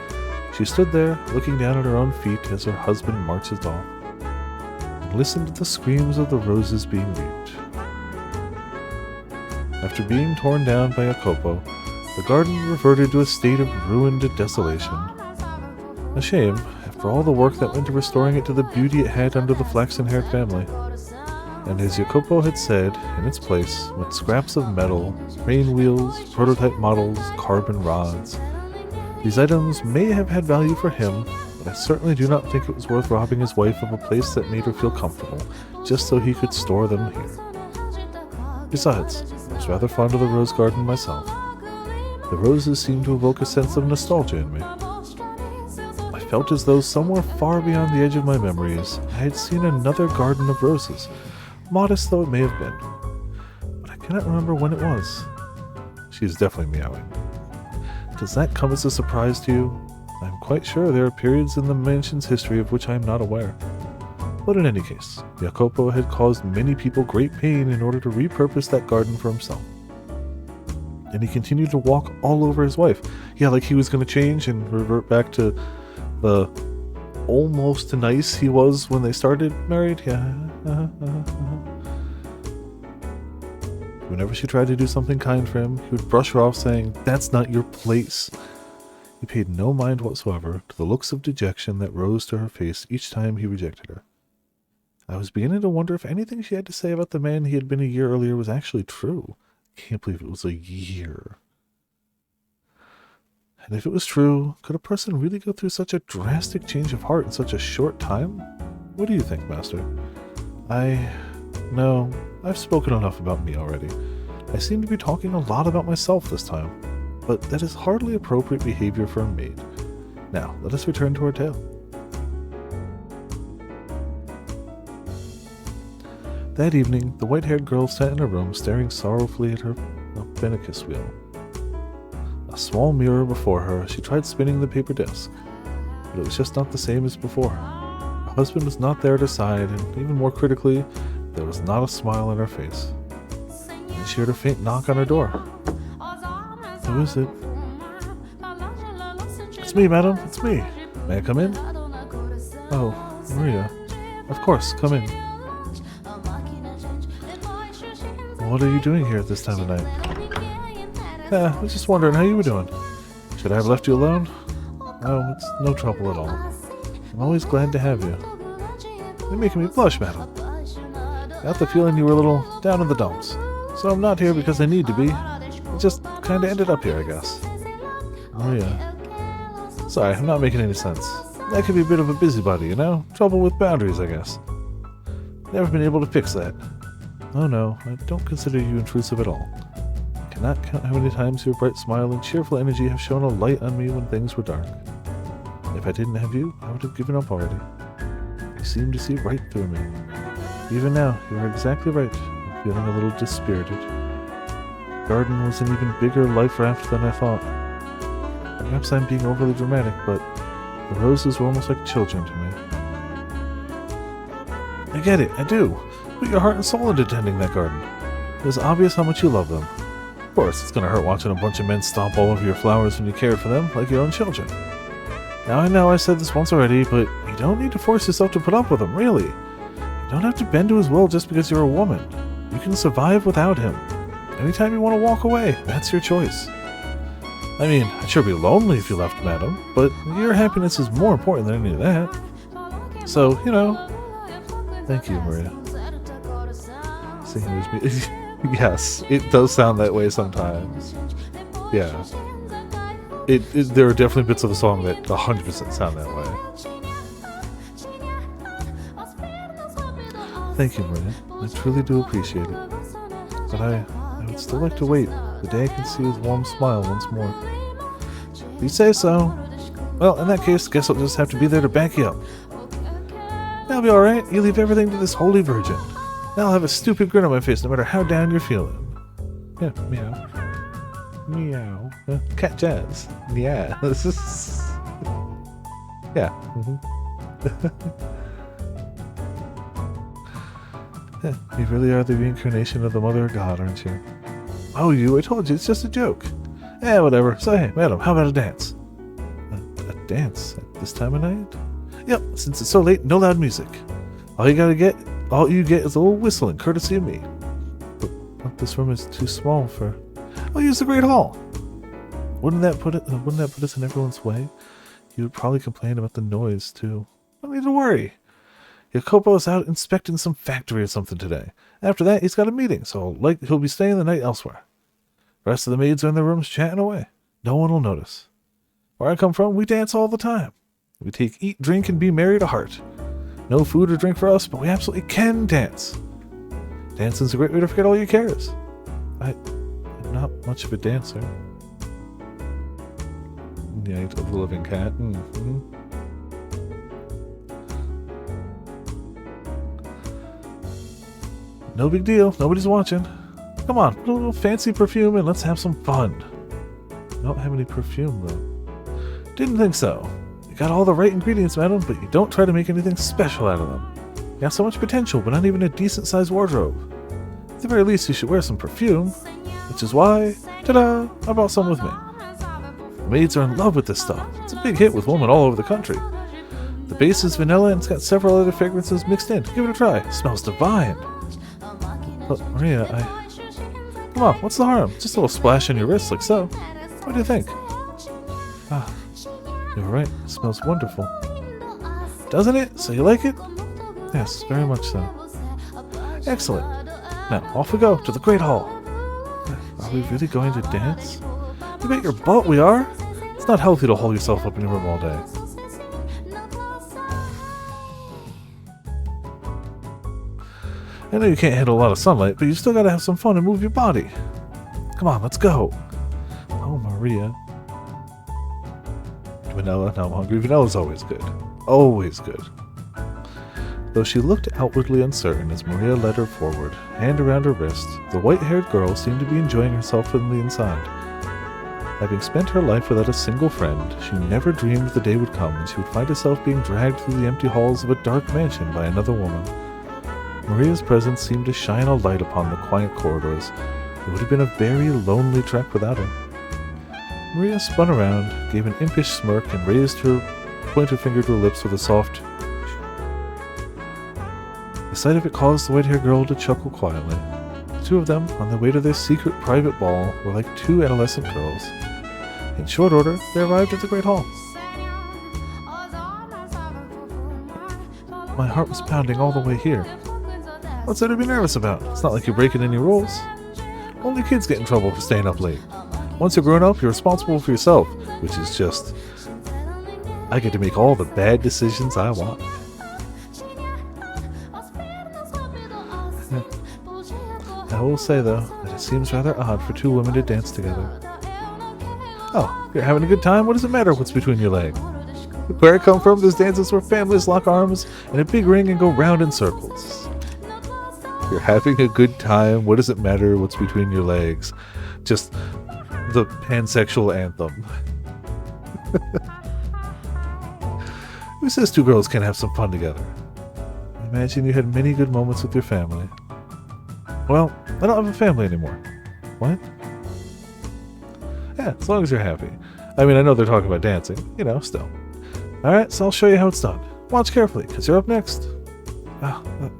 She stood there, looking down at her own feet as her husband marches off, and listened to the screams of the roses being reaped. After being torn down by Jacopo, the garden reverted to a state of ruined desolation. A shame, after all the work that went into restoring it to the beauty it had under the flaxen-haired family. And as Jacopo had said, in its place went scraps of metal, crane wheels, prototype models, carbon rods. These items may have had value for him, but I certainly do not think it was worth robbing his wife of a place that made her feel comfortable, just so he could store them here. Besides, I was rather fond of the rose garden myself. The roses seemed to evoke a sense of nostalgia in me. I felt as though somewhere far beyond the edge of my memories, I had seen another garden of roses, modest though it may have been. But I cannot remember when it was. She is definitely meowing. Does that come as a surprise to you? I am quite sure there are periods in the mansion's history of which I am not aware. But in any case, Jacopo had caused many people great pain in order to repurpose that garden for himself. And he continued to walk all over his wife. Yeah, like he was going to change and revert back to the almost nice he was when they started married. Yeah. Whenever she tried to do something kind for him, he would brush her off saying, "That's not your place." He paid no mind whatsoever to the looks of dejection that rose to her face each time he rejected her. I was beginning to wonder if anything she had to say about the man he had been a year earlier was actually true. Can't believe it was a year. And if it was true, could a person really go through such a drastic change of heart in such a short time? What do you think, Master? No, I've spoken enough about me already. I seem to be talking a lot about myself this time, but that is hardly appropriate behavior for a maid. Now, let us return to our tale. That evening, the white-haired girl sat in her room staring sorrowfully at her abacus wheel. A small mirror before her, she tried spinning the paper disc, but it was just not the same as before. Her husband was not there at her side, and even more critically, there was not a smile on her face. And she heard a faint knock on her door. Who is it? It's me, madam, it's me. May I come in? Oh, Maria. Of course, come in. What are you doing here at this time of night? I was just wondering how you were doing. Should I have left you alone? Oh, it's no trouble at all. I'm always glad to have you. You're making me blush, madam. I got the feeling you were a little down in the dumps. So I'm not here because I need to be. It just kinda ended up here, I guess. Maria. Sorry, I'm not making any sense. I could be a bit of a busybody, you know? Trouble with boundaries, I guess. Never been able to fix that. Oh no, I don't consider you intrusive at all. I cannot count how many times your bright smile and cheerful energy have shone a light on me when things were dark. If I didn't have you, I would have given up already. You seem to see right through me. Even now, you are exactly right. I'm feeling a little dispirited. The garden was an even bigger life raft than I thought. Perhaps I'm being overly dramatic, but the roses were almost like children to me. I get it, I do. Put your heart and soul into tending that garden. It was obvious how much you love them. Of course, it's gonna hurt watching a bunch of men stomp all over your flowers when you cared for them, like your own children. Now I know I said this once already, but you don't need to force yourself to put up with him, really. You don't have to bend to his will just because you're a woman. You can survive without him. Anytime you want to walk away, that's your choice. I mean, I'd sure be lonely if you left, madam, but your happiness is more important than any of that. So, you know. Thank you, Maria. Singing with me. Yes, it does sound that way sometimes. Yeah. There are definitely bits of the song that 100% sound that way. Thank you, Maria. I truly do appreciate it. But I would still like to wait the day I can see his warm smile once more. If you say so. Well, in that case, guess I'll just have to be there to back you up. That'll be alright. You leave everything to this holy virgin. Now I'll have a stupid grin on my face no matter how down you're feeling. Yeah, meow. Meow. Cat jazz. Yeah. This is... Yeah. You really are the reincarnation of the Mother of God, aren't you? Oh, I told you, it's just a joke. Whatever. So, hey, madam, how about a dance? A dance at this time of night? Yep, since it's so late, no loud music. All you get is a little whistling, courtesy of me. But this room is too small for... I'll use the Great Hall. Wouldn't that put us in everyone's way? You would probably complain about the noise, too. Don't need to worry. Jacopo's out inspecting some factory or something today. After that, he's got a meeting, so he'll be staying the night elsewhere. The rest of the maids are in their rooms chatting away. No one will notice. Where I come from, we dance all the time. We take eat, drink, and be merry to heart. No food or drink for us, but we absolutely can dance. Dancing's a great way to forget all your cares. I'm not much of a dancer. Yeah, the living cat. No big deal. Nobody's watching. Come on, put a little fancy perfume and let's have some fun. I don't have any perfume, though. Didn't think so. You got all the right ingredients, madam, but you don't try to make anything special out of them. You have so much potential, but not even a decent-sized wardrobe. At the very least, you should wear some perfume. Which is why, ta-da, I brought some with me. The maids are in love with this stuff. It's a big hit with women all over the country. The base is vanilla and it's got several other fragrances mixed in. Give it a try. It smells divine. But Maria, Come on, what's the harm? Just a little splash on your wrist like so. What do you think? You're right. It smells wonderful. Doesn't it? So you like it? Yes, very much so. Excellent. Now, off we go to the Great Hall. Are we really going to dance? You bet your butt we are! It's not healthy to hole yourself up in your room all day. I know you can't handle a lot of sunlight, but you still gotta have some fun and move your body. Come on, let's go. Oh, Maria. Vanilla, now I'm hungry. Vanilla's always good. Always good. Though she looked outwardly uncertain as Maria led her forward, hand around her wrist, the white-haired girl seemed to be enjoying herself from the inside. Having spent her life without a single friend, she never dreamed the day would come when she would find herself being dragged through the empty halls of a dark mansion by another woman. Maria's presence seemed to shine a light upon the quiet corridors. It would have been a very lonely trek without her. Maria spun around, gave an impish smirk, and raised her pointer finger to her lips with a soft... The sight of it caused the white-haired girl to chuckle quietly. The two of them, on their way to their secret private ball, were like two adolescent girls. In short order, they arrived at the Great Hall. My heart was pounding all the way here. What's there to be nervous about? It's not like you're breaking any rules. Only kids get in trouble for staying up late. Once you're grown up, you're responsible for yourself, which is just... I get to make all the bad decisions I want. I will say, though, that it seems rather odd for two women to dance together. Oh, you're having a good time? What does it matter what's between your legs? Where I come from, there's dances where families lock arms in a big ring and go round in circles. You're having a good time? What does it matter what's between your legs? Just the pansexual anthem. Who says two girls can't have some fun together? I imagine you had many good moments with your family. Well, I don't have a family anymore. What? Yeah, as long as you're happy. I mean, I know they're talking about dancing, you know, still. Alright, so I'll show you how it's done. Watch carefully, because you're up next.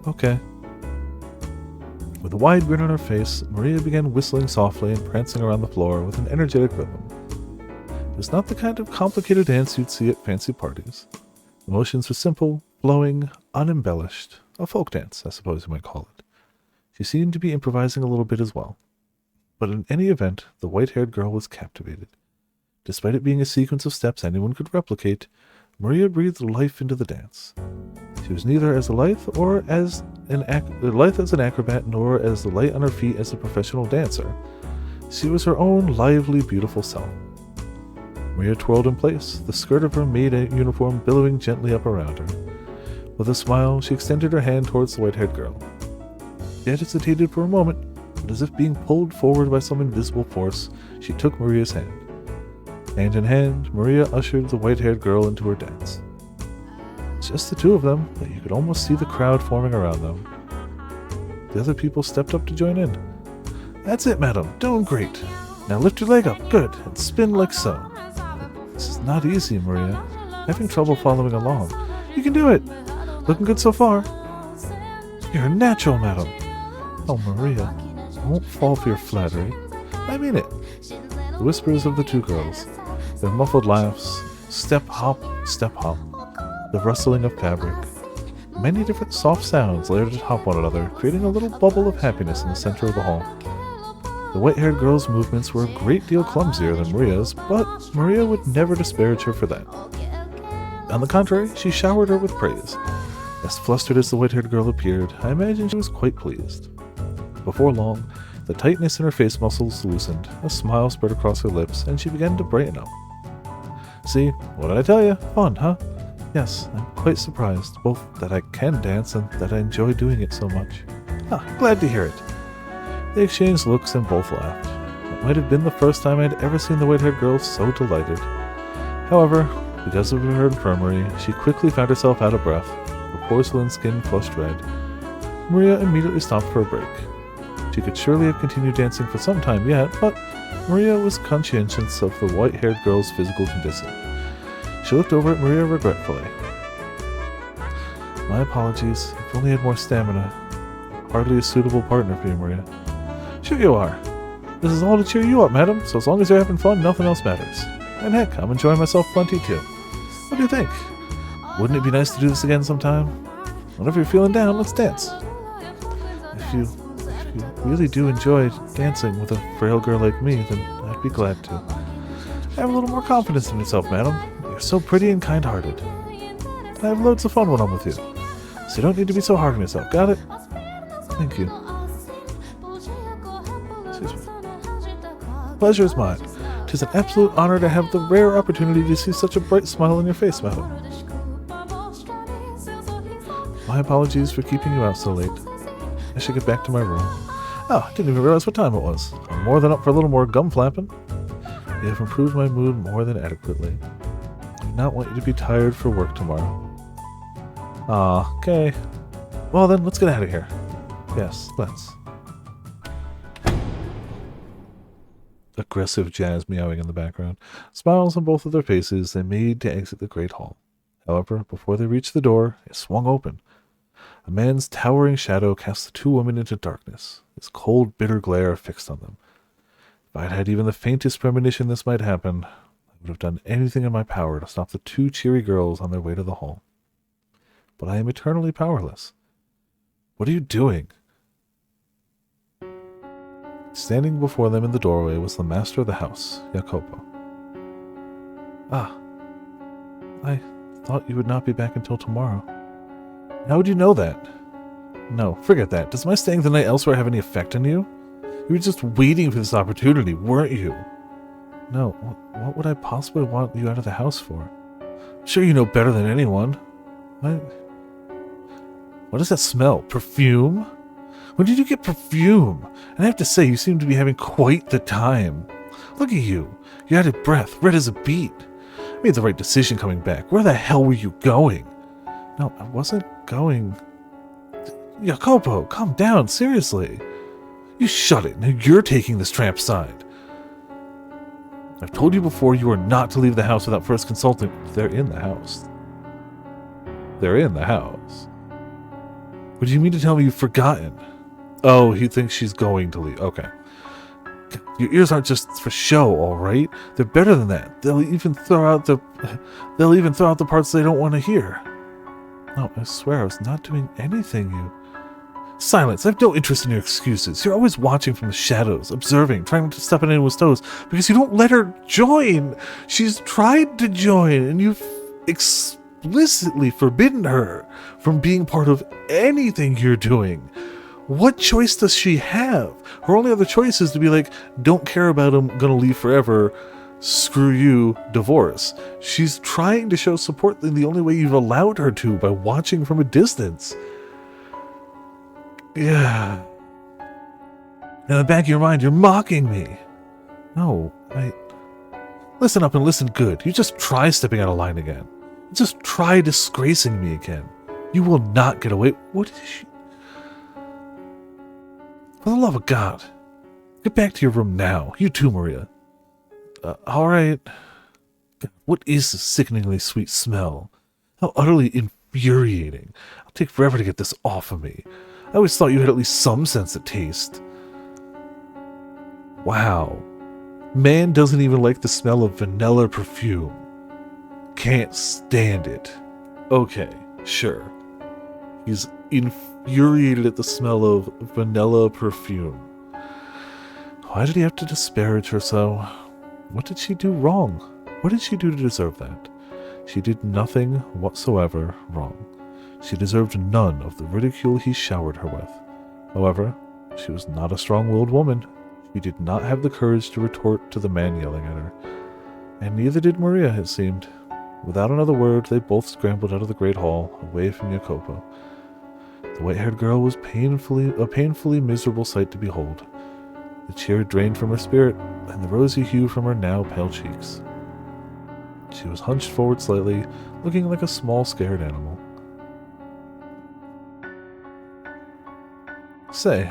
Okay. With a wide grin on her face, Maria began whistling softly and prancing around the floor with an energetic rhythm. It was not the kind of complicated dance you'd see at fancy parties. The motions were simple, flowing, unembellished. A folk dance, I suppose you might call it. She seemed to be improvising a little bit as well. But in any event, the white-haired girl was captivated. Despite it being a sequence of steps anyone could replicate, Maria breathed life into the dance. She was neither as lithe as an acrobat nor as light on her feet as a professional dancer. She was her own lively, beautiful self. Maria twirled in place, the skirt of her maid uniform billowing gently up around her. With a smile, she extended her hand towards the white-haired girl. She hesitated for a moment, but as if being pulled forward by some invisible force, she took Maria's hand. Hand in hand, Maria ushered the white-haired girl into her dance. Just the two of them, but you could almost see the crowd forming around them. The other people stepped up to join in. That's it, madam. Doing great. Now lift your leg up. Good. And spin like so. This is not easy, Maria. Having trouble following along. You can do it. Looking good so far. You're a natural, madam. Oh, Maria. I won't fall for your flattery. I mean it. The whispers of the two girls. Their muffled laughs. Step hop, the rustling of fabric. Many different soft sounds layered atop one another, creating a little bubble of happiness in the center of the hall. The white-haired girl's movements were a great deal clumsier than Maria's, but Maria would never disparage her for that. On the contrary, she showered her with praise. As flustered as the white-haired girl appeared, I imagine she was quite pleased. Before long, the tightness in her face muscles loosened, a smile spread across her lips, and she began to brighten up. See, what did I tell you? Fun, huh? Yes, I'm quite surprised, both that I can dance and that I enjoy doing it so much. Glad to hear it. They exchanged looks and both laughed. It might have been the first time I had ever seen the white-haired girl so delighted. However, because of her infirmary, she quickly found herself out of breath, her porcelain skin flushed red. Maria immediately stopped for a break. She could surely have continued dancing for some time yet, but Maria was conscientious of the white-haired girl's physical condition. She looked over at Maria regretfully. My apologies. If only I had more stamina. Hardly a suitable partner for you, Maria. Sure you are. This is all to cheer you up, madam, so as long as you're having fun, nothing else matters. And heck, I'm enjoying myself plenty too. What do you think? Wouldn't it be nice to do this again sometime? Whenever you're feeling down, let's dance. If you really do enjoy dancing with a frail girl like me, then I'd be glad to. Have a little more confidence in yourself, madam. You're so pretty and kind-hearted. I have loads of fun when I'm with you. So you don't need to be so hard on yourself, got it? Thank you. Excuse me. Pleasure is mine. 'Tis an absolute honor to have the rare opportunity to see such a bright smile on your face, madam. My apologies for keeping you out so late. I should get back to my room. Oh, I didn't even realize what time it was. I'm more than up for a little more gum flapping. You have improved my mood more than adequately. I do not want you to be tired for work tomorrow. Ah, okay. Well then, let's get out of here. Yes, let's. Aggressive jazz meowing in the background. Smiles on both of their faces, they made to exit the great hall. However, before they reached the door, it swung open. A man's towering shadow cast the two women into darkness, his cold, bitter glare fixed on them. If I'd had even the faintest premonition this might happen, I would have done anything in my power to stop the two cheery girls on their way to the hall. But I am eternally powerless. What are you doing? Standing before them in the doorway was the master of the house, Jacopo. Ah, I thought you would not be back until tomorrow. How would you know that? No, forget that. Does my staying the night elsewhere have any effect on you? You were just waiting for this opportunity, weren't you? No, what would I possibly want you out of the house for? I'm sure you know better than anyone. What does that smell? Perfume? When did you get perfume? And I have to say, you seem to be having quite the time. Look at you. You're out of breath, red as a beet. I made the right decision coming back. Where the hell were you going? No, I wasn't going... Jacopo, calm down, seriously. You shut it. Now you're taking this tramp's side. I've told you before you are not to leave the house without first consulting... They're in the house. They're in the house. What do you mean to tell me you've forgotten? Oh, he thinks she's going to leave. Okay. Your ears aren't just for show, all right? They're better than that. They'll even throw out the parts they don't want to hear. No, I swear I was not doing anything. You... Silence. I have no interest in your excuses. You're always watching from the shadows, observing, trying to step on anyone's toes, because you don't let her join. She's tried to join, and you've explicitly forbidden her from being part of anything you're doing. What choice does she have? Her only other choice is to be like, don't care about him, gonna leave forever, screw you, divorce. She's trying to show support in the only way you've allowed her to, by watching from a distance. Yeah. In the back of your mind, you're mocking me. No, Listen up and listen good. You just try stepping out of line again. Just try disgracing me again. You will not get away. What is she... For the love of God. Get back to your room now. You too, Maria. Alright. What is this sickeningly sweet smell? How utterly infuriating. It'll take forever to get this off of me. I always thought you had at least some sense of taste. Wow. Man doesn't even like the smell of vanilla perfume. Can't stand it. Okay, sure. He's infuriated at the smell of vanilla perfume. Why did he have to disparage her so? What did she do wrong? What did she do to deserve that? She did nothing whatsoever wrong. She deserved none of the ridicule he showered her with. However, she was not a strong-willed woman. She did not have the courage to retort to the man yelling at her. And neither did Maria, it seemed. Without another word, they both scrambled out of the great hall, away from Jacopo. The white-haired girl was a painfully miserable sight to behold. The cheer drained from her spirit, and the rosy hue from her now pale cheeks. She was hunched forward slightly, looking like a small, scared animal. Say,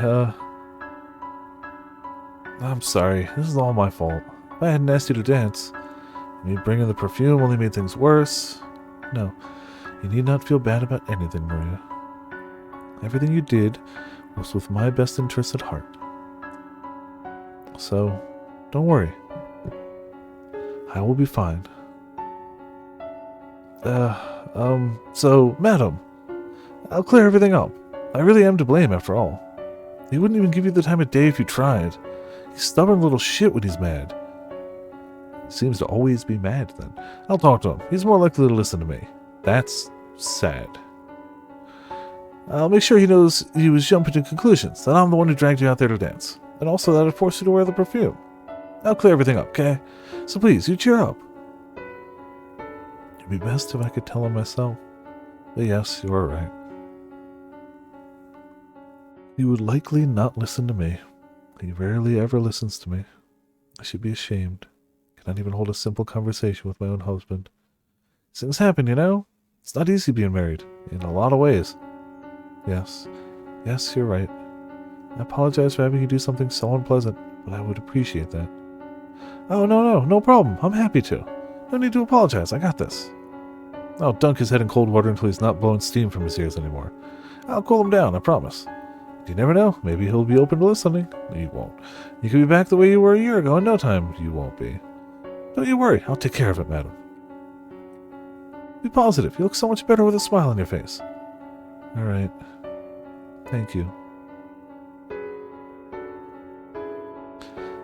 I'm sorry. This is all my fault. If I hadn't asked you to dance, me bringing the perfume only made things worse. No, you need not feel bad about anything, Maria. Everything you did was with my best interests at heart. So, don't worry. I will be fine. So, madam, I'll clear everything up. I really am to blame after all. He wouldn't even give you the time of day if you tried. He's stubborn little shit when he's mad. He seems to always be mad then. I'll talk to him. He's more likely to listen to me. That's sad. I'll make sure he knows he was jumping to conclusions, that I'm the one who dragged you out there to dance, and also that I forced you to wear the perfume. I'll clear everything up, okay? So please, you cheer up. It'd be best if I could tell him myself. But yes, you're right. He would likely not listen to me. He rarely ever listens to me. I should be ashamed. Cannot even hold a simple conversation with my own husband. Things happen, you know? It's not easy being married, in a lot of ways. Yes, you're right. I apologize for having you do something so unpleasant, but I would appreciate that. Oh, no problem. I'm happy to. No need to apologize. I got this. I'll dunk his head in cold water until he's not blowing steam from his ears anymore. I'll cool him down, I promise. You never know. Maybe he'll be open to listening. He won't. You could be back the way you were a year ago in no time. You won't be. Don't you worry. I'll take care of it, madam. Be positive. You look so much better with a smile on your face. All right. Thank you.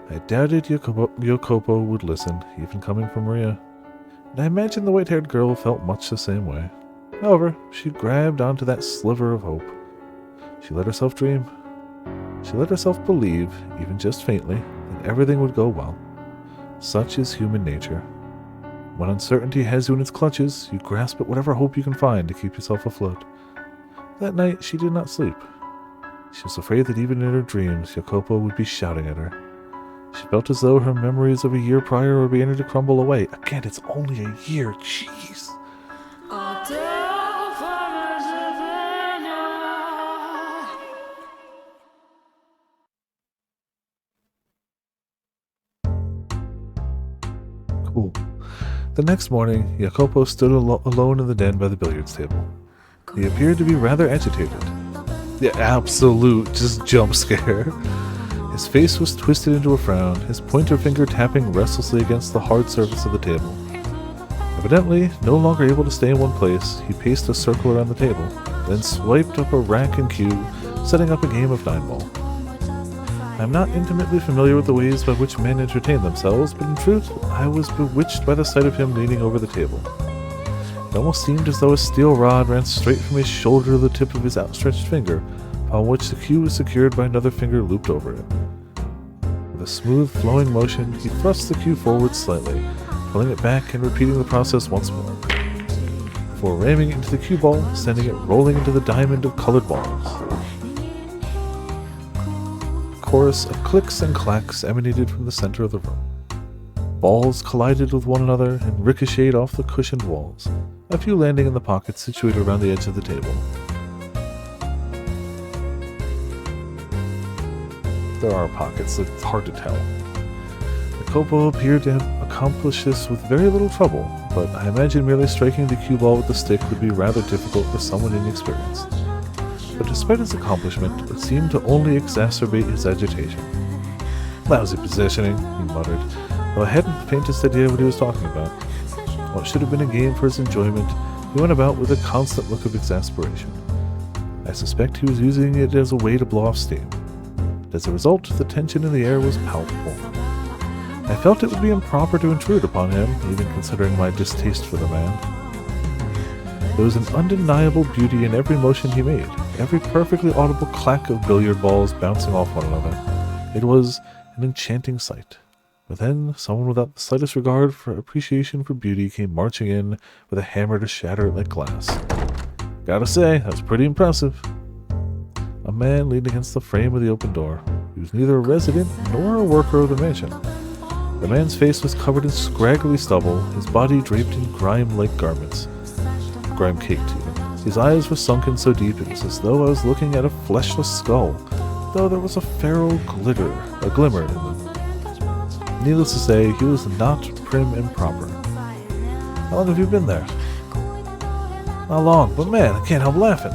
I doubted Yokopo would listen, even coming from Maria. And I imagine the white-haired girl felt much the same way. However, she grabbed onto that sliver of hope. She let herself dream. She let herself believe, even just faintly, that everything would go well. Such is human nature. When uncertainty has you in its clutches, you grasp at whatever hope you can find to keep yourself afloat. That night, she did not sleep. She was afraid that even in her dreams, Yokopo would be shouting at her. She felt as though her memories of a year prior were beginning to crumble away. Again, it's only a year. Jeez. Cool. The next morning, Jacopo stood alone in the den by the billiards table. He appeared to be rather agitated. The absolute just jump scare. His face was twisted into a frown, his pointer finger tapping restlessly against the hard surface of the table. Evidently, no longer able to stay in one place, he paced a circle around the table, then swiped up a rack and cue, setting up a game of 9-ball. I am not intimately familiar with the ways by which men entertain themselves, but in truth, I was bewitched by the sight of him leaning over the table. It almost seemed as though a steel rod ran straight from his shoulder to the tip of his outstretched finger, upon which the cue was secured by another finger looped over it. With a smooth, flowing motion, he thrust the cue forward slightly, pulling it back and repeating the process once more, before ramming it into the cue ball, sending it rolling into the diamond of colored balls. A chorus of clicks and clacks emanated from the center of the room. Balls collided with one another and ricocheted off the cushioned walls, a few landing in the pockets situated around the edge of the table. There are pockets, it's hard to tell. The Kopo appeared to accomplish this with very little trouble, but I imagine merely striking the cue ball with the stick would be rather difficult for someone inexperienced. But despite his accomplishment, it seemed to only exacerbate his agitation. Lousy positioning, he muttered, though I hadn't the faintest idea what he was talking about. What should have been a game for his enjoyment, he went about with a constant look of exasperation. I suspect he was using it as a way to blow off steam. As a result, the tension in the air was palpable. I felt it would be improper to intrude upon him, even considering my distaste for the man. There was an undeniable beauty in every motion he made, every perfectly audible clack of billiard balls bouncing off one another. It was an enchanting sight. But then, someone without the slightest regard for appreciation for beauty came marching in with a hammer to shatter it like glass. Gotta say, that was pretty impressive. A man leaned against the frame of the open door. He was neither a resident nor a worker of the mansion. The man's face was covered in scraggly stubble, his body draped in grime-like garments. Grime-caked, even. His eyes were sunken so deep it was as though I was looking at a fleshless skull, though there was a feral glimmer in them. Needless to say, he was not prim and proper. How long have you been there? Not long, but man, I can't help laughing.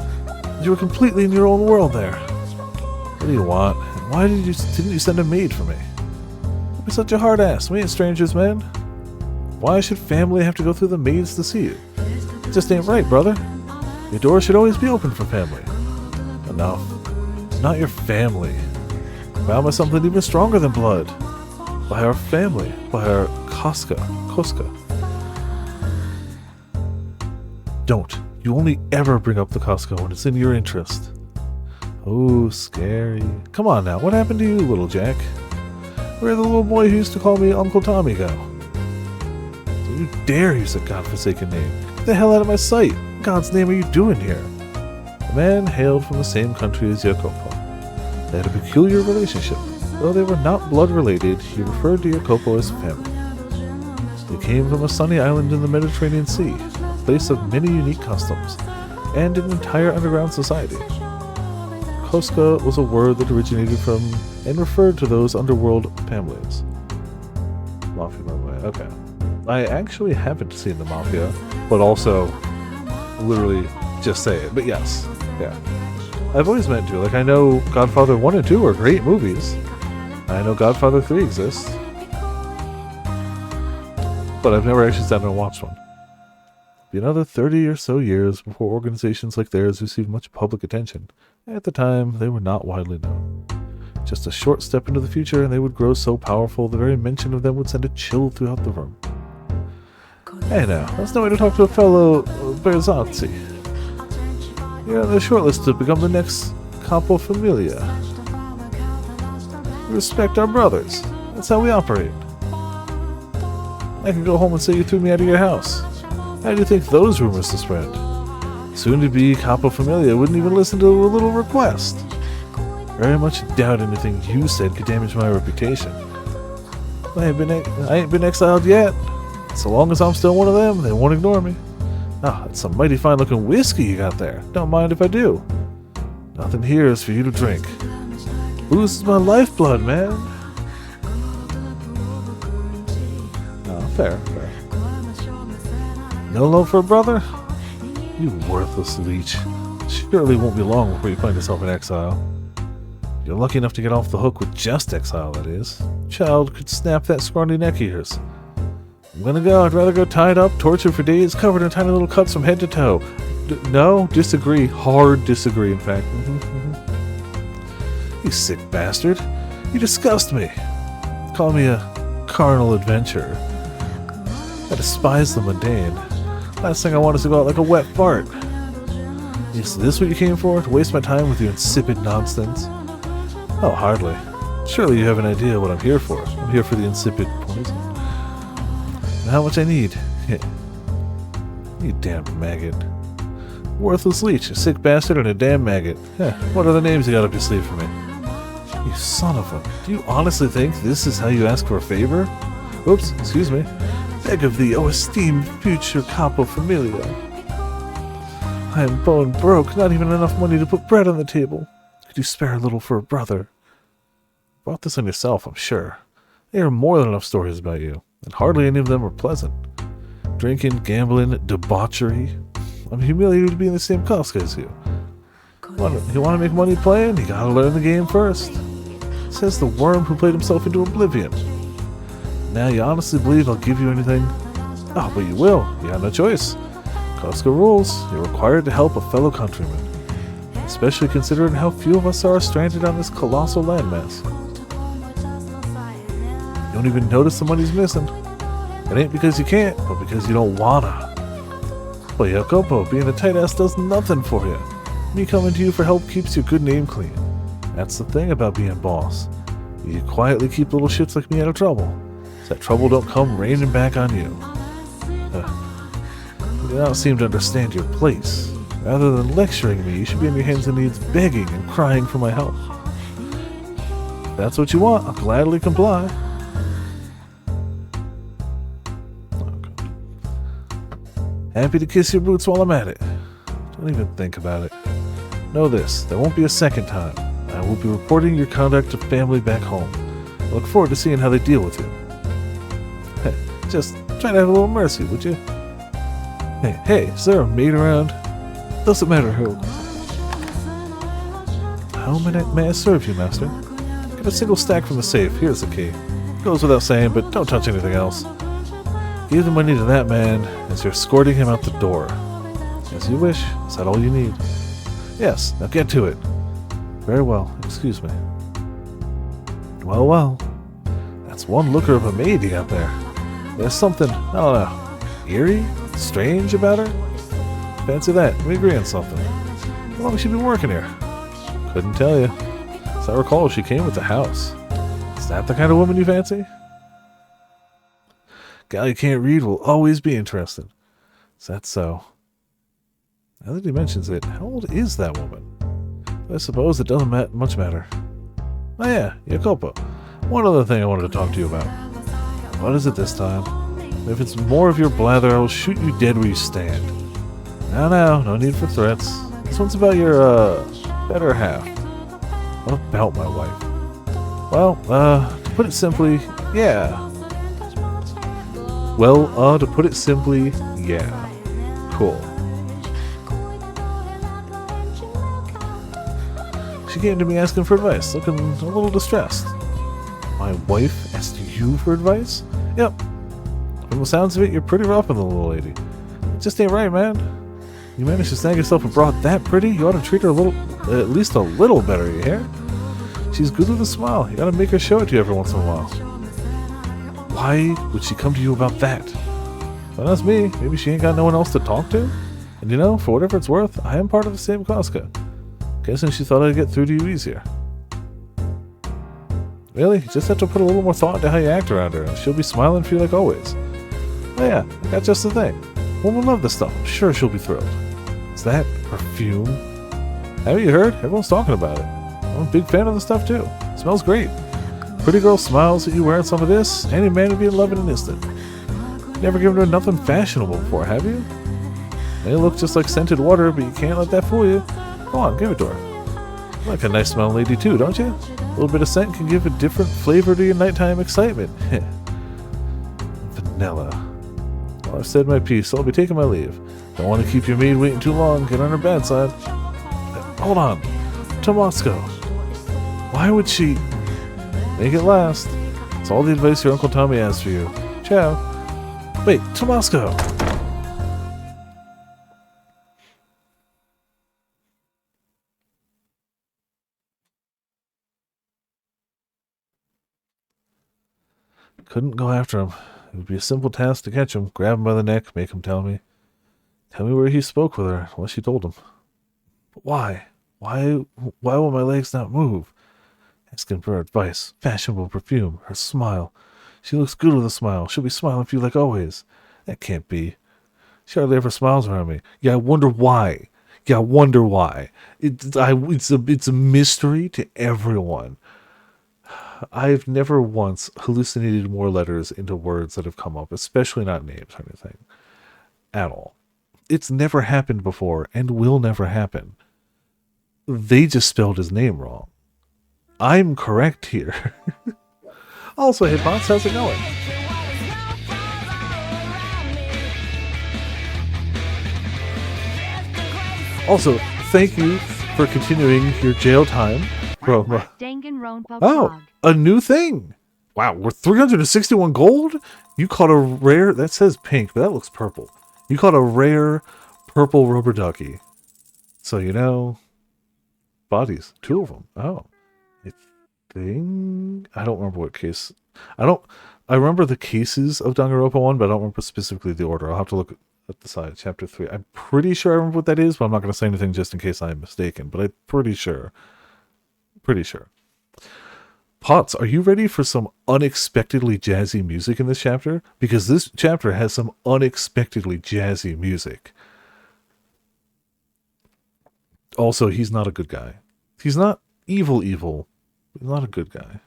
You were completely in your own world there. What do you want? And why didn't you send a maid for me? Don't be such a hard ass. We ain't strangers, man. Why should family have to go through the maids to see you? It just ain't right, brother. Your door should always be open for family. Enough. Not your family. Bound by something even stronger than blood. By our family. By our Koska. Don't. You only ever bring up the Koska when it's in your interest. Oh, scary. Come on now, what happened to you, little Jack? Where the little boy who used to call me Uncle Tommy go? Don't you dare use a godforsaken name. Get the hell out of my sight. What God's name are you doing here? The man hailed from the same country as Jacopo. They had a peculiar relationship. Though they were not blood related, he referred to Jacopo as family. They came from a sunny island in the Mediterranean Sea, a place of many unique customs, and an entire underground society. Koska was a word that originated from and referred to those underworld families. Mafia, by the way. Okay. I actually haven't seen the Mafia, but also literally just say it. But yes, yeah. I've always meant to. Like, I know Godfather 1 and 2 are great movies. I know Godfather 3 exists. But I've never actually sat down and watched one. It'll be another 30 or so years before organizations like theirs received much public attention. At the time, they were not widely known. Just a short step into the future, and they would grow so powerful, the very mention of them would send a chill throughout the room. Hey now, that's no way to talk to a fellow Berzazzi. You're on the shortlist to become the next Capo Familia. We respect our brothers. That's how we operate. I can go home and say you threw me out of your house. How do you think those rumors to spread? Soon-to-be Capo Familia wouldn't even listen to a little request. Very much doubt anything you said could damage my reputation. I ain't been exiled yet. So long as I'm still one of them, they won't ignore me. Ah, that's some mighty fine-looking whiskey you got there. Don't mind if I do. Nothing here is for you to drink. Booze is my lifeblood, man. Oh, fair. No love for a brother? You worthless leech. Surely won't be long before you find yourself in exile. You're lucky enough to get off the hook with just exile, that is. Child could snap that scrawny neck of yours. I'm gonna go. I'd rather go tied up, tortured for days, covered in tiny little cuts from head to toe. No, disagree. Hard disagree, in fact. You sick bastard. You disgust me. Call me a carnal adventurer. I despise the mundane. Last thing I want is to go out like a wet fart. Is this what you came for? To waste my time with your insipid nonsense? Oh, hardly. Surely you have an idea what I'm here for. I'm here for the insipid poison. And how much I need? You damn maggot. Worthless leech, a sick bastard, and a damn maggot. What are the names you got up your sleeve for me? You son of a... Do you honestly think this is how you ask for a favor? Oops, excuse me. Beg of thee, O esteemed future Capo Familia. I am bone broke, not even enough money to put bread on the table. Could you spare a little for a brother? Brought this on yourself, I'm sure. There are more than enough stories about you, and hardly any of them are pleasant. Drinking, gambling, debauchery. I'm humiliated to be in the same Koska as you. You want to make money playing? You gotta learn the game first. Says the worm who played himself into oblivion. Now you honestly believe I'll give you anything? Oh, but you will. You have no choice. Koska rules. You're required to help a fellow countryman. Especially considering how few of us are stranded on this colossal landmass. You don't even notice the money's missing. It ain't because you can't, but because you don't wanna. Well, Jacopo, being a tight ass does nothing for you. Me coming to you for help keeps your good name clean. That's the thing about being boss. You quietly keep little shits like me out of trouble. So that trouble don't come raining back on you. You do not seem to understand your place. Rather than lecturing me, you should be on your hands and knees begging and crying for my help. If that's what you want, I'll gladly comply. Okay. Happy to kiss your boots while I'm at it. Don't even think about it. Know this, there won't be a second time. I will be reporting your conduct to family back home. I look forward to seeing how they deal with you. Hey, just try to have a little mercy, would you? Hey, is there a maid around? Doesn't matter who. How may I serve you, master? Get a single stack from the safe. Here's the key. Goes without saying, but don't touch anything else. Give the money to that man as you're escorting him out the door. As As you wish. Is that all you need? Yes, now get to it. Very well, excuse me. Well, well. That's one looker of a maid you got there. There's something, I don't know, eerie? Strange about her? Fancy that. We agree on something. How long has she been working here? Couldn't tell you. As I recall, she came with the house. Is that the kind of woman you fancy? Gal you can't read will always be interested. Is that so? Now that he mentions it, how old is that woman? I suppose it doesn't much matter. Oh yeah, Jacopo. One other thing I wanted to talk to you about. What is it this time? If it's more of your blather, I will shoot you dead where you stand. Now, no need for threats. This one's about your, better half. What about my wife? Well, to put it simply, yeah. Well, to put it simply, yeah. Cool. She came to me asking for advice, looking a little distressed. My wife asked you for advice? Yep. From the sounds of it, you're pretty rough on the little lady. It just ain't right, man. You managed to snag yourself a broad that pretty, you ought to treat her a little, at least a little better, you hear? She's good with a smile. You gotta make her show it to you every once in a while. Why would she come to you about that? Don't ask me. Maybe she ain't got no one else to talk to? And you know, for whatever it's worth, I am part of the same Costco. Guessing she thought I'd get through to you easier. Really? You just have to put a little more thought into how you act around her, and she'll be smiling for you like always. Oh yeah, I got just the thing. Women will love this stuff. I'm sure she'll be thrilled. Is that perfume? Haven't you heard? Everyone's talking about it. I'm a big fan of the stuff too. It smells great. Pretty girl smiles at you wearing some of this. Any man would be in love in an instant. Never given her nothing fashionable before, have you? They look just like scented water, but you can't let that fool you. Go on, give it to her. You like a nice smelling lady too, don't you? A little bit of scent can give a different flavor to your nighttime excitement. Vanilla. Well, I've said my piece, so I'll be taking my leave. Don't want to keep your maid waiting too long. Get on her bad side. Hold on. Tomasco. Why would she... Make it last. It's all the advice your Uncle Tommy has for you. Ciao. Wait, Tomasco. Couldn't go after him. It would be a simple task to catch him, grab him by the neck, make him tell me. Tell me where he spoke with her, unless she told him. But why? Why will my legs not move? Asking for advice. Fashionable perfume. Her smile. She looks good with a smile. She'll be smiling for you like always. That can't be. She hardly ever smiles around me. Yeah, I wonder why. It's a mystery to everyone. I've never once hallucinated more letters into words that have come up, especially not names or anything. At all. It's never happened before and will never happen. They just spelled his name wrong. I'm correct here. Also, hey Pots, how's it going? Also, thank you for continuing your jail time from... Oh, a new thing! Wow, we're 361 gold? You caught a rare... That says pink, but that looks purple. You caught a rare purple rubber ducky. So, you know... Bodies. 2 of them. Oh. I don't remember what case. I remember the cases of Danganronpa 1, but I don't remember specifically the order. I'll have to look at the side. Chapter 3. I'm pretty sure I remember what that is, but I'm not going to say anything just in case I'm mistaken. But I'm pretty sure. Potts, are you ready for some unexpectedly jazzy music in this chapter? Because this chapter has some unexpectedly jazzy music. Also, he's not a good guy. He's not evil. He's not a good guy.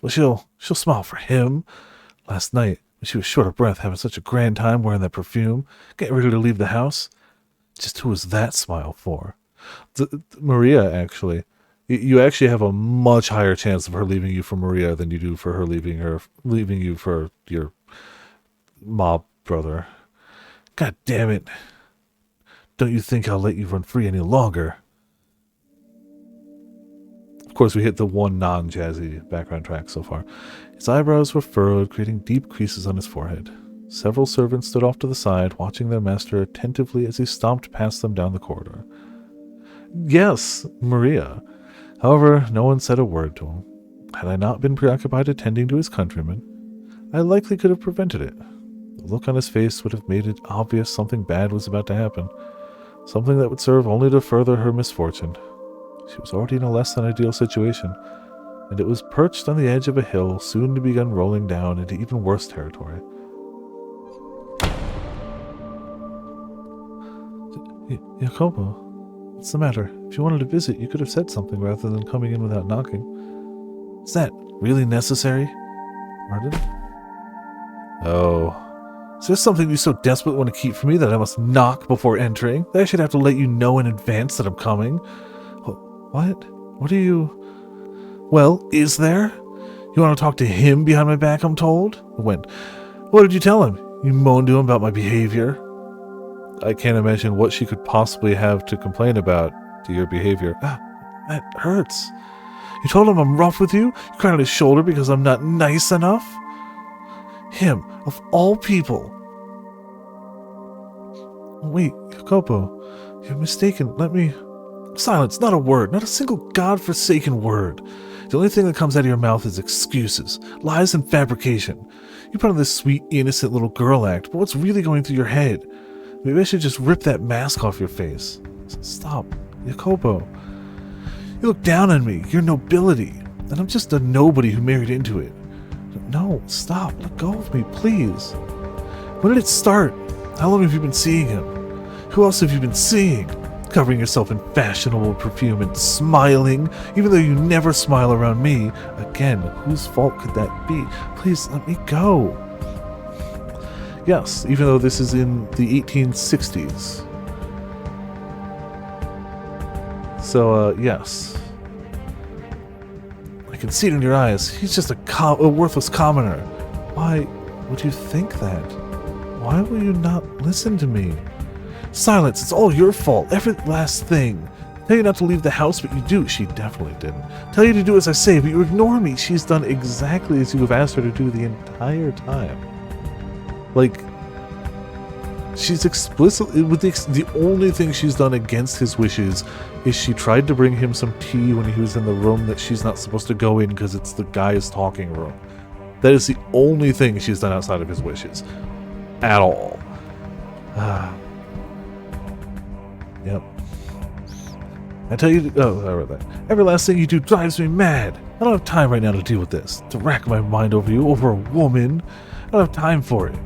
Well, she'll smile for him. Last night, when she was short of breath, having such a grand time wearing that perfume, getting ready to leave the house. Just who was that smile for? Maria, actually. You actually have a much higher chance of her leaving you for Maria than you do for her leaving you for your mob brother. God damn it. Don't you think I'll let you run free any longer? Of course, we hit the one non-jazzy background track so far. His eyebrows were furrowed, creating deep creases on his forehead. Several servants stood off to the side, watching their master attentively as he stomped past them down the corridor. Yes, Maria. However, no one said a word to him. Had I not been preoccupied attending to his countrymen, I likely could have prevented it. The look on his face would have made it obvious something bad was about to happen, something that would serve only to further her misfortune. She was already in a less than ideal situation, and it was perched on the edge of a hill, soon to begin rolling down into even worse territory. Jacopo, what's the matter? If you wanted to visit, you could have said something rather than coming in without knocking. Is that really necessary? Pardon? Oh. Is there something you so desperately want to keep from me that I must knock before entering? That I should have to let you know in advance that I'm coming? What? What are you... Well, is there? You want to talk to him behind my back, I'm told? When? What did you tell him? You moaned to him about my behavior? I can't imagine what she could possibly have to complain about to your behavior. Ah, that hurts. You told him I'm rough with you? You cried on his shoulder because I'm not nice enough? Him, of all people. Wait, Jacopo, you're mistaken. Let me... Silence, not a word, not a single godforsaken word. The only thing that comes out of your mouth is excuses, lies, and fabrication. You put on this sweet, innocent little girl act, but what's really going through your head? Maybe I should just rip that mask off your face. Stop, Jacopo. You look down on me, your nobility, and I'm just a nobody who married into it. No, stop, let go of me, please. When did it start? How long have you been seeing him? Who else have you been seeing? Covering yourself in fashionable perfume and smiling, even though you never smile around me. Again, whose fault could that be? Please let me go. Yes, even though this is in the 1860s. So, yes. I can see it in your eyes. He's just a worthless commoner. Why would you think that? Why will you not listen to me? Silence, it's all your fault. Every last thing. Tell you not to leave the house, but you do. She definitely didn't. Tell you to do as I say, but you ignore me. She's done exactly as you have asked her to do the entire time. Like, she's explicitly, with the only thing she's done against his wishes is she tried to bring him some tea when he was in the room that she's not supposed to go in because it's the guy's talking room. That is the only thing she's done outside of his wishes. At all. Yep. I tell you, I read that. Every last thing you do drives me mad. I don't have time right now to deal with this. To rack my mind over you, over a woman. I don't have time for it.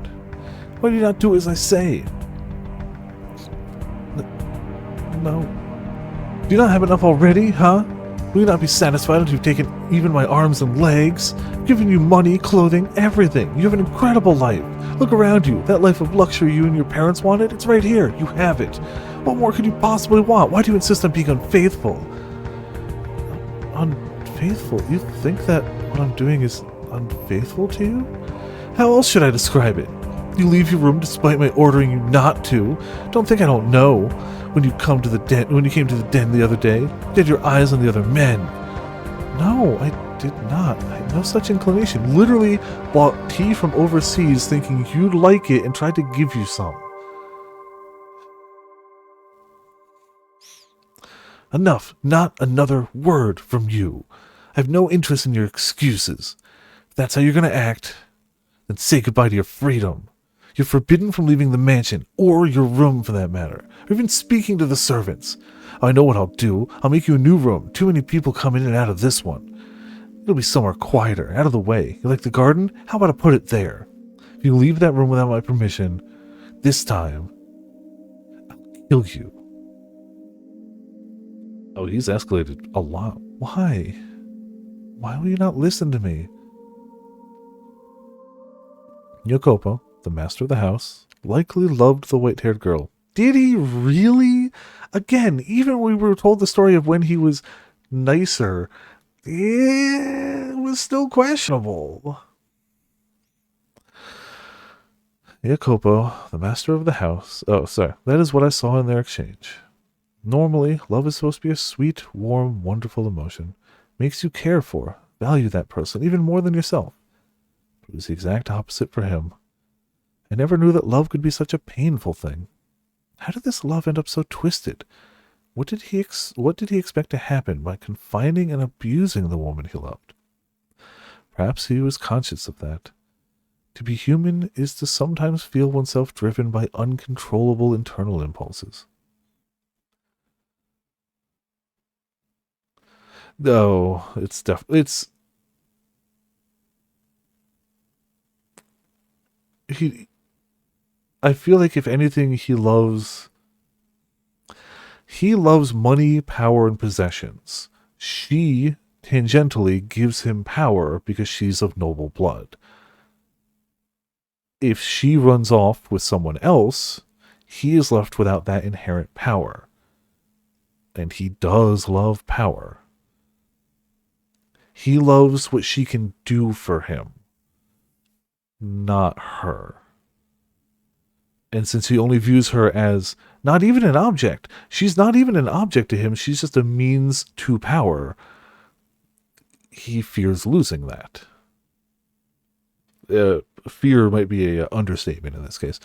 Why do you not do as I say? No. Do you not have enough already, huh? Will you not be satisfied until you've taken even my arms and legs? I've given you money, clothing, everything. You have an incredible life. Look around you. That life of luxury you and your parents wanted, it's right here. You have it. What more could you possibly want? Why do you insist on being unfaithful? Unfaithful? You think that what I'm doing is unfaithful to you? How else should I describe it? You leave your room despite my ordering you not to. Don't think I don't know. When you came to the den the other day, you had your eyes on the other men. No, I did not. I had no such inclination. Literally bought tea from overseas thinking you'd like it and tried to give you some. Enough. Not another word from you. I have no interest in your excuses. If that's how you're going to act, then say goodbye to your freedom. You're forbidden from leaving the mansion, or your room for that matter, or even speaking to the servants. I know what I'll do. I'll make you a new room. Too many people come in and out of this one. It'll be somewhere quieter, out of the way. You like the garden? How about I put it there? If you leave that room without my permission, this time, I'll kill you. Oh, he's escalated a lot. Why? Why will you not listen to me? Jacopo, the master of the house, likely loved the white-haired girl. Did he really? Again, even when we were told the story of when he was nicer, it was still questionable. Jacopo, the master of the house. Oh, sorry. That is what I saw in their exchange. Normally, love is supposed to be a sweet, warm, wonderful emotion. Makes you care for, value that person, even more than yourself. But it was the exact opposite for him. I never knew that love could be such a painful thing. How did this love end up so twisted? What did he expect to happen by confining and abusing the woman he loved? Perhaps he was conscious of that. To be human is to sometimes feel oneself driven by uncontrollable internal impulses. No, he I feel like if anything he loves money, power, and possessions. She tangentially gives him power because she's of noble blood. If she runs off with someone else, he is left without that inherent power. And he does love power. He loves what she can do for him, not her. And since he only views her as not even an object, she's not even an object to him, she's just a means to power, he fears losing that. Fear might be an understatement in this case.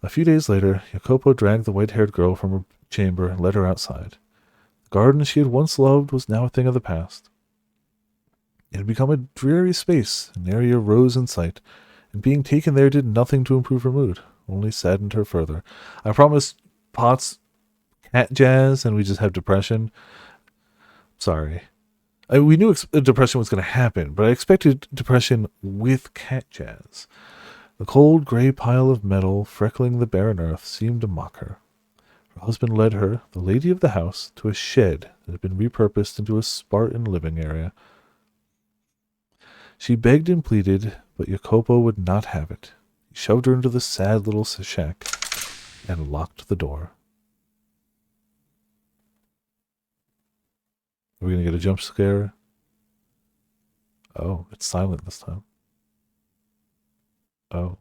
A few days later, Jacopo dragged the white-haired girl from her chamber and led her outside. The garden she had once loved was now a thing of the past. It had become a dreary space, nary a rose in sight, and being taken there did nothing to improve her mood, only saddened her further. I promised Potts cat jazz, and we just have depression. Sorry. We knew depression was going to happen, but I expected depression with cat jazz. The cold gray pile of metal freckling the barren earth seemed to mock her. Her husband led her, the lady of the house, to a shed that had been repurposed into a Spartan living area. She begged and pleaded, but Jacopo would not have it. He shoved her into the sad little shack and locked the door. Are we going to get a jump scare? Oh, it's silent this time. Oh.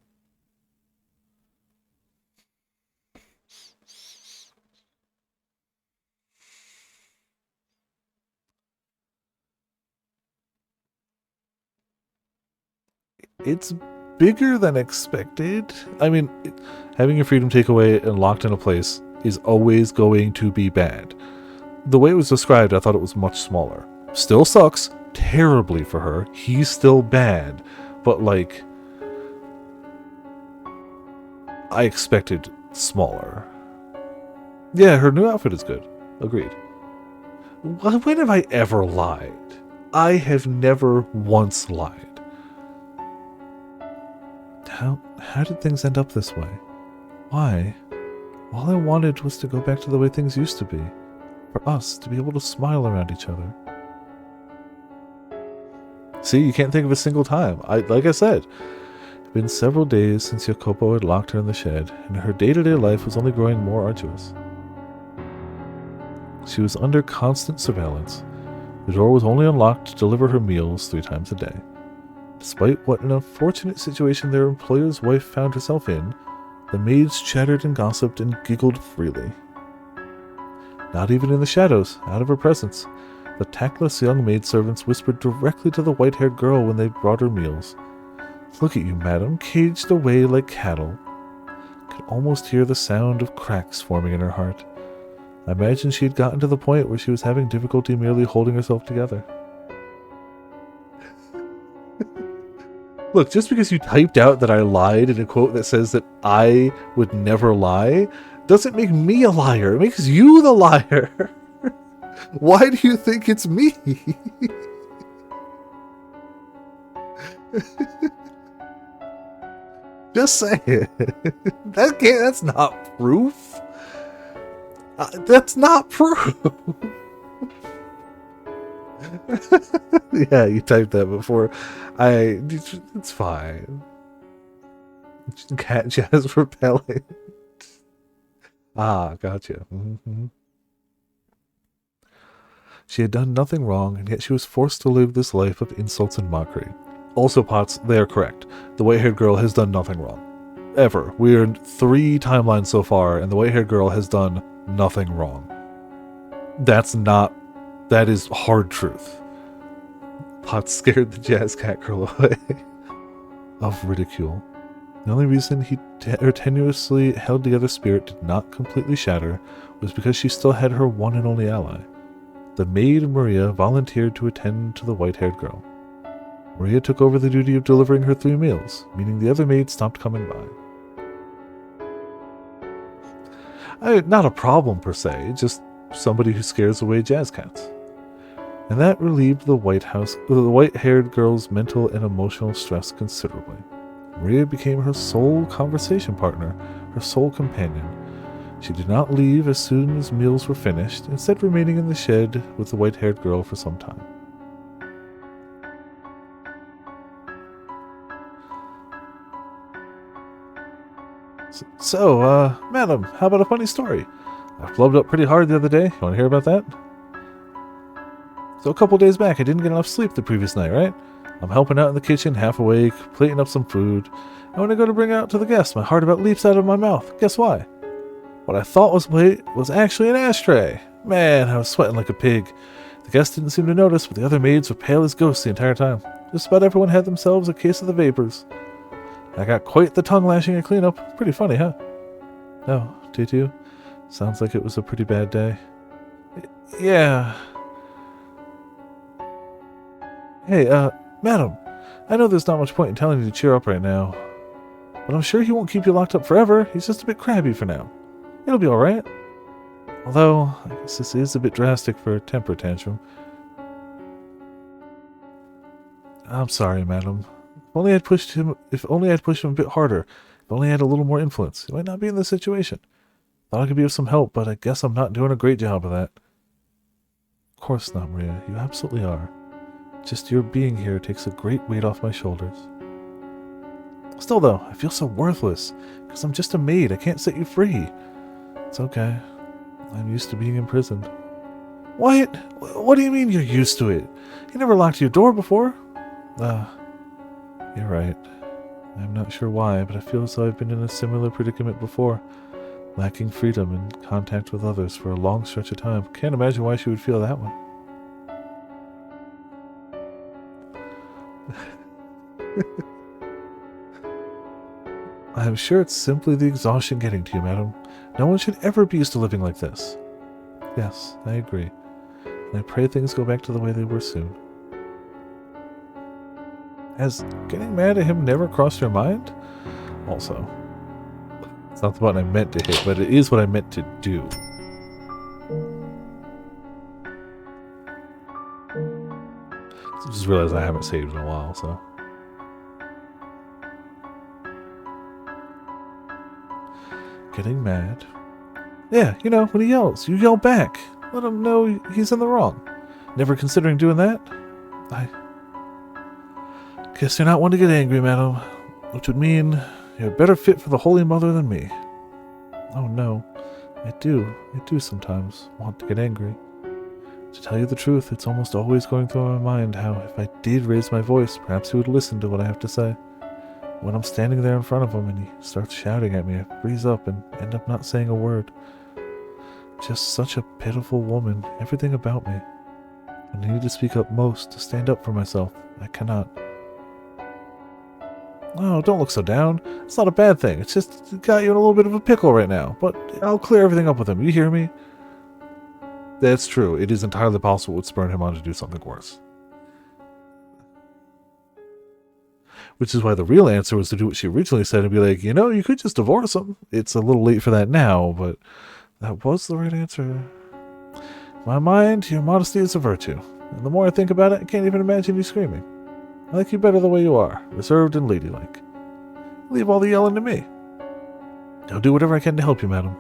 It's bigger than expected. I mean, having your freedom taken away and locked in a place is always going to be bad. The way it was described, I thought it was much smaller. Still sucks terribly for her. He's still bad. But, like, I expected smaller. Yeah, her new outfit is good. Agreed. When have I ever lied? I have never once lied. How did things end up this way? Why? All I wanted was to go back to the way things used to be. For us to be able to smile around each other. See, you can't think of a single time. Like I said, it's been several days since Jacopo had locked her in the shed, and her day-to-day life was only growing more arduous. She was under constant surveillance. The door was only unlocked to deliver her meals 3 times a day. Despite what an unfortunate situation their employer's wife found herself in, the maids chattered and gossiped and giggled freely. Not even in the shadows, out of her presence, the tactless young maidservants whispered directly to the white-haired girl when they brought her meals. "Look at you, madam, caged away like cattle." Could almost hear the sound of cracks forming in her heart. I imagine she had gotten to the point where she was having difficulty merely holding herself together. Look, just because you typed out that I lied in a quote that says that I would never lie, doesn't make me a liar. It makes you the liar. Why do you think it's me? Just say it. That's not proof. That's not proof. Yeah, you typed that before. It's fine. Cat jazz repellent. Ah, gotcha. Mm-hmm. She had done nothing wrong, and yet she was forced to live this life of insults and mockery. Also, Potts, they are correct. The white-haired girl has done nothing wrong. Ever. We're in 3 timelines so far, and the white-haired girl has done nothing wrong. That is hard truth. Potts scared the jazz cat girl away of ridicule. The only reason her tenuously held together spirit did not completely shatter was because she still had her one and only ally. The maid Maria volunteered to attend to the white-haired girl. Maria took over the duty of delivering her 3 meals, meaning the other maid stopped coming by. Not a problem per se, just somebody who scares away jazz cats. And that relieved the white-haired girl's mental and emotional stress considerably. Maria became her sole conversation partner, her sole companion. She did not leave as soon as meals were finished, instead remaining in the shed with the white-haired girl for some time. So, madam, how about a funny story? I flubbed up pretty hard the other day. You want to hear about that? So a couple days back, I didn't get enough sleep the previous night, right? I'm helping out in the kitchen, half awake, plating up some food. And when I go to bring it out to the guests, my heart about leaps out of my mouth. Guess why? What I thought was a plate was actually an ashtray. Man, I was sweating like a pig. The guests didn't seem to notice, but the other maids were pale as ghosts the entire time. Just about everyone had themselves a case of the vapors. I got quite the tongue lashing and cleanup. Pretty funny, huh? Oh, did you? Sounds like it was a pretty bad day. Yeah. Hey, madam, I know there's not much point in telling you to cheer up right now, but I'm sure he won't keep you locked up forever. He's just a bit crabby for now. It'll be alright. Although, I guess this is a bit drastic for a temper tantrum. I'm sorry, madam. If only I'd pushed him a bit harder. If only I had a little more influence, he might not be in this situation. Thought I could be of some help, but I guess I'm not doing a great job of that. Of course not, Maria. You absolutely are. Just your being here takes a great weight off my shoulders. Still, though, I feel so worthless, because I'm just a maid. I can't set you free. It's okay. I'm used to being imprisoned. What? What do you mean you're used to it? You never locked your door before. You're right. I'm not sure why, but I feel as though I've been in a similar predicament before. Lacking freedom and contact with others for a long stretch of time. Can't imagine why she would feel that way. I'm sure it's simply the exhaustion getting to you, madam. No one should ever be used to living like this. Yes, I agree. And I pray things go back to the way they were soon. Has getting mad at him never crossed your mind? Also, it's not the button I meant to hit, but it is what I meant to do. I just realized I haven't saved in a while, so. Getting mad. Yeah, you know, when he yells, you yell back. Let him know he's in the wrong. Never considering doing that? I guess you're not one to get angry, madam. Which would mean you're better fit for the Holy Mother than me. Oh no, I do sometimes want to get angry. To tell you the truth, it's almost always going through my mind how if I did raise my voice, perhaps he would listen to what I have to say. When I'm standing there in front of him and he starts shouting at me, I freeze up and end up not saying a word. Just such a pitiful woman, everything about me. I need to speak up most, to stand up for myself. I cannot. Oh, don't look so down. It's not a bad thing. It's just got you in a little bit of a pickle right now. But I'll clear everything up with him. You hear me? That's true. It is entirely possible it would spur him on to do something worse. Which is why the real answer was to do what she originally said and be like, you know, you could just divorce him. It's a little late for that now, but that was the right answer. In my mind, your modesty is a virtue. And the more I think about it, I can't even imagine you screaming. I like you better the way you are, reserved and ladylike. Leave all the yelling to me. I'll do whatever I can to help you, madam.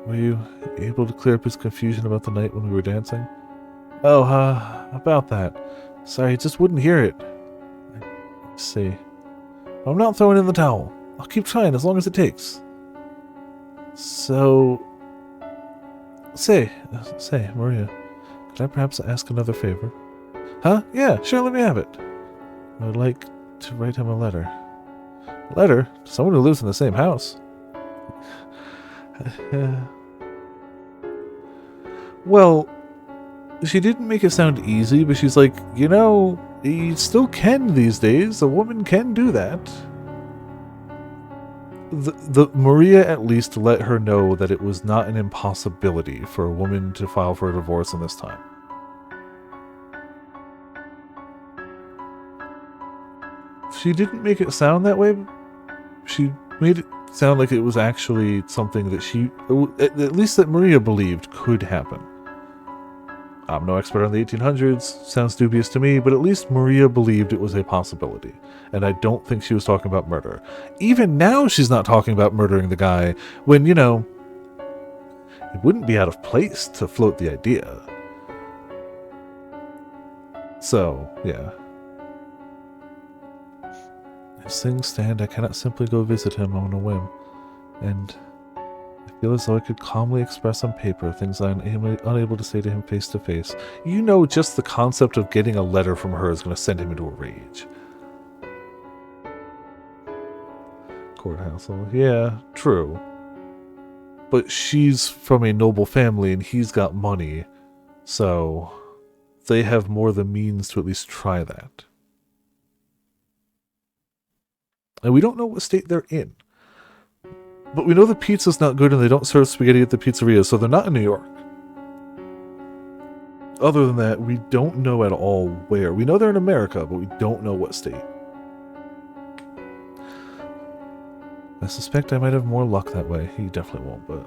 Were you able to clear up his confusion about the night when we were dancing? Oh, about that. Sorry, he just wouldn't hear it. I see. I'm not throwing in the towel. I'll keep trying as long as it takes. So... Say, Maria, could I perhaps ask another favor? Huh? Yeah, sure, let me have it. I would like to write him a letter. A letter? To someone who lives in the same house? Well, she didn't make it sound easy, but she's like, you know, You still can these days. A woman can do that. The Maria at least let her know that it was not an impossibility for a woman to file for a divorce in this time. She didn't make it sound that way. She made it sound like it was actually something that she, at least that Maria believed could happen. I'm no expert on the 1800s, sounds dubious to me, but at least Maria believed it was a possibility. And I don't think she was talking about murder. Even now she's not talking about murdering the guy, when, you know, it wouldn't be out of place to float the idea. So, yeah. As things stand, I cannot simply go visit him on a whim. And I feel as though I could calmly express on paper things I am unable to say to him face to face. You know, just the concept of getting a letter from her is going to send him into a rage. Courthouse. Yeah, true. But she's from a noble family and he's got money, so they have more the means to at least try that. And we don't know what state they're in. But we know the pizza's not good and they don't serve spaghetti at the pizzeria, so they're not in New York. Other than that, we don't know at all where. We know they're in America, but we don't know what state. I suspect I might have more luck that way. He definitely won't, but...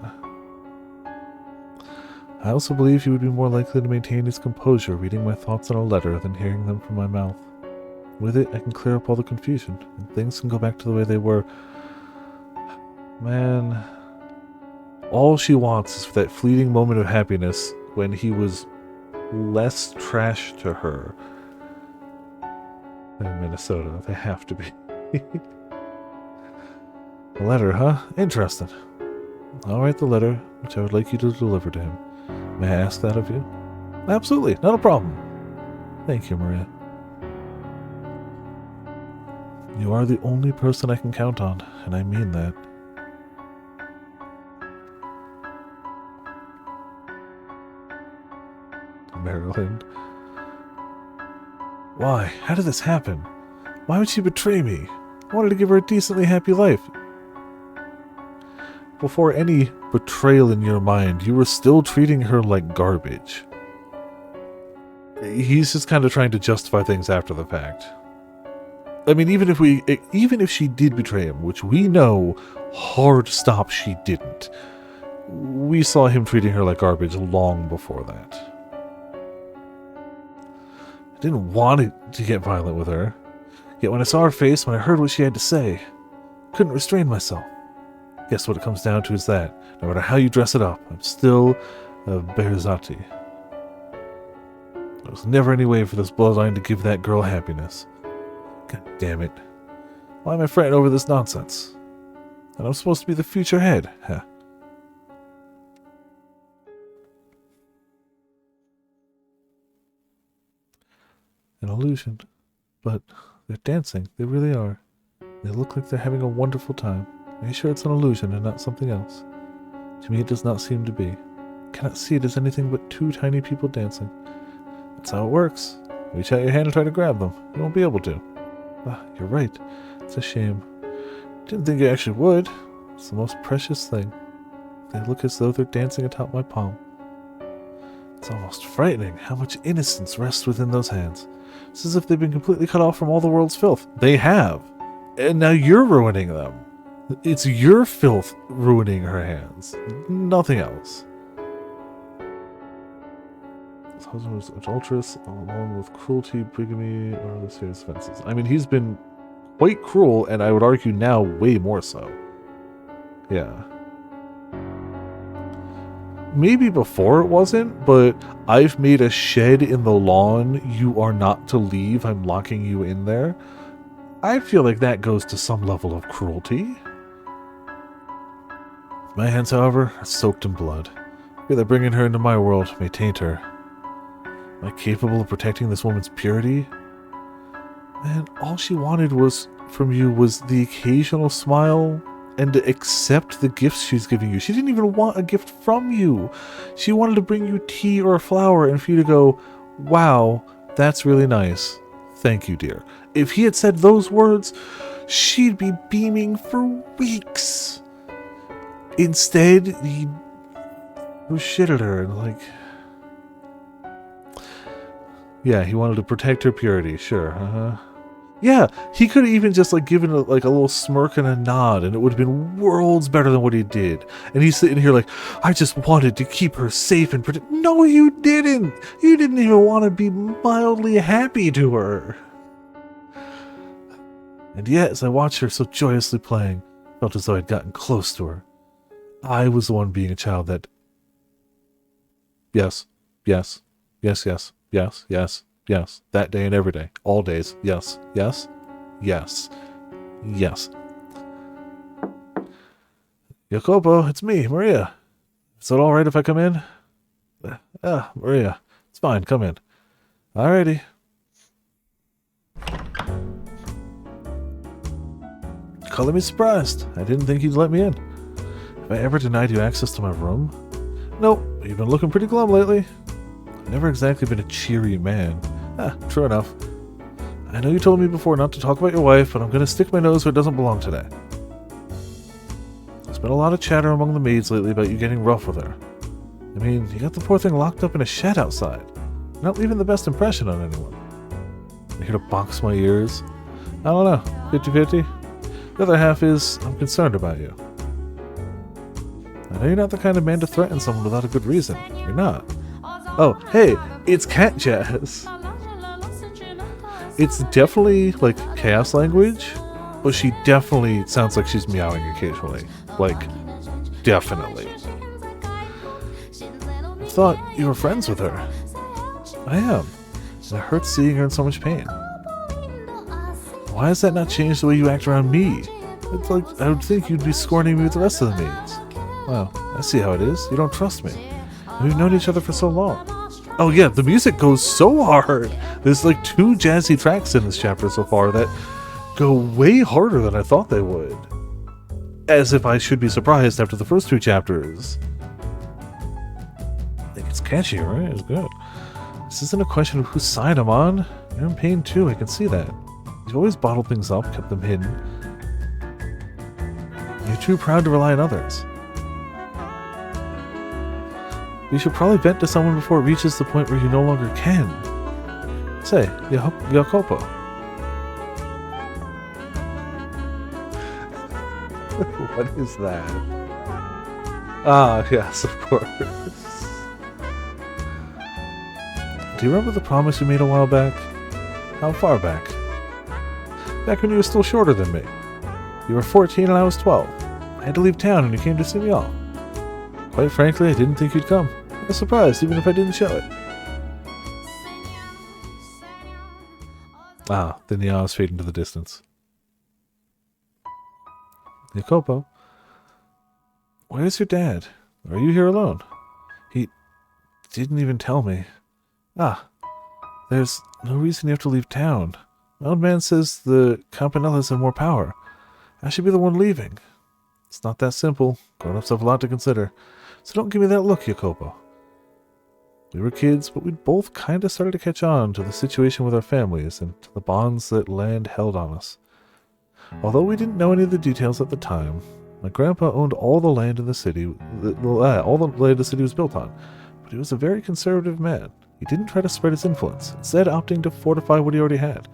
I also believe he would be more likely to maintain his composure reading my thoughts in a letter than hearing them from my mouth. With it, I can clear up all the confusion, and things can go back to the way they were. Man, all she wants is for that fleeting moment of happiness when he was less trash to her than in Minnesota. They have to be. A letter, huh? Interesting. I'll write the letter, which I would like you to deliver to him. May I ask that of you? Absolutely, not a problem. Thank you, Maria. You are the only person I can count on, and I mean that. Maryland. Why? How did this happen? Why would she betray me? I wanted to give her a decently happy life. Before any betrayal in your mind, you were still treating her like garbage. He's just kind of trying to justify things after the fact. I mean, even if she did betray him, which we know hard stop she didn't, we saw him treating her like garbage long before that. I didn't want to get violent with her, yet when I saw her face, when I heard what she had to say, I couldn't restrain myself. Guess what it comes down to is that, no matter how you dress it up, I'm still a Berzati. There was never any way for this bloodline to give that girl happiness. God damn it. Why am I fretting over this nonsense? And I'm supposed to be the future head, huh? An illusion. But they're dancing. They really are. They look like they're having a wonderful time. Are you sure it's an illusion and not something else? To me it does not seem to be. I cannot see it as anything but two tiny people dancing. That's how it works. Reach out your hand and try to grab them. You won't be able to. Ah, you're right. It's a shame. Didn't think you actually would. It's the most precious thing. They look as though they're dancing atop my palm. It's almost frightening how much innocence rests within those hands. It's as if they've been completely cut off from all the world's filth. They have. And now you're ruining them. It's your filth ruining her hands. Nothing else. His husband was adulterous, along with cruelty, bigamy, or other serious offenses. I mean, he's been quite cruel, and I would argue now way more so. Yeah. Maybe before it wasn't, but I've made a shed in the lawn. You are not to leave. I'm locking you in there. I feel like that goes to some level of cruelty. My hands, however, are soaked in blood. I feel that bringing her into my world may taint her. Am I capable of protecting this woman's purity? And all she wanted from you was the occasional smile and to accept the gifts she's giving you. She didn't even want a gift from you. She wanted to bring you tea or a flower and for you to go, wow, that's really nice. Thank you, dear. If he had said those words, she'd be beaming for weeks. Instead, he threw shit at her and, like... Yeah, he wanted to protect her purity, sure, Yeah, he could have even just, like, given, a little smirk and a nod, and it would have been worlds better than what he did. And he's sitting here like, I just wanted to keep her safe and protect... No, you didn't! You didn't even want to be mildly happy to her. And yet, as I watched her so joyously playing, I felt as though I'd gotten close to her. I was the one being a child that... Yes, yes, yes, yes, yes, yes, yes. That day and every day. All days. Yes, yes, yes, yes. Jacopo, it's me, Maria. Is it alright if I come in? Maria. It's fine, come in. Alrighty. Color me surprised. I didn't think you'd let me in. Have I ever denied you access to my room? Nope, you've been looking pretty glum lately. I've never exactly been a cheery man. True enough. I know you told me before not to talk about your wife, but I'm going to stick my nose where it doesn't belong today. There's been a lot of chatter among the maids lately about you getting rough with her. I mean, you got the poor thing locked up in a shed outside. You're not leaving the best impression on anyone. I'm here to box my ears. I don't know, 50-50? The other half is, I'm concerned about you. I know you're not the kind of man to threaten someone without a good reason. You're not. Oh, hey, it's cat jazz. It's definitely, like, chaos language, but she definitely sounds like she's meowing occasionally. Like, definitely. I thought you were friends with her. I am. And it hurts seeing her in so much pain. Why has that not changed the way you act around me? It's like, I would think you'd be scorning me with the rest of the maids. Well, I see how it is. You don't trust me. And we've known each other for so long. Oh yeah, the music goes so hard. There's like 2 jazzy tracks in this chapter so far that go way harder than I thought they would. As if I should be surprised after the first 2 chapters. I think it's catchy, right? It's good. This isn't a question of whose side I'm on. You're in pain too, I can see that. You've always bottled things up, kept them hidden. You're too proud to rely on others. You should probably vent to someone before it reaches the point where you no longer can. Say, Jacopo. What is that? Ah, yes, of course. Do you remember the promise you made a while back? How far back? Back when you were still shorter than me. You were 14 and I was 12. I had to leave town and you came to see me off. Quite frankly, I didn't think you'd come. I was surprised, even if I didn't show it. Then the eyes fade into the distance. Jacopo, where's your dad? Are you here alone? He didn't even tell me. There's no reason you have to leave town. My old man says the Campanellas have more power. I should be the one leaving. It's not that simple. Grown-ups have a lot to consider. So don't give me that look, Jacopo. We were kids, but we'd both kind of started to catch on to the situation with our families and to the bonds that land held on us. Although we didn't know any of the details at the time, my grandpa owned all the land in the city, all the land the city was built on, but he was a very conservative man. He didn't try to spread his influence, instead opting to fortify what he already had.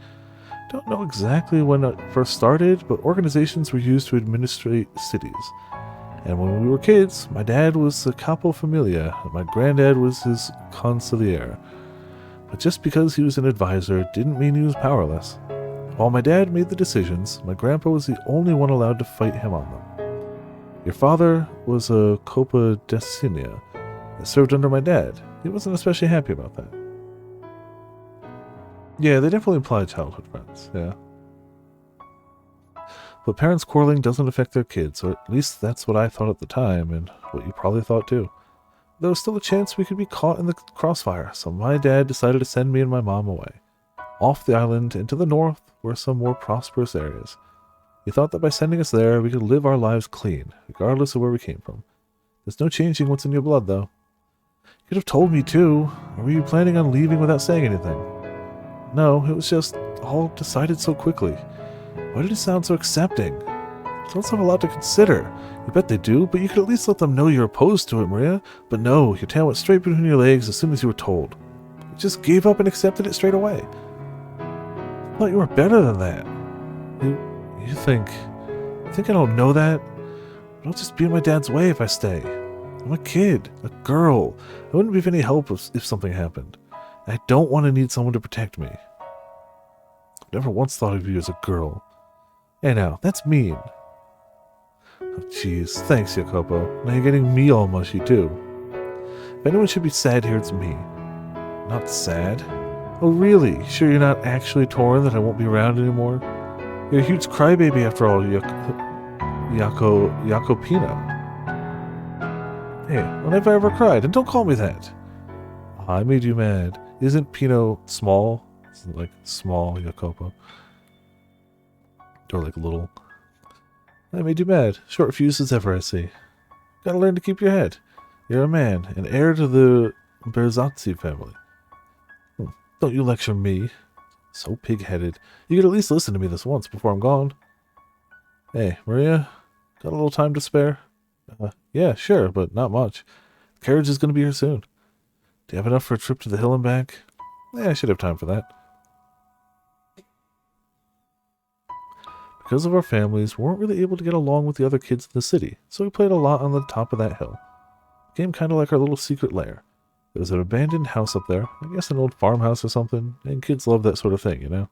Don't know exactly when it first started, but organizations were used to administrate cities. And when we were kids, my dad was the capo familia, and my granddad was his consigliere. But just because he was an advisor didn't mean he was powerless. While my dad made the decisions, my grandpa was the only one allowed to fight him on them. Your father was a Coppa Decinia that served under my dad. He wasn't especially happy about that. Yeah, they definitely imply childhood friends, yeah. But parents quarreling doesn't affect their kids, or at least that's what I thought at the time, and what you probably thought too. There was still a chance we could be caught in the crossfire, so my dad decided to send me and my mom away. Off the island and to the north were some more prosperous areas. He thought that by sending us there, we could live our lives clean, regardless of where we came from. There's no changing what's in your blood, though. You could have told me too, or were you planning on leaving without saying anything? No, it was just, all decided so quickly? Why did it sound so accepting? Adults have a lot to consider. You bet they do, but you could at least let them know you're opposed to it, Maria. But no, your tail went straight between your legs as soon as you were told. You just gave up and accepted it straight away. I thought you were better than that. You think I don't know that? But I'll just be in my dad's way if I stay. I'm a kid, a girl. I wouldn't be of any help if something happened. I don't want to need someone to protect me. I've never once thought of you as a girl. Hey now, that's mean. Oh jeez, thanks Jacopo. Now you're getting me all mushy too. If anyone should be sad here, it's me. Not sad? Oh really? Sure you're not actually torn that I won't be around anymore? You're a huge crybaby after all, Jacopino. Hey, when have I ever cried? And don't call me that. I made you mad. Isn't Pino small? Isn't like small, Jacopo? Or like little. I made you mad. Short fuses ever, I see. Gotta learn to keep your head. You're a man, an heir to the Berzazzi family. Don't you lecture me. So pig-headed. You could at least listen to me this once before I'm gone. Hey, Maria? Got a little time to spare? Yeah, sure, but not much. The carriage is going to be here soon. Do you have enough for a trip to the hill and back? Yeah, I should have time for that. Because of our families, we weren't really able to get along with the other kids in the city, so we played a lot on the top of that hill. It became kind of like our little secret lair. There was an abandoned house up there, I guess an old farmhouse or something, and kids love that sort of thing, you know?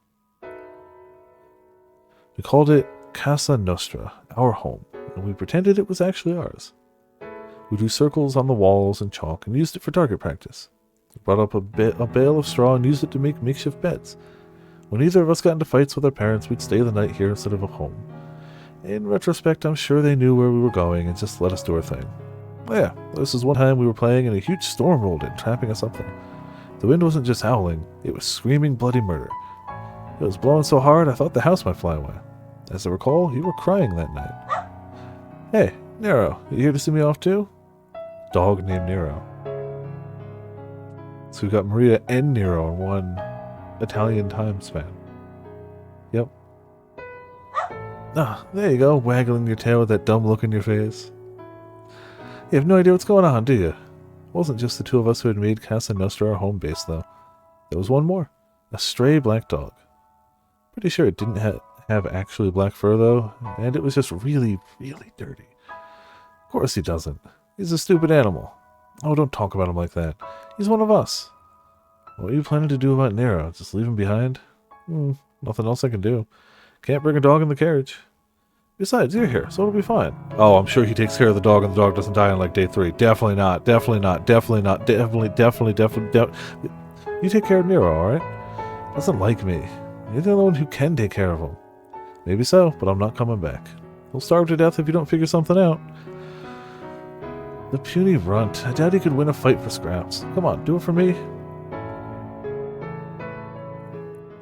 We called it Casa Nostra, our home, and we pretended it was actually ours. We drew circles on the walls in chalk and used it for target practice. We brought up a bale of straw and used it to make makeshift beds. When either of us got into fights with our parents, we'd stay the night here instead of at home. In retrospect, I'm sure they knew where we were going and just let us do our thing. Oh yeah, this was one time we were playing and a huge storm rolled in, trapping us up there. The wind wasn't just howling, it was screaming bloody murder. It was blowing so hard I thought the house might fly away. As I recall, you were crying that night. Hey, Nero, you here to see me off too? Dog named Nero. So we got Maria and Nero in one Italian time span. Yep. Ah, there you go, waggling your tail with that dumb look in your face. You have no idea what's going on, do you? It wasn't just the two of us who had made Casa Nostra our home base, though. There was one more. A stray black dog. Pretty sure it didn't have actually black fur, though, and it was just really, really dirty. Of course he doesn't. He's a stupid animal. Oh, don't talk about him like that. He's one of us. What are you planning to do about Nero? Just leave him behind? Nothing else I can do. Can't bring a dog in the carriage. Besides, you're here, so it'll be fine. Oh, I'm sure he takes care of the dog and the dog doesn't die on like day 3. Definitely not. Definitely not. Definitely not. Definitely. You take care of Nero, alright? Doesn't like me. You're the only one who can take care of him. Maybe so, but I'm not coming back. He'll starve to death if you don't figure something out. The puny runt. I doubt he could win a fight for scraps. Come on, do it for me.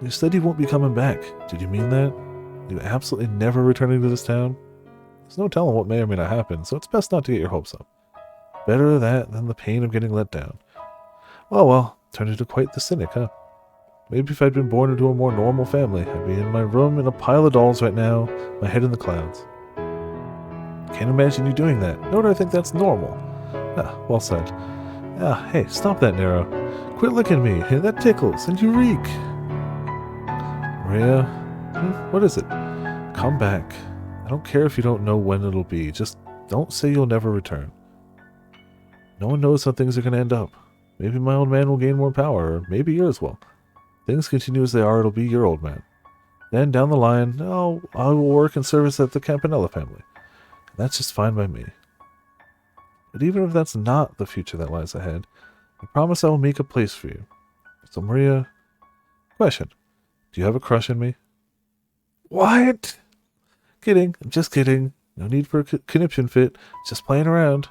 You said he won't be coming back. Did you mean that? You absolutely never returning to this town? There's no telling what may or may not happen, so it's best not to get your hopes up. Better that than the pain of getting let down. Well, turned into quite the cynic, huh? Maybe if I'd been born into a more normal family, I'd be in my room in a pile of dolls right now, my head in the clouds. Can't imagine you doing that, nor do I think that's normal. Ah, well said. Ah, hey, stop that, Nero. Quit licking me, that tickles, and you reek. Maria, what is it? Come back. I don't care if you don't know when it'll be, just don't say you'll never return. No one knows how things are going to end up. Maybe my old man will gain more power, or maybe yours will. Things continue as they are, it'll be your old man. Then, down the line, I will work in service at the Campanella family. That's just fine by me. But even if that's not the future that lies ahead, I promise I will make a place for you. So Maria, question. Do you have a crush on me? What? Kidding. I'm just kidding. No need for a conniption fit. Just playing around.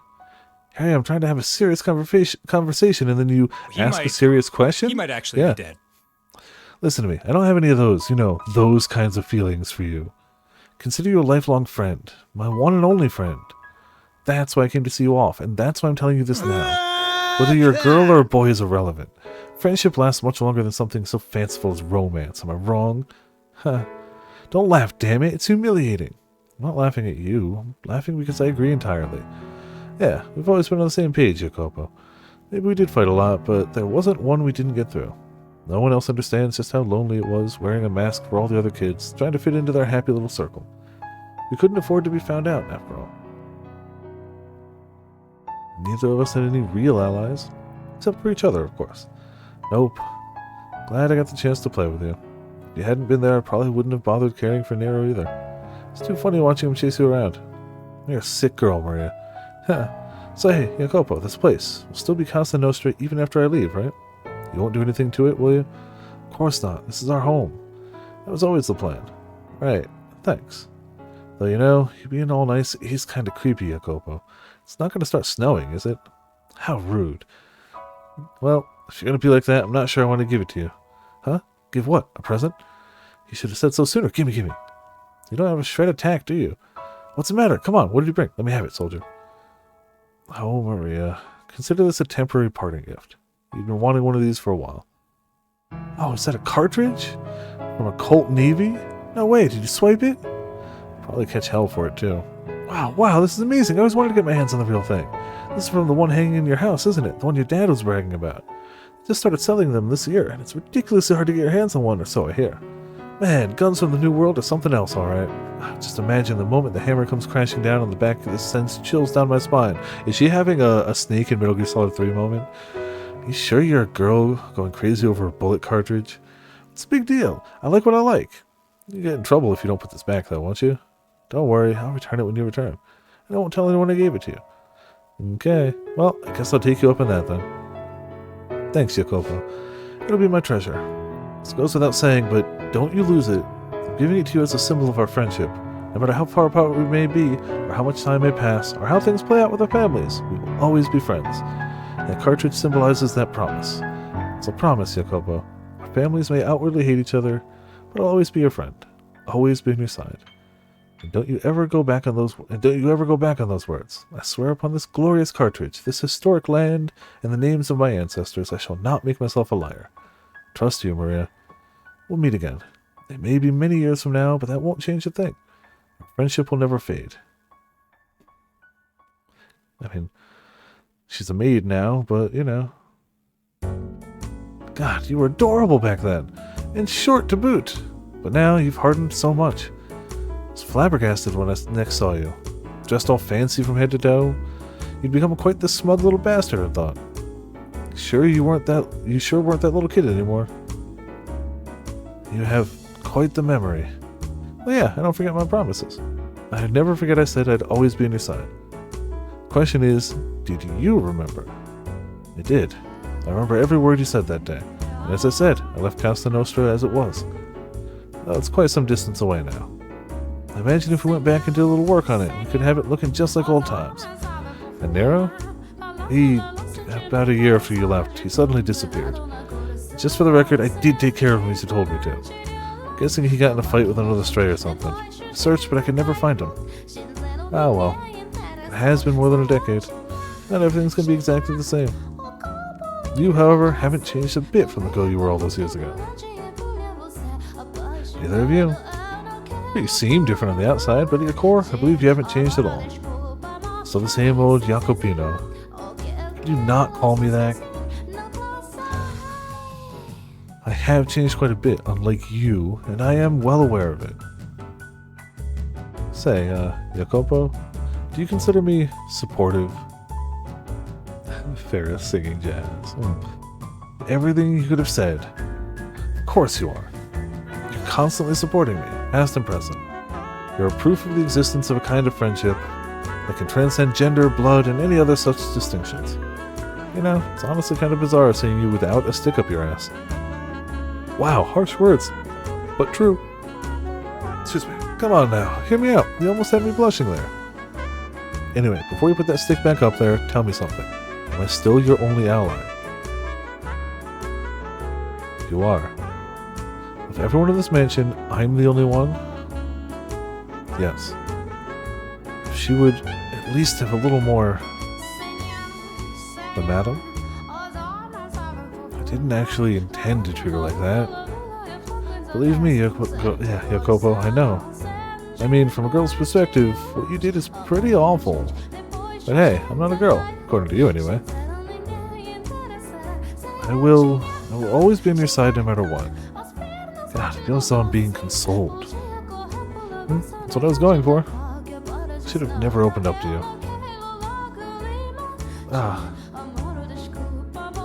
Hey, I'm trying to have a serious conversation and then you ask a serious question? He might actually be dead. Listen to me. I don't have any of those, those kinds of feelings for you. Consider you a lifelong friend. My one and only friend. That's why I came to see you off, and that's why I'm telling you this now. Whether you're a girl or a boy is irrelevant. Friendship lasts much longer than something so fanciful as romance. Am I wrong? Huh. Don't laugh, damn it. It's humiliating. I'm not laughing at you. I'm laughing because I agree entirely. Yeah, we've always been on the same page, Jacopo. Maybe we did fight a lot, but there wasn't one we didn't get through. No one else understands just how lonely it was, wearing a mask for all the other kids, trying to fit into their happy little circle. We couldn't afford to be found out, after all. Neither of us had any real allies, except for each other, of course. Nope. Glad I got the chance to play with you. If you hadn't been there, I probably wouldn't have bothered caring for Nero either. It's too funny watching him chase you around. You're a sick girl, Maria. Huh. So hey, Jacopo, this place will still be Casa Nostra even after I leave, right? You won't do anything to it, will you? Of course not. This is our home. That was always the plan. Right. Thanks. Though, you know, you being all nice, he's kind of creepy, Jacopo. It's not going to start snowing, is it? How rude. Well, if you're going to be like that, I'm not sure I want to give it to you. Huh? Give what? A present? You should have said so sooner. Gimme. You don't have a shred of tact, do you? What's the matter? Come on, what did you bring? Let me have it, soldier. Oh, Maria. Consider this a temporary parting gift. You've been wanting one of these for a while. Oh, is that a cartridge? From a Colt Navy? No way, did you swipe it? Probably catch hell for it, too. Wow, this is amazing. I always wanted to get my hands on the real thing. This is from the one hanging in your house, isn't it? The one your dad was bragging about. Just started selling them this year, and it's ridiculously hard to get your hands on one, or so I hear. Man, guns from the New World are something else, alright. Just imagine the moment the hammer comes crashing down on the back, this sends chills down my spine. Is she having a Snake in Metal Gear Solid 3 moment? You sure you're a girl going crazy over a bullet cartridge? It's a big deal. I like what I like. You get in trouble if you don't put this back, though, won't you? Don't worry, I'll return it when you return. And I won't tell anyone I gave it to you. Okay, well, I guess I'll take you up on that, then. Thanks, Jacopo. It'll be my treasure. This goes without saying, but don't you lose it. I'm giving it to you as a symbol of our friendship. No matter how far apart we may be, or how much time may pass, or how things play out with our families, we will always be friends. That cartridge symbolizes that promise. It's a promise, Jacopo. Our families may outwardly hate each other, but I'll always be your friend. Always be on your side. And don't you ever go back on those words. I swear upon this glorious cartridge, this historic land, and the names of my ancestors, I shall not make myself a liar. Trust you, Maria. We'll meet again. It may be many years from now, but that won't change a thing. Our friendship will never fade. I mean, she's a maid now, but, you know. God, you were adorable back then. And short to boot. But now you've hardened so much. I was flabbergasted when I next saw you. Dressed all fancy from head to toe. You'd become quite the smug little bastard, I thought. You sure weren't that little kid anymore. You have quite the memory. Well, yeah, I don't forget my promises. I'd never forget I said I'd always be on your side. Question is, did you remember? I did. I remember every word you said that day. And as I said, I left Casa Nostra as it was. Well, it's quite some distance away now. Imagine if we went back and did a little work on it. We could have it looking just like old times. And Nero? About a year after you left, he suddenly disappeared. Just for the record, I did take care of him as you told me to. Guessing he got in a fight with another stray or something. Searched, but I could never find him. Oh well. It has been more than a decade. Not everything's going to be exactly the same. You, however, haven't changed a bit from the girl you were all those years ago. Neither of you. You seem different on the outside, but at your core, I believe you haven't changed at all. Still the same old Jacopino. Could you not call me that? I have changed quite a bit, unlike you, and I am well aware of it. Say, Jacopo, do you consider me supportive? Ferris singing jazz. Everything you could have said. Of course you are. You're constantly supporting me, past and present. You're a proof of the existence of a kind of friendship that can transcend gender, blood, and any other such distinctions. You know, it's honestly kind of bizarre seeing you without a stick up your ass. Wow, harsh words, but true. Excuse me. Come on now, hear me out. You almost had me blushing there. Anyway, before you put that stick back up there, tell me something. Am I still your only ally? You are. Of everyone in this mansion, I'm the only one? Yes. If she would at least have a little more... The madam? didn't actually intend to treat her like that. Believe me, Jacopo, I know. I mean, from a girl's perspective, what you did is pretty awful. But hey, I'm not a girl, according to you anyway. I will always be on your side no matter what. God, I feel as though I'm being consoled. That's what I was going for. Should have never opened up to you.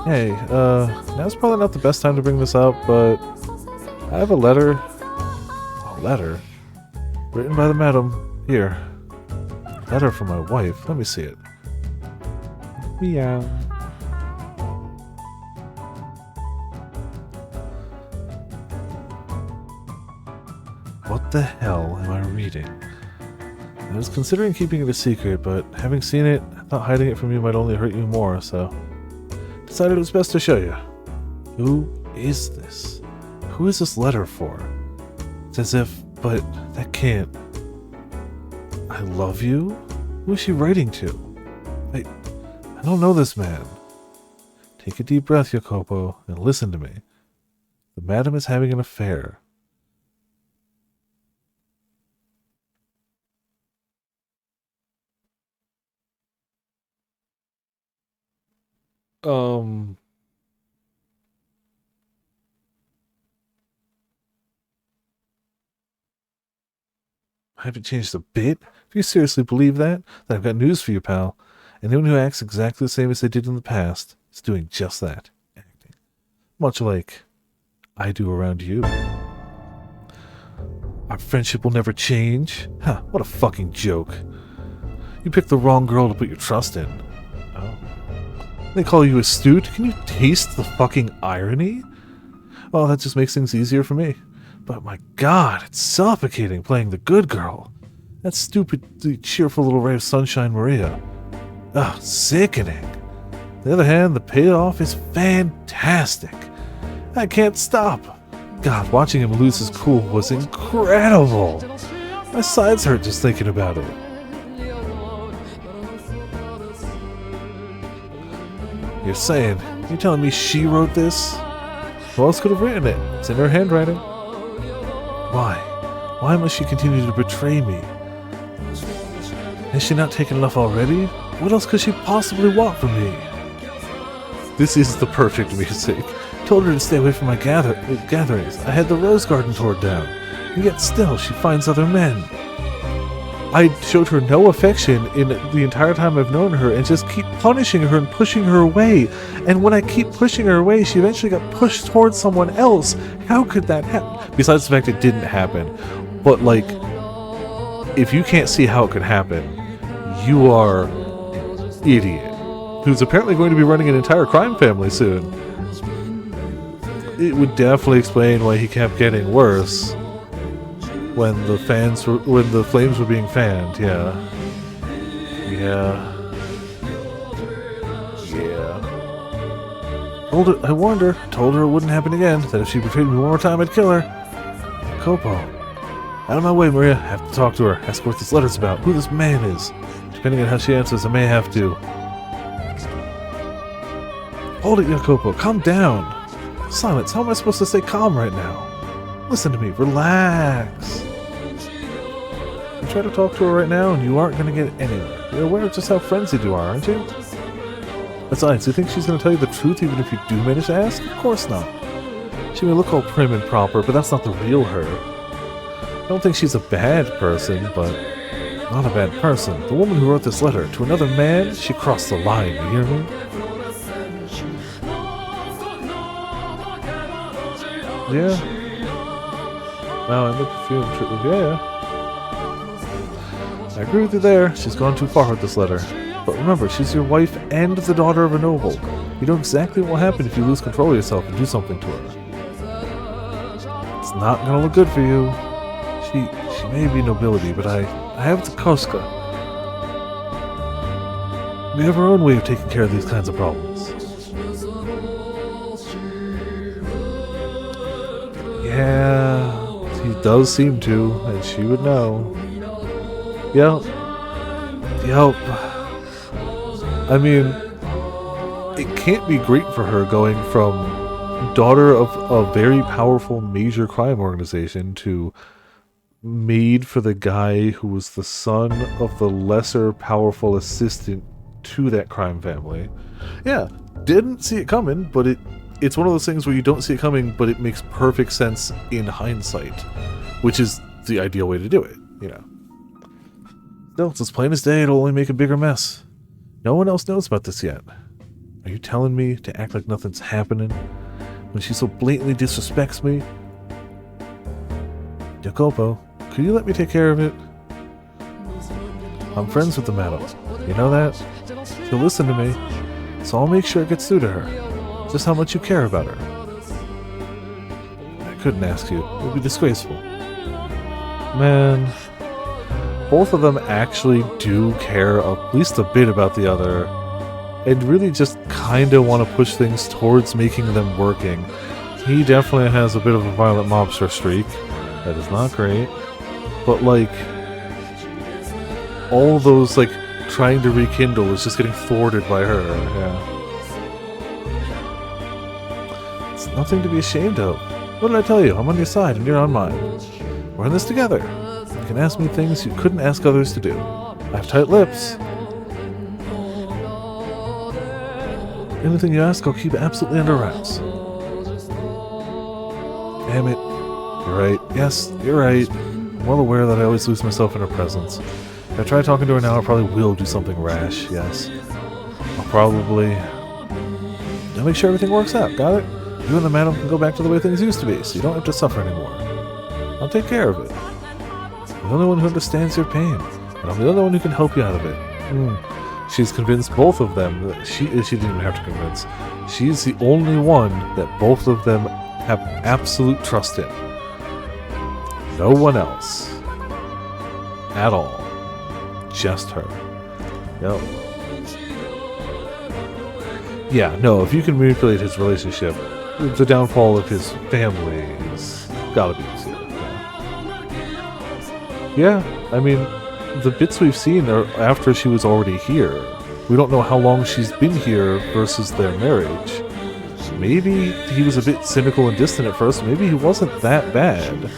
Hey, now's probably not the best time to bring this up, but I have a letter. A letter? Written by the madam. Here. Letter from my wife. Let me see it. Meow. What the hell am I reading? I was considering keeping it a secret, but having seen it, I thought hiding it from you might only hurt you more, so decided it was best to show you. Who is this? Who is this letter for? It's as if, but that can't. I love you? Who is she writing to? I don't know this man. Take a deep breath, Jacopo, and listen to me. The madam is having an affair. I haven't changed a bit. If you seriously believe that, then I've got news for you, pal. Anyone who acts exactly the same as they did in the past is doing just that. Acting. Much like I do around you. Our friendship will never change? Huh, what a fucking joke. You picked the wrong girl to put your trust in. Oh. They call you astute? Can you taste the fucking irony? Well, that just makes things easier for me. But my god, it's suffocating playing the good girl. That stupidly cheerful little ray of sunshine Maria. Ugh, sickening. On the other hand, the payoff is fantastic. I can't stop. God, watching him lose his cool was incredible. My sides hurt just thinking about it. You're saying, you're telling me she wrote this? Who else could have written it? It's in her handwriting. Why? Why must she continue to betray me? Has she not taken enough already? What else could she possibly want from me? This is the perfect music. Told her to stay away from my gatherings. I had the rose garden torn down. And yet still she finds other men. I showed her no affection in the entire time I've known her and just keep punishing her and pushing her away. And when I keep pushing her away, she eventually got pushed towards someone else. How could that happen? Besides the fact it didn't happen. But, like, if you can't see how it could happen, you are an idiot. Who's apparently going to be running an entire crime family soon. It would definitely explain why he kept getting worse. When the flames were being fanned, yeah. I warned her, told her it wouldn't happen again, that if she betrayed me one more time, I'd kill her. Copo. Out of my way, Maria. I have to talk to her, ask her what this letter's about, who this man is. Depending on how she answers, I may have to. Hold it, Jacopo. Calm down. Silence. How am I supposed to stay calm right now? Listen to me. Relax. You try to talk to her right now and you aren't going to get anywhere. You're aware of just how frenzied you are, aren't you? Besides, you think she's going to tell you the truth even if you do manage to ask? Of course not. She may look all prim and proper, but that's not the real her. I don't think she's a bad person, but not a bad person. The woman who wrote this letter to another man, she crossed the line, you hear me? Yeah. Wow, I look feeling yeah. I agree with you there. She's gone too far with this letter. But remember, she's your wife and the daughter of a noble. You know exactly what will happen if you lose control of yourself and do something to her. It's not gonna look good for you. She may be nobility, but I have the Koska. We have our own way of taking care of these kinds of problems. Yeah, he does seem to, and she would know. Yep. I mean, it can't be great for her going from daughter of a very powerful major crime organization to maid for the guy who was the son of the lesser powerful assistant to that crime family. Yeah, didn't see it coming, but it's one of those things where you don't see it coming, but it makes perfect sense in hindsight, which is the ideal way to do it, you know. No, it's as plain as day, it'll only make a bigger mess. No one else knows about this yet. Are you telling me to act like nothing's happening when she so blatantly disrespects me? Jacopo, could you let me take care of it? I'm friends with the Marital. You know that? She'll listen to me, so I'll make sure it gets through to her. Just how much you care about her. I couldn't ask you. It would be disgraceful. Man, both of them actually do care at least a bit about the other, and really just kinda want to push things towards making them working. He definitely has a bit of a violent mobster streak. That is not great. But like, all those like trying to rekindle is just getting thwarted by her, yeah. It's nothing to be ashamed of. What did I tell you? I'm on your side and you're on mine. We're in this together. You can ask me things you couldn't ask others to do. I have tight lips. Anything you ask, I'll keep absolutely under wraps. Damn it. You're right. Yes, you're right. I'm well aware that I always lose myself in her presence. If I try talking to her now, I probably will do something rash, yes. I'll make sure everything works out, got it? You and the madam can go back to the way things used to be, so you don't have to suffer anymore. I'll take care of it. I'm the only one who understands your pain, and I'm the only one who can help you out of it. She's convinced both of them that she didn't even have to convince. She's the only one that both of them have absolute trust in. No one else. At all. Just her. Yep. Yeah, no, if you can manipulate his relationship, the downfall of his family is gotta be easier. Yeah, I mean, the bits we've seen are after she was already here. We don't know how long she's been here versus their marriage. Maybe he was a bit cynical and distant at first. Maybe he wasn't that bad.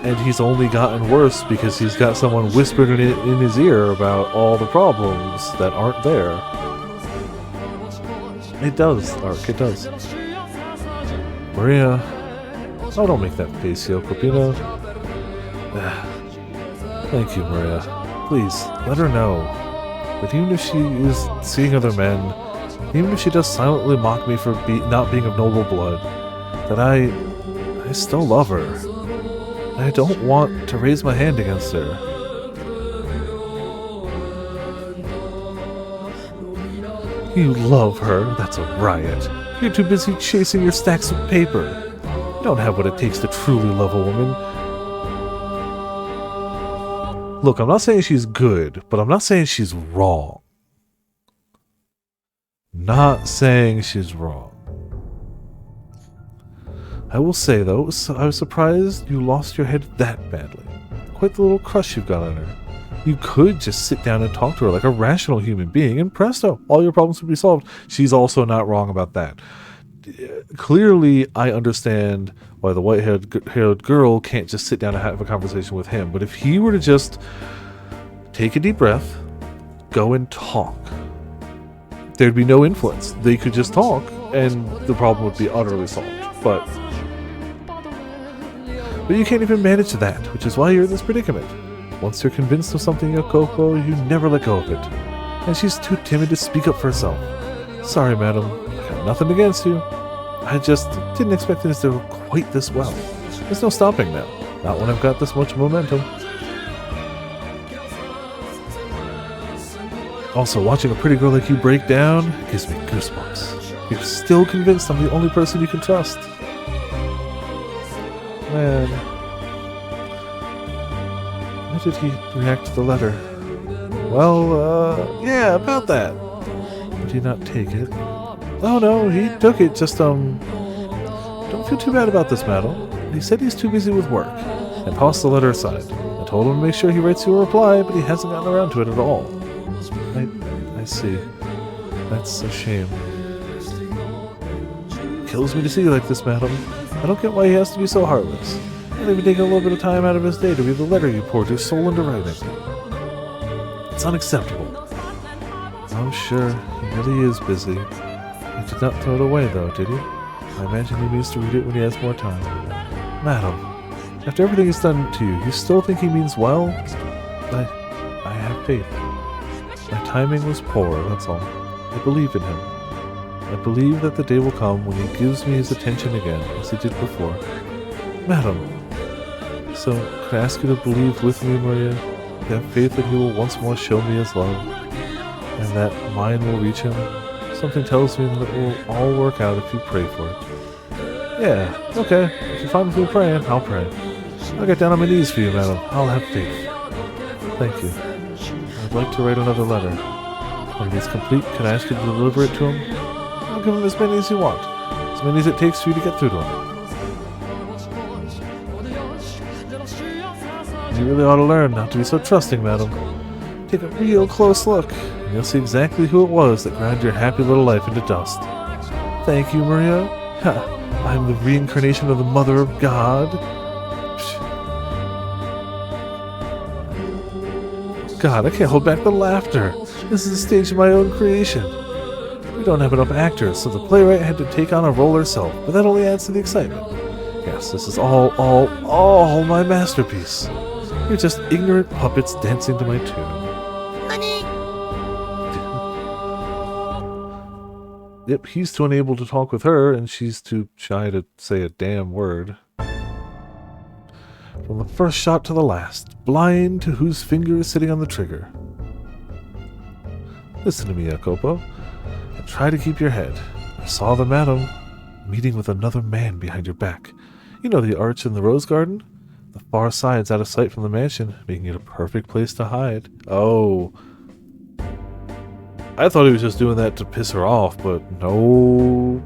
And he's only gotten worse because he's got someone whispering in his ear about all the problems that aren't there. It does, Ark, it does. Maria. Oh, don't make that face, Copino. Thank you, Maria. Please, let her know that even if she is seeing other men, even if she does silently mock me for not being of noble blood, that I still love her. I don't want to raise my hand against her. You love her? That's a riot. You're too busy chasing your stacks of paper. You don't have what it takes to truly love a woman. Look, I'm not saying she's good, but I'm not saying she's wrong. Not saying she's wrong. I will say, though, I was surprised you lost your head that badly. Quite the little crush you've got on her. You could just sit down and talk to her like a rational human being, and presto, all your problems would be solved. She's also not wrong about that. Clearly, I understand why the white-haired girl can't just sit down and have a conversation with him, but if he were to just take a deep breath, go and talk, there'd be no influence. They could just talk, and the problem would be utterly solved. But you can't even manage that, which is why you're in this predicament. Once you're convinced of something, Jacopo, you never let go of it. And she's too timid to speak up for herself. Sorry, madam. I got nothing against you. I just didn't expect things to go quite this well. There's no stopping now. Not when I've got this much momentum. Also, watching a pretty girl like you break down gives me goosebumps. You're still convinced I'm the only person you can trust. Man. How did he react to the letter? Well, yeah, about that. Did he not take it? Oh no, he took it, just, don't feel too bad about this, Marital. He said he's too busy with work, and tossed the letter aside. I told him to make sure he writes you a reply, but he hasn't gotten around to it at all. I see. That's a shame. kills me to see you like this, madam. I don't get why he has to be so heartless. Not even taking a little bit of time out of his day to read the letter you poured your soul into writing. It's unacceptable. I'm sure he really is busy. He did not throw it away, though, did he? I imagine he means to read it when he has more time. Madam, after everything he's done to you still think he means well? I have faith. My timing was poor, that's all. I believe in him. I believe that the day will come when he gives me his attention again, as he did before. Madam, so could I ask you to believe with me, Maria? To have faith that he will once more show me his love, and that mine will reach him? Something tells me that it will all work out if you pray for it. Yeah, okay. If you're fine with me praying, I'll pray. I'll get down on my knees for you, madam. I'll have faith. Thank you. I'd like to write another letter. When it is complete, can I ask you to deliver it to him? I'll give him as many as you want. As many as it takes for you to get through to him. You really ought to learn not to be so trusting, madam. Take a real close look, and you'll see exactly who it was that ground your happy little life into dust. Thank you, Maria. Ha! I'm the reincarnation of the Mother of God. God, I can't hold back the laughter. This is a stage of my own creation. We don't have enough actors, so the playwright had to take on a role herself, but that only adds to the excitement. Yes, this is all my masterpiece. You're just ignorant puppets dancing to my tune. Yep, he's too unable to talk with her, and she's too shy to say a damn word. From the first shot to the last, blind to whose finger is sitting on the trigger. Listen to me, Jacopo, and try to keep your head. I saw the madam meeting with another man behind your back. You know the arch in the rose garden? The far side's out of sight from the mansion, making it a perfect place to hide. Oh. I thought he was just doing that to piss her off, but no.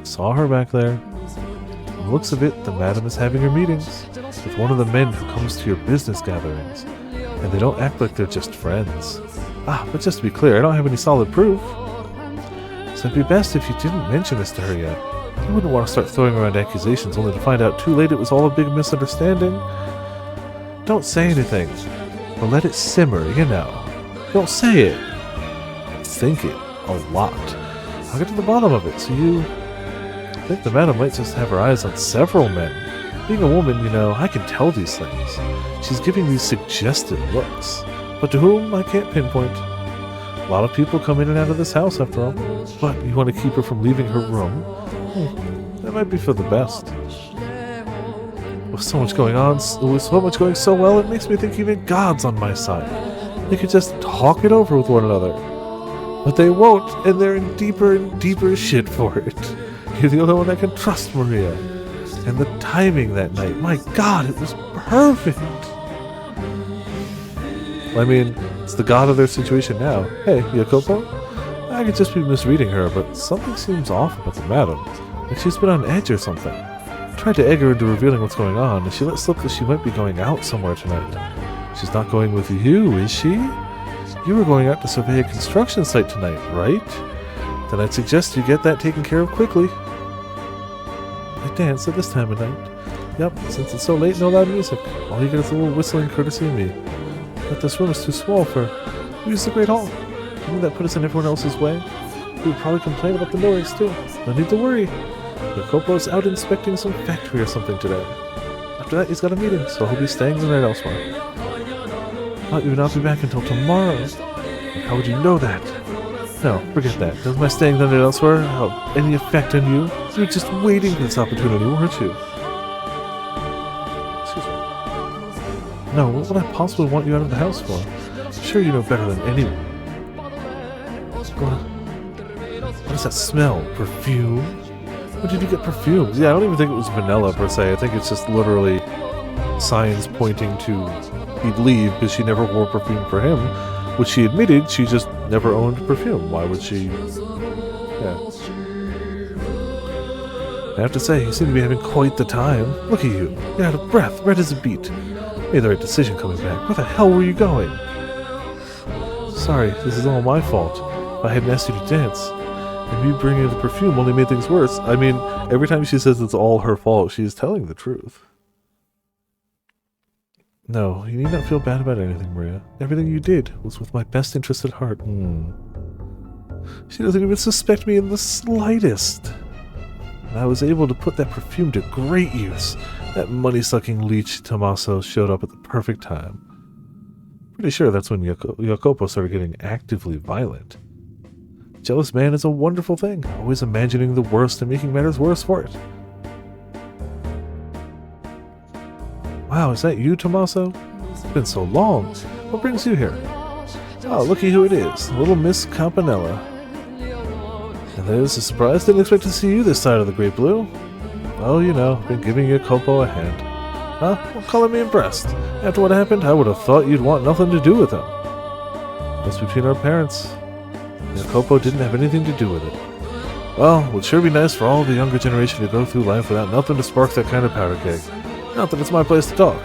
Saw her back there. From the looks of it, the madam is having her meetings with one of the men who comes to your business gatherings. And they don't act like they're just friends. But just to be clear, I don't have any solid proof. So it'd be best if you didn't mention this to her yet. You wouldn't want to start throwing around accusations only to find out too late it was all a big misunderstanding. Don't say anything, but let it simmer, you know. Don't say it. Think it a lot. I'll get to the bottom of it, so you... I think the madam might just have her eyes on several men. Being a woman, you know, I can tell these things. She's giving these suggestive looks. But to whom, I can't pinpoint. A lot of people come in and out of this house, after all. But you want to keep her from leaving her room? That might be for the best. With so much going on, with so much going so well, it makes me think even God's on my side. They could just talk it over with one another. But they won't, and they're in deeper and deeper shit for it. You're the only one that can trust Maria. And the timing that night, my God, it was perfect. I mean, it's the god of their situation now. Hey, Jacopo? I could just be misreading her, but something seems off about the madam. Like she's been on edge or something. I tried to egg her into revealing what's going on, and she let slip that she might be going out somewhere tonight. She's not going with you, is she? You were going out to survey a construction site tonight, right? Then I'd suggest you get that taken care of quickly. I dance at this time of night. Yep, since it's so late, no loud music. All you get is a little whistling courtesy of me. But this room is too small for... We use the Great Hall. Wouldn't that put us in everyone else's way? We would probably complain about the noise, too. No need to worry. Jacopo's out inspecting some factory or something today. After that, he's got a meeting, so he'll be staying the night elsewhere. You would not be back until tomorrow. How would you know that? No, forget that. Does my staying the night elsewhere have any effect on you? You were just waiting for this opportunity, weren't you? Excuse me. No, what would I possibly want you out of the house for? I'm sure you know better than anyone. What is that smell? Perfume? Where did you get perfumes? Yeah, I don't even think it was vanilla per se. I think it's just literally signs pointing to he'd leave because she never wore perfume for him, which she admitted she just never owned perfume. Why would she? Yeah. I have to say, you seem to be having quite the time. Look at you. You're out of breath, red as a beet. Made the right decision coming back. Where the hell were you going? Sorry, this is all my fault. If I hadn't asked you to dance, And me bringing the perfume only made things worse. I mean, every time she says it's all her fault, she's telling the truth. No, you need not feel bad about anything, Maria. Everything you did was with my best interest at heart. She doesn't even suspect me in the slightest. And I was able to put that perfume to great use. That money-sucking leech Tommaso showed up at the perfect time. Pretty sure that's when Jacopo started getting actively violent. Jealous man is a wonderful thing, always imagining the worst and making matters worse for it. Wow, is that you, Tommaso? It's been so long. What brings you here? Oh, looky who it is. Little Miss Campanella. And there's a surprise. Didn't expect to see you this side of the Great Blue. Oh, you know, been giving Jacopo a hand. Huh? Well, color me impressed. After what happened, I would have thought you'd want nothing to do with him. That's between our parents. Jacopo didn't have anything to do with it. Well, it would sure be nice for all the younger generation to go through life without nothing to spark that kind of powder keg. Not that it's my place to talk.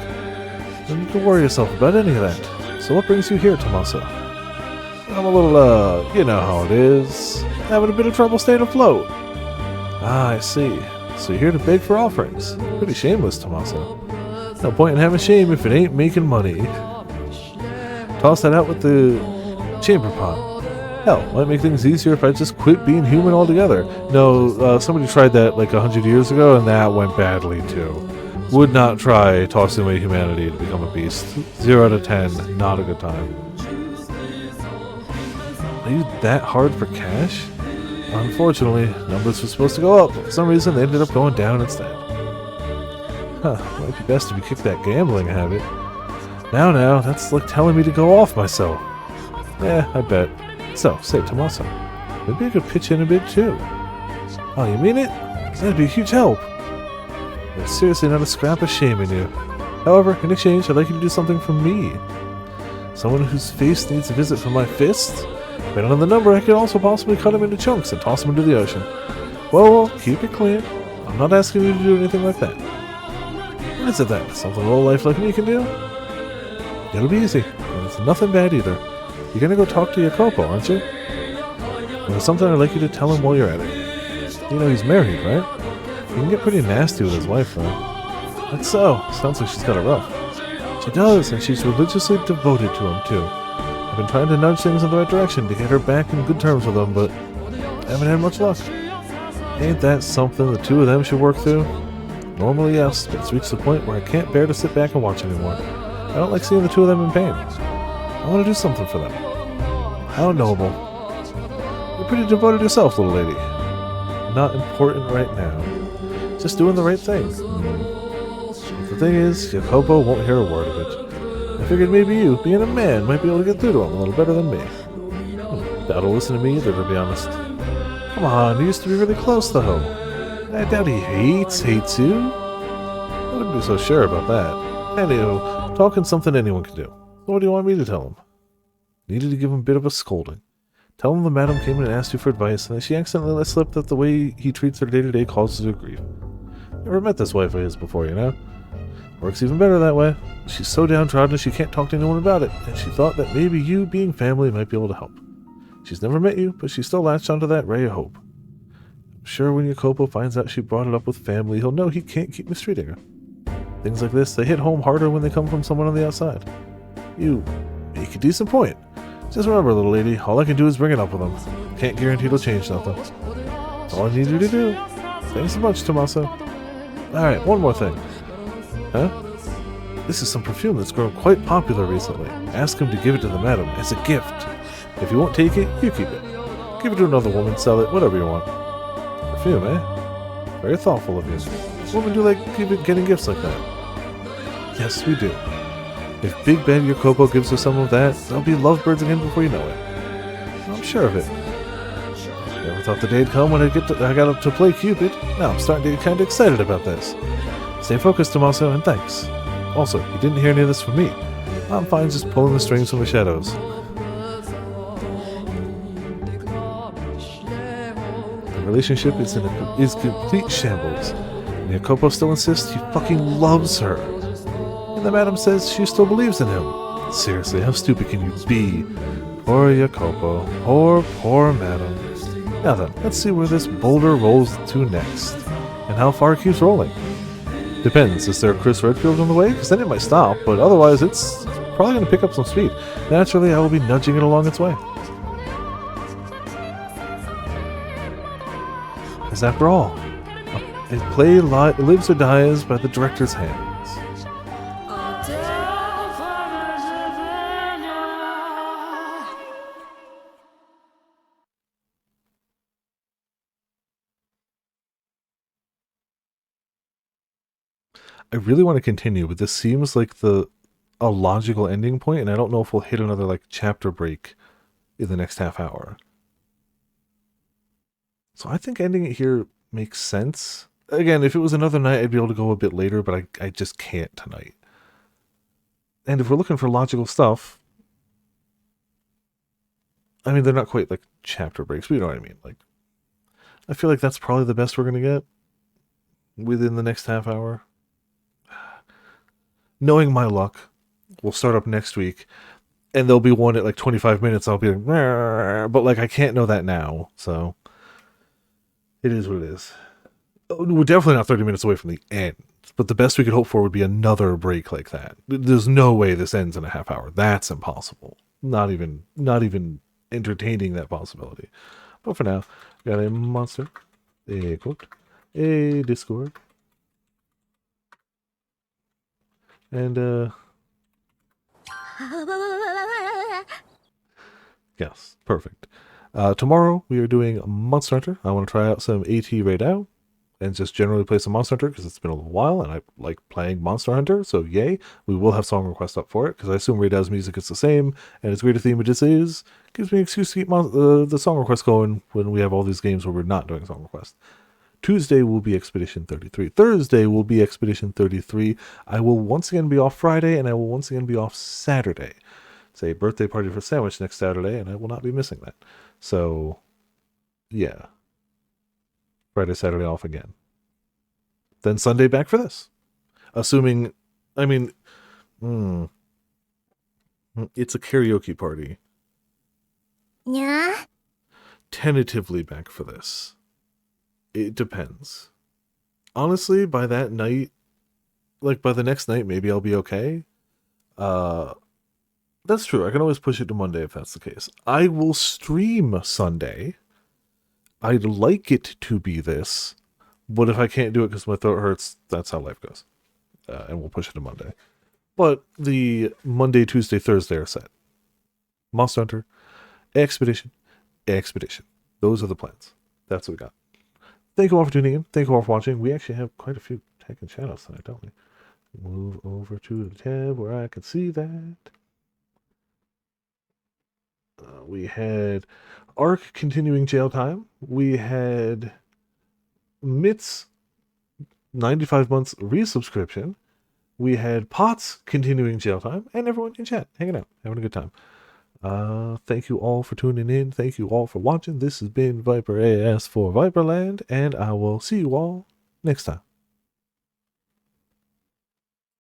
You need to worry yourself about any of that. So what brings you here, Tommaso? I'm a little, you know how it is. Having a bit of trouble staying afloat. Ah, I see. So you're here to beg for offerings. Pretty shameless, Tommaso. No point in having shame if it ain't making money. Toss that out with the chamber pot. Hell, might make things easier if I just quit being human altogether. No, somebody tried that like 100 years ago and that went badly too. Would not try tossing away humanity to become a beast. 0 out of 10, not a good time. Are you that hard for cash? Unfortunately, numbers were supposed to go up, but for some reason they ended up going down instead. Huh, might be best if you kick that gambling habit. Now, that's like telling me to go off myself. Yeah, I bet. So, say, Tommaso, maybe I could pitch in a bit too. Oh, you mean it? That'd be a huge help. There's seriously not a scrap of shame in you. However, in exchange, I'd like you to do something for me. Someone whose face needs a visit from my fist? Depending on the number, I could also possibly cut him into chunks and toss him into the ocean. Well, keep it clean. I'm not asking you to do anything like that. What is it then? Something a low life like me can do? It'll be easy, and it's nothing bad either. You're gonna go talk to Jacopo, aren't you? There's something I'd like you to tell him while you're at it. You know he's married, right? He can get pretty nasty with his wife, though. That's so. Sounds like she's got it rough. She does, and she's religiously devoted to him, too. I've been trying to nudge things in the right direction to get her back in good terms with him, but I haven't had much luck. Ain't that something the two of them should work through? Normally, yes, but it's reached the point where I can't bear to sit back and watch anymore. I don't like seeing the two of them in pain. I want to do something for them. How noble. You're pretty devoted yourself, little lady. Not important right now. Just doing the right thing. But the thing is, Jacopo won't hear a word of it. I figured maybe you, being a man, might be able to get through to him a little better than me. That'll listen to me either, to be honest. Come on, you used to be really close, though. I doubt he hates you. I wouldn't be so sure about that. Anywho, talking something anyone can do. What do you want me to tell him? Needed to give him a bit of a scolding. Tell him the madam came in and asked you for advice, and that she accidentally let slip that the way he treats her day-to-day causes her grief. Never met this wife of his before, you know? Works even better that way. She's so downtrodden she can't talk to anyone about it, and she thought that maybe you, being family, might be able to help. She's never met you, but she's still latched onto that ray of hope. I'm sure when Jacopo finds out she brought it up with family, he'll know he can't keep mistreating her. Things like this, they hit home harder when they come from someone on the outside. You make a decent point. Just remember, little lady, all I can do is bring it up with him. Can't guarantee it'll change nothing. That's all I need you to do. Thanks so much, Tommaso. Alright, one more thing. Huh? This is some perfume that's grown quite popular recently. Ask him to give it to the madam as a gift. If you won't take it, you keep it. Give it to another woman, sell it, whatever you want. Perfume, eh? Very thoughtful of you. Women do like getting gifts like that. Yes, we do. If Big Ben Jacopo gives her some of that, they'll be lovebirds again before you know it. I'm sure of it. Never thought the day'd come when I got up to play Cupid. Now I'm starting to get kind of excited about this. Stay focused, Tommaso, and thanks. Also, you didn't hear any of this from me. I'm fine just pulling the strings from the shadows. The relationship is complete shambles. And Jacopo still insists he fucking loves her. And the madam says she still believes in him. Seriously, how stupid can you be? Poor Jacopo. Poor madam. Now then, let's see where this boulder rolls to next, and how far it keeps rolling. Depends, is there Chris Redfield on the way? Because then it might stop, but otherwise it's probably going to pick up some speed. Naturally, I will be nudging it along its way. As after all, a play lives or dies by the director's hands. I really want to continue, but this seems like a logical ending point, and I don't know if we'll hit another like chapter break in the next half hour. So I think ending it here makes sense. Again, if it was another night, I'd be able to go a bit later, but I just can't tonight. And if we're looking for logical stuff, I mean, they're not quite like chapter breaks, but you know what I mean. Like, I feel like that's probably the best we're going to get within the next half hour. Knowing my luck, we'll start up next week, and there'll be one at like 25 minutes. I'll be like, but like, I can't know that now, so it is what it is. We're definitely not 30 minutes away from the end, but the best we could hope for would be another break like that. There's no way this ends in a half hour. That's impossible. Not even entertaining that possibility. But for now, we got a monster, a quote, a Discord, and yes, perfect. Tomorrow we are doing Monster Hunter. I want to try out some AT right now and just generally play some Monster Hunter because it's been a little while and I like playing Monster Hunter, so yay. We will have song requests up for it because I assume Raydow's music is the same, and as great a theme it just is, gives me an excuse to keep the song requests going when we have all these games where we're not doing song requests. Tuesday will be Expedition 33. Thursday will be Expedition 33. I will once again be off Friday, and I will once again be off Saturday. It's a birthday party for Sandwich next Saturday, and I will not be missing that. So, yeah. Friday, Saturday off again. Then Sunday back for this. Assuming, I mean, it's a karaoke party. Yeah? Tentatively back for this. It depends. Honestly, by that night, like by the next night, maybe I'll be okay. That's true. I can always push it to Monday if that's the case. I will stream Sunday. I'd like it to be this, but if I can't do it because my throat hurts, that's how life goes. And we'll push it to Monday. But the Monday, Tuesday, Thursday are set. Monster Hunter, Expedition. Those are the plans. That's what we got. Thank you all for tuning in. Thank you all for watching. We actually have quite a few tech and shoutouts tonight, don't we? Move over to the tab where I can see that. We had Ark continuing jail time. We had Mitz 95 months resubscription. We had Potts continuing jail time, and everyone in chat hanging out, having a good time. Thank you all for tuning in. Thank you all for watching. This has been Viper AS for Viperland, and I will see you all next time.